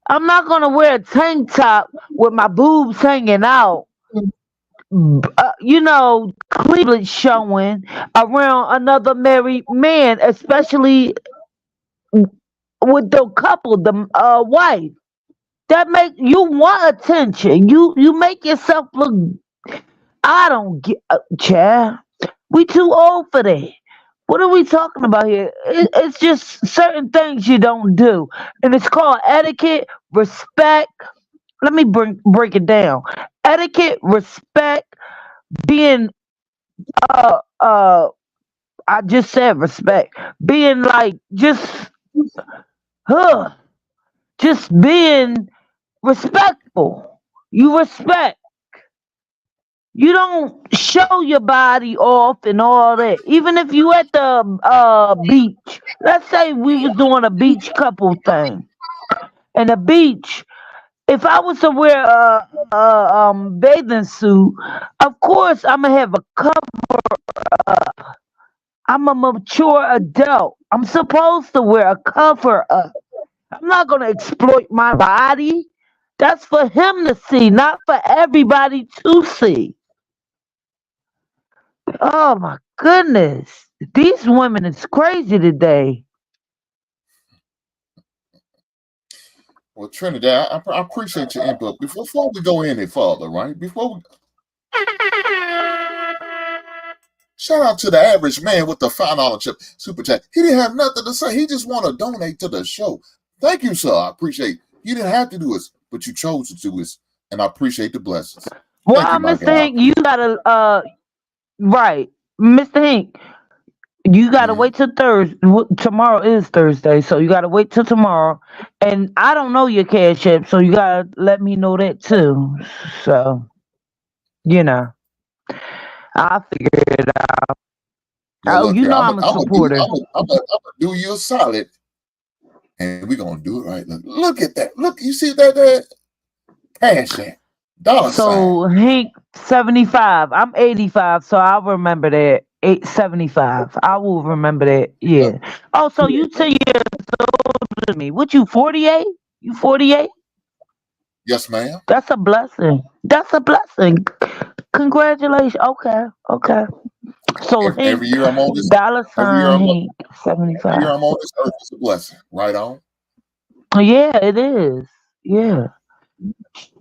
I'm not gonna wear a tank top with my boobs hanging out. Cleavage showing around another married man, especially with the couple, the wife. That make you want attention. You make yourself look. I don't get, child. We too old for that. What are we talking about here? It's just certain things you don't do, and it's called etiquette, respect. Let me break it down. Etiquette, respect, being I just said respect. Being like just being respectful. You respect. You don't show your body off and all that. Even if you at the beach. Let's say we was doing a beach couple thing. And the beach If I was to wear a bathing suit, of course I'm gonna have a cover. I'm a mature adult. I'm supposed to wear a cover up. I'm not gonna exploit my body. That's for him to see, not for everybody to see. Oh my goodness. These women is crazy today. Well, Trinidad, I appreciate your input. Before we go any further, right? Shout out to the average man with the $5 chip super chat. He didn't have nothing to say. He just want to donate to the show. Thank you, sir. I appreciate it. You didn't have to do this, but you chose to do this, and I appreciate the blessings. Thank you, Well, my Mr. guy. Hank, you gotta right. Mr. Hank, you gotta wait till Thursday. Tomorrow is Thursday, so you gotta wait till tomorrow. And I don't know your cash app, so you gotta let me know that too. So, you know, I'll figure it out. Well, Oh, look you here. know I'm I'm a gonna supporter. do you a solid, and we're gonna do it right. Look at that. Look, you see that cash app, dollar sign. So Hank 75. I'm 85, so I'll remember that. 875. I will remember that. Yeah. Oh, so you 10 years older than me. What you 48? You 48? Yes, ma'am. That's a blessing. That's a blessing. Congratulations. Okay. Okay. So Hank, Every year I'm on this. dollar Every year sign I'm Hank every year 75. I'm on this earth is a blessing. Right on. Yeah, it is. Yeah.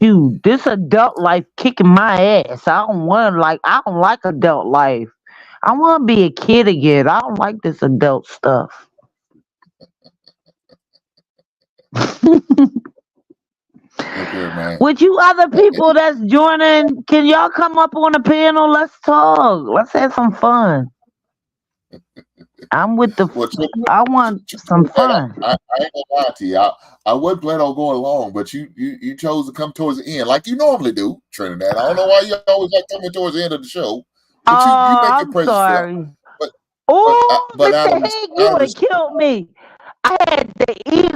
Dude, this adult life kicking my ass. I don't like adult life. I wanna be a kid again. I don't like this adult stuff. Look here, man. With you other people that's joining, can y'all come up on a panel? Let's talk. Let's have some fun. I'm with the I want some fun. I ain't gonna lie to you. I wasn't planning on going along, but you chose to come towards the end like you normally do, Trinidad. I don't know why you always like coming towards the end of the show, but you make your I'm presence felt. sorry. But Oh, but out Mr. of Hank, you would have killed me. I had the Eagle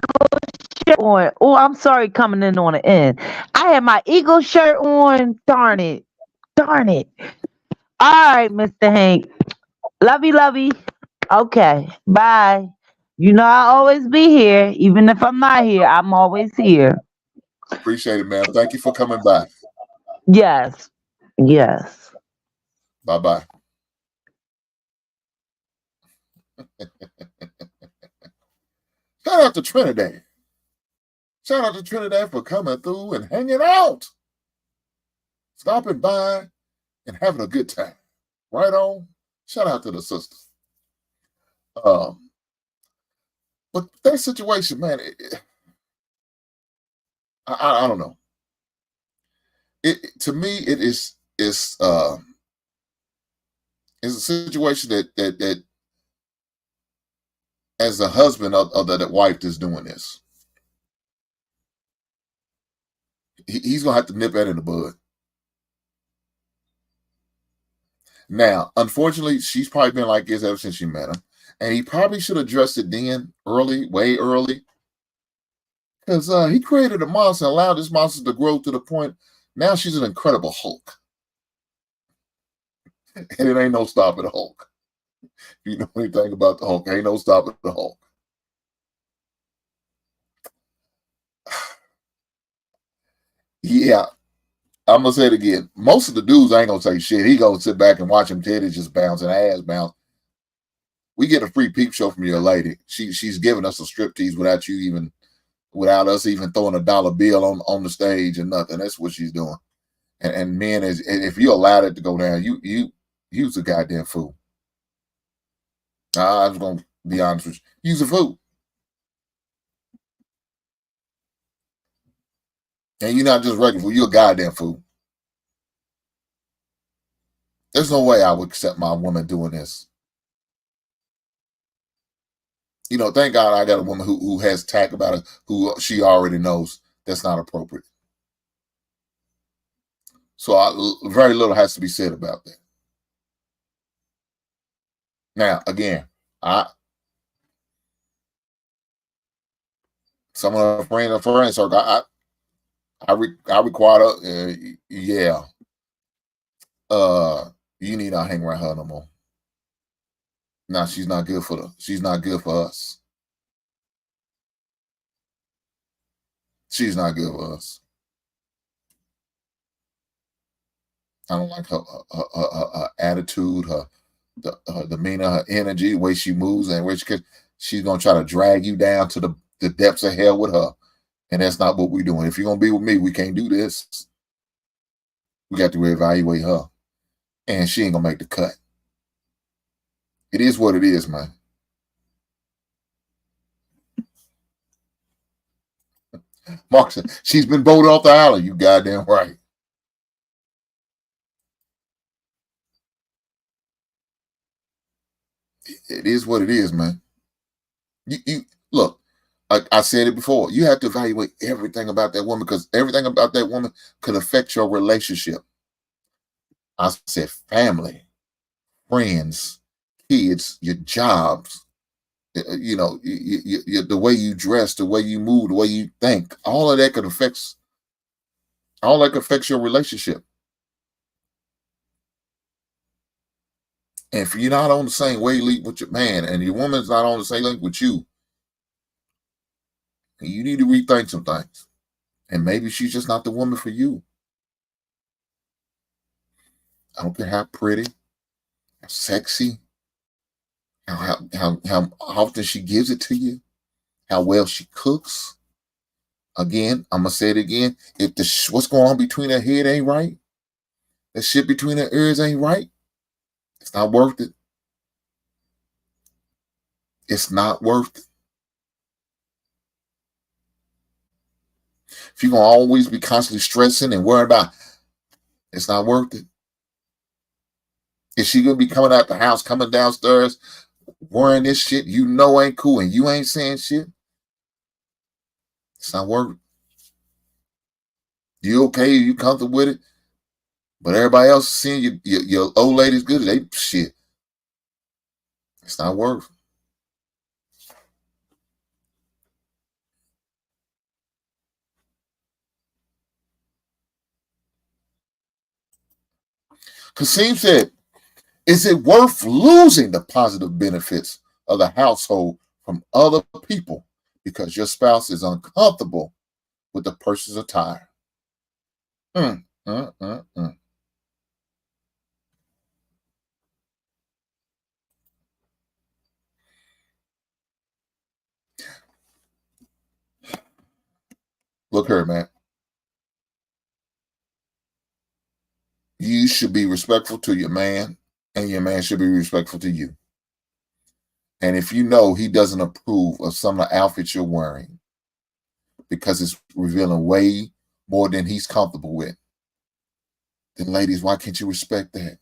shirt on. Oh, I'm sorry coming in on the end. I had my Eagle shirt on. Darn it. Darn it. All right, Mr. Hank. Lovey, lovey. Okay. Bye. You know I'll always be here. Even if I'm not here, I'm always here. appreciate it, man. Thank you for coming by. Yes. Yes. Bye bye. Shout out to Trinidad. Shout out to Trinidad for coming through and hanging out, stopping by, and having a good time. Right on. Shout out to the sisters. But that situation, man, I don't know. To me, it's a situation that as the husband of that wife that's doing this, he's gonna have to nip that in the bud. Now, unfortunately, she's probably been like this ever since she met him, and he probably should have addressed it then, early, way early, because he created a monster and allowed this monster to grow to the point now she's an incredible Hulk, and it ain't no stopping the Hulk. If you know anything about the Hulk, ain't no stopping the Hulk. Yeah, I'm gonna say it again. Most of the dudes ain't gonna say shit. He gonna sit back and watch him titties just bounce and ass bounce. We get a free peep show from your lady. She's giving us a striptease without us even throwing a dollar bill on the stage and nothing. That's what she's doing. And men, if you allowed it to go down, you's a goddamn fool. I'm gonna be honest with you. You's a fool. And you're not just regular fool, you're a goddamn fool. There's no way I would accept my woman doing this. You know, thank God I got a woman who has tact about it, who she already knows that's not appropriate. So very little has to be said about that. Now, again, some of her friends circle, I required her. Yeah. You need not hang around her no more. Nah, she's not good for us. She's not good for us. I don't like her attitude, her demeanor, her energy, the way she moves, and where she's gonna try to drag you down to the depths of hell with her. And that's not what we're doing. If you're gonna be with me, we can't do this. We got to reevaluate her. And she ain't gonna make the cut. It is what it is, man. Mark said, she's been voted off the island. You goddamn right. It is what it is, man. You look, I said it before. You have to evaluate everything about that woman because everything about that woman could affect your relationship. I said family, friends, kids, your jobs, you know, the way you dress, the way you move, the way you think. All of that could affect your relationship. And if you're not on the same wavelength with your man and your woman's not on the same length with you, you need to rethink some things. And maybe she's just not the woman for you. I don't care how pretty, how sexy, how often she gives it to you, how well she cooks. Again, I'm gonna say it again. If what's going on between her head ain't right, that shit between her ears ain't right, it's not worth it. It's not worth it. If you're gonna always be constantly stressing and worrying about, it's not worth it. Is she gonna be coming out the house, coming downstairs, wearing this shit you know ain't cool and you ain't saying shit? It's not worth it. You okay? You comfortable with it? But everybody else is seeing your old lady's good. They shit. It's not worth it. Kasim said, is it worth losing the positive benefits of the household from other people because your spouse is uncomfortable with the person's attire? Look here, man. You should be respectful to your man, and your man should be respectful to you. And if you know he doesn't approve of some of the outfits you're wearing because it's revealing way more than he's comfortable with, then ladies, why can't you respect that?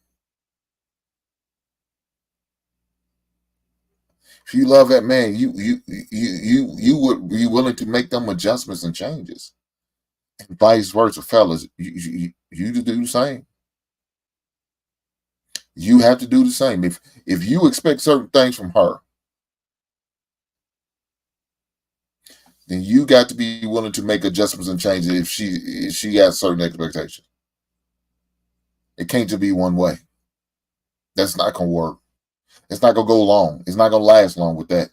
If you love that man, you would be willing to make them adjustments and changes. And vice versa, fellas, you do the same. You have to do the same. If you expect certain things from her, then you got to be willing to make adjustments and changes if she has certain expectations. It can't just be one way. That's not gonna work. It's not gonna go long. It's not gonna last long with that.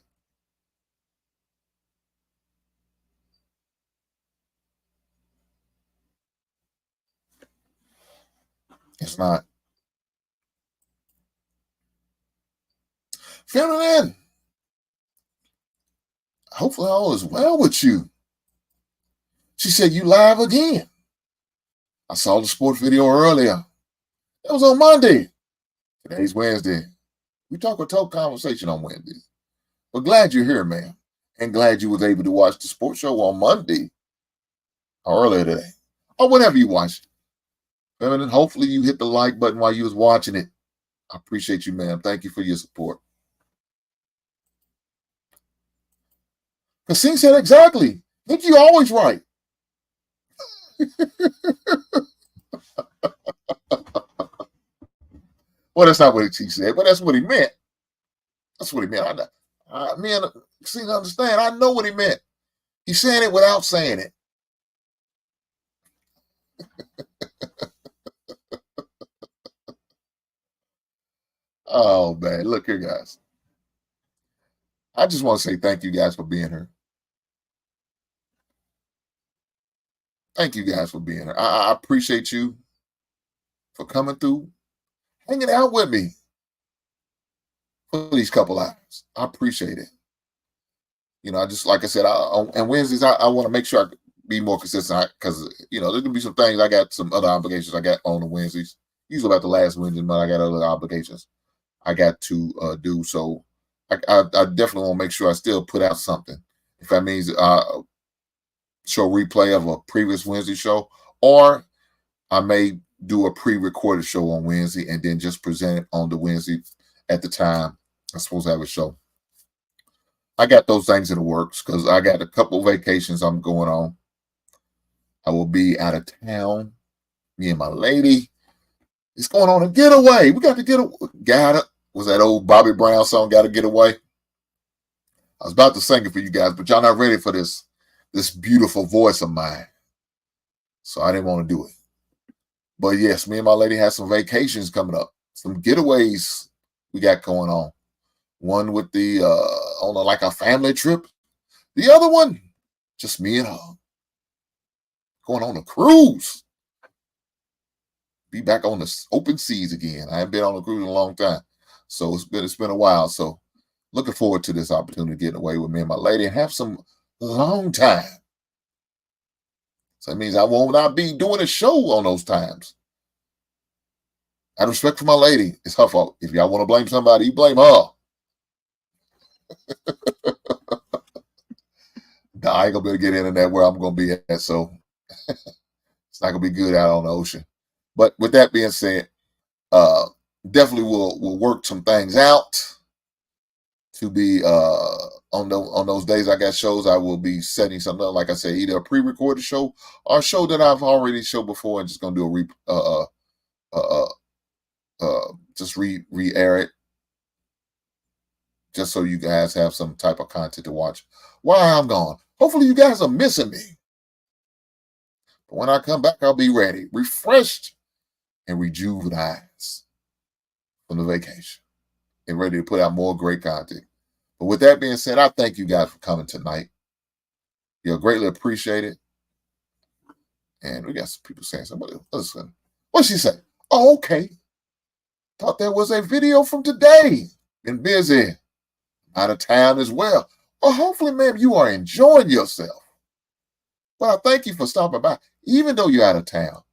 It's not. Feminine, hopefully all is well with you. She said you live again. I saw the sports video earlier. It was on Monday. Today's Wednesday. We talk a tough conversation on Wednesday. But glad you're here, man. And glad you was able to watch the sports show on Monday or earlier today. Or whenever you watch it. Feminine, hopefully you hit the like button while you was watching it. I appreciate you, man. Thank you for your support. Kasim said exactly. Think you always right. Well, that's not what he said, but that's what he meant. That's what he meant. Man, see, understand, I know what he meant. He's saying it without saying it. Oh man, look here, guys. I just want to say thank you guys for being here. Thank you guys for being here. I appreciate you for coming through, hanging out with me for these couple hours. I appreciate it. You know, I just like I said, on Wednesdays, I want to make sure I be more consistent because you know there's gonna be some things I got some other obligations I got on the Wednesdays. Usually about the last Wednesday, but I got other obligations I got to do. So I definitely want to make sure I still put out something. If that means show replay of a previous Wednesday show, or I may do a pre-recorded show on Wednesday and then just present it on the Wednesday at the time I'm supposed to have a show. I got those things in the works because I got a couple vacations I'm going on. I will be out of town. Me and my lady. It's going on a getaway. We got to get away. Got it. Was that old Bobby Brown song, Gotta Get Away? I was about to sing it for you guys, but y'all not ready for this beautiful voice of mine. So I didn't want to do it. But yes, me and my lady have some vacations coming up. Some getaways we got going on. One with the on like a family trip. The other one, just me and her. Going on a cruise. Be back on the open seas again. I haven't been on a cruise in a long time. So it's been a while. So looking forward to this opportunity getting away with me and my lady and have some long time. So that means I will not be doing a show on those times. Out of respect for my lady, it's her fault. If y'all want to blame somebody, you blame her. Nah, I ain't gonna be able to get in that where I'm gonna be at, so it's not gonna be good out on the ocean. But with that being said, definitely we'll work some things out to be on those days I got shows. I will be setting something up, like I said, either a pre-recorded show or a show that I've already showed before and just gonna do just re-air it, just so you guys have some type of content to watch while I'm gone. Hopefully you guys are missing me. But when I come back, I'll be ready, refreshed and rejuvenated from the vacation and ready to put out more great content. But with that being said, I thank you guys for coming tonight. You're greatly appreciated. And we got some people saying something. Listen, what'd she say? Oh, okay. Thought there was a video from today. Been busy. Out of town as well. Well, hopefully, ma'am, you are enjoying yourself. Well, thank you for stopping by, even though you're out of town.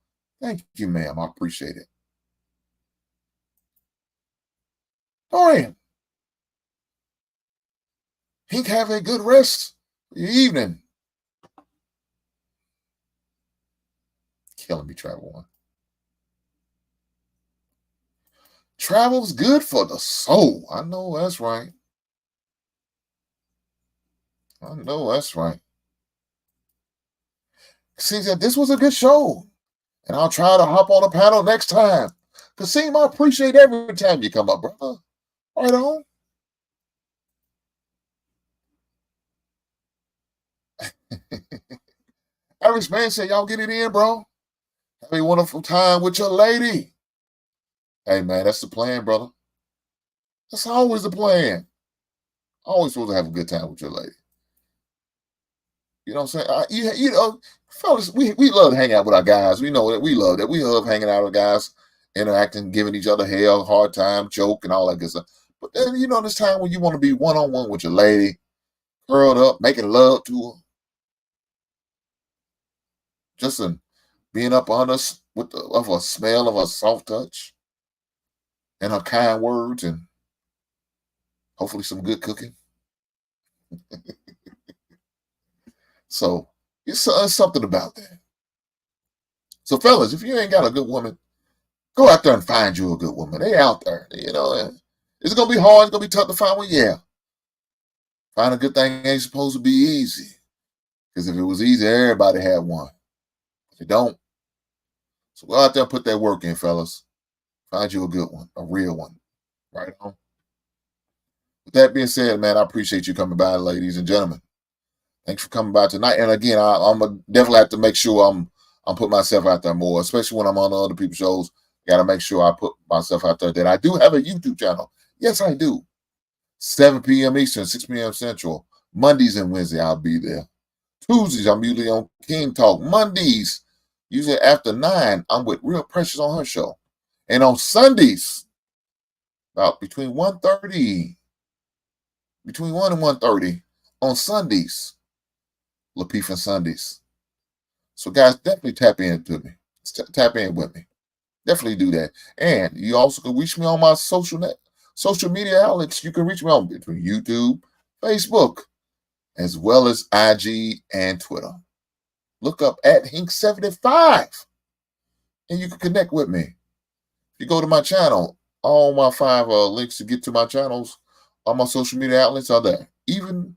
Thank you, ma'am. I appreciate it. Dorian, Pink, have a good rest of your evening. Killing me, Travel One. Travel's good for the soul. I know that's right. I know that's right. Seems that this was a good show. And I'll try to hop on the panel next time. Kasim, I appreciate every time you come up, brother. Right on. Average man said, y'all get it in, bro. Have a wonderful time with your lady. Hey, man, that's the plan, brother. That's always the plan. Always supposed to have a good time with your lady. You know what I'm saying? You know, fellas, we love to hang out with our guys. We know that. We love that. We love hanging out with guys, interacting, giving each other hell, hard time, joke, and all that good stuff. But then, you know, this time when you want to be one-on-one with your lady, curled up, making love to her, just being up on us of a smell of a soft touch and her kind words and hopefully some good cooking. So it's something about that. So fellas, if you ain't got a good woman, go out there and find you a good woman. They out there, you know. It's gonna be hard. It's gonna be tough to find one. Yeah, find a good thing ain't supposed to be easy. Because if it was easy, everybody had one. But they don't. So go out there and put that work in, fellas. Find you a good one, a real one. Right on. With that being said, man, I appreciate you coming by, ladies and gentlemen. Thanks for coming by tonight. And again, I'm gonna definitely have to make sure I'm putting myself out there more, especially when I'm on other people's shows. Got to make sure I put myself out there that I do have a YouTube channel. Yes, I do. 7 p.m. Eastern, 6 p.m. Central. Mondays and Wednesdays, I'll be there. Tuesdays, I'm usually on King Talk. Mondays, usually after 9, I'm with Real Precious on her show. And on Sundays, about between 1:30, between 1 and 1:30 on Sundays, LaPeef Sundays. So guys, definitely tap into me. Tap in with me. Definitely do that. And you also can reach me on my social media outlets. You can reach me on between YouTube, Facebook, as well as IG and Twitter. Look up at Hink75 and you can connect with me. If you go to my channel, all my 5 links to get to my channels, all my social media outlets are there. Even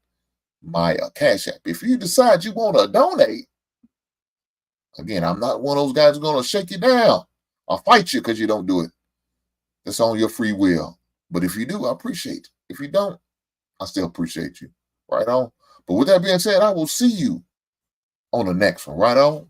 my Cash App. If you decide you want to donate, again, I'm not one of those guys who's going to shake you down. I'll fight you because you don't do it. It's on your free will. But if you do, I appreciate it. If you don't, I still appreciate you. Right on. But with that being said, I will see you on the next one. Right on.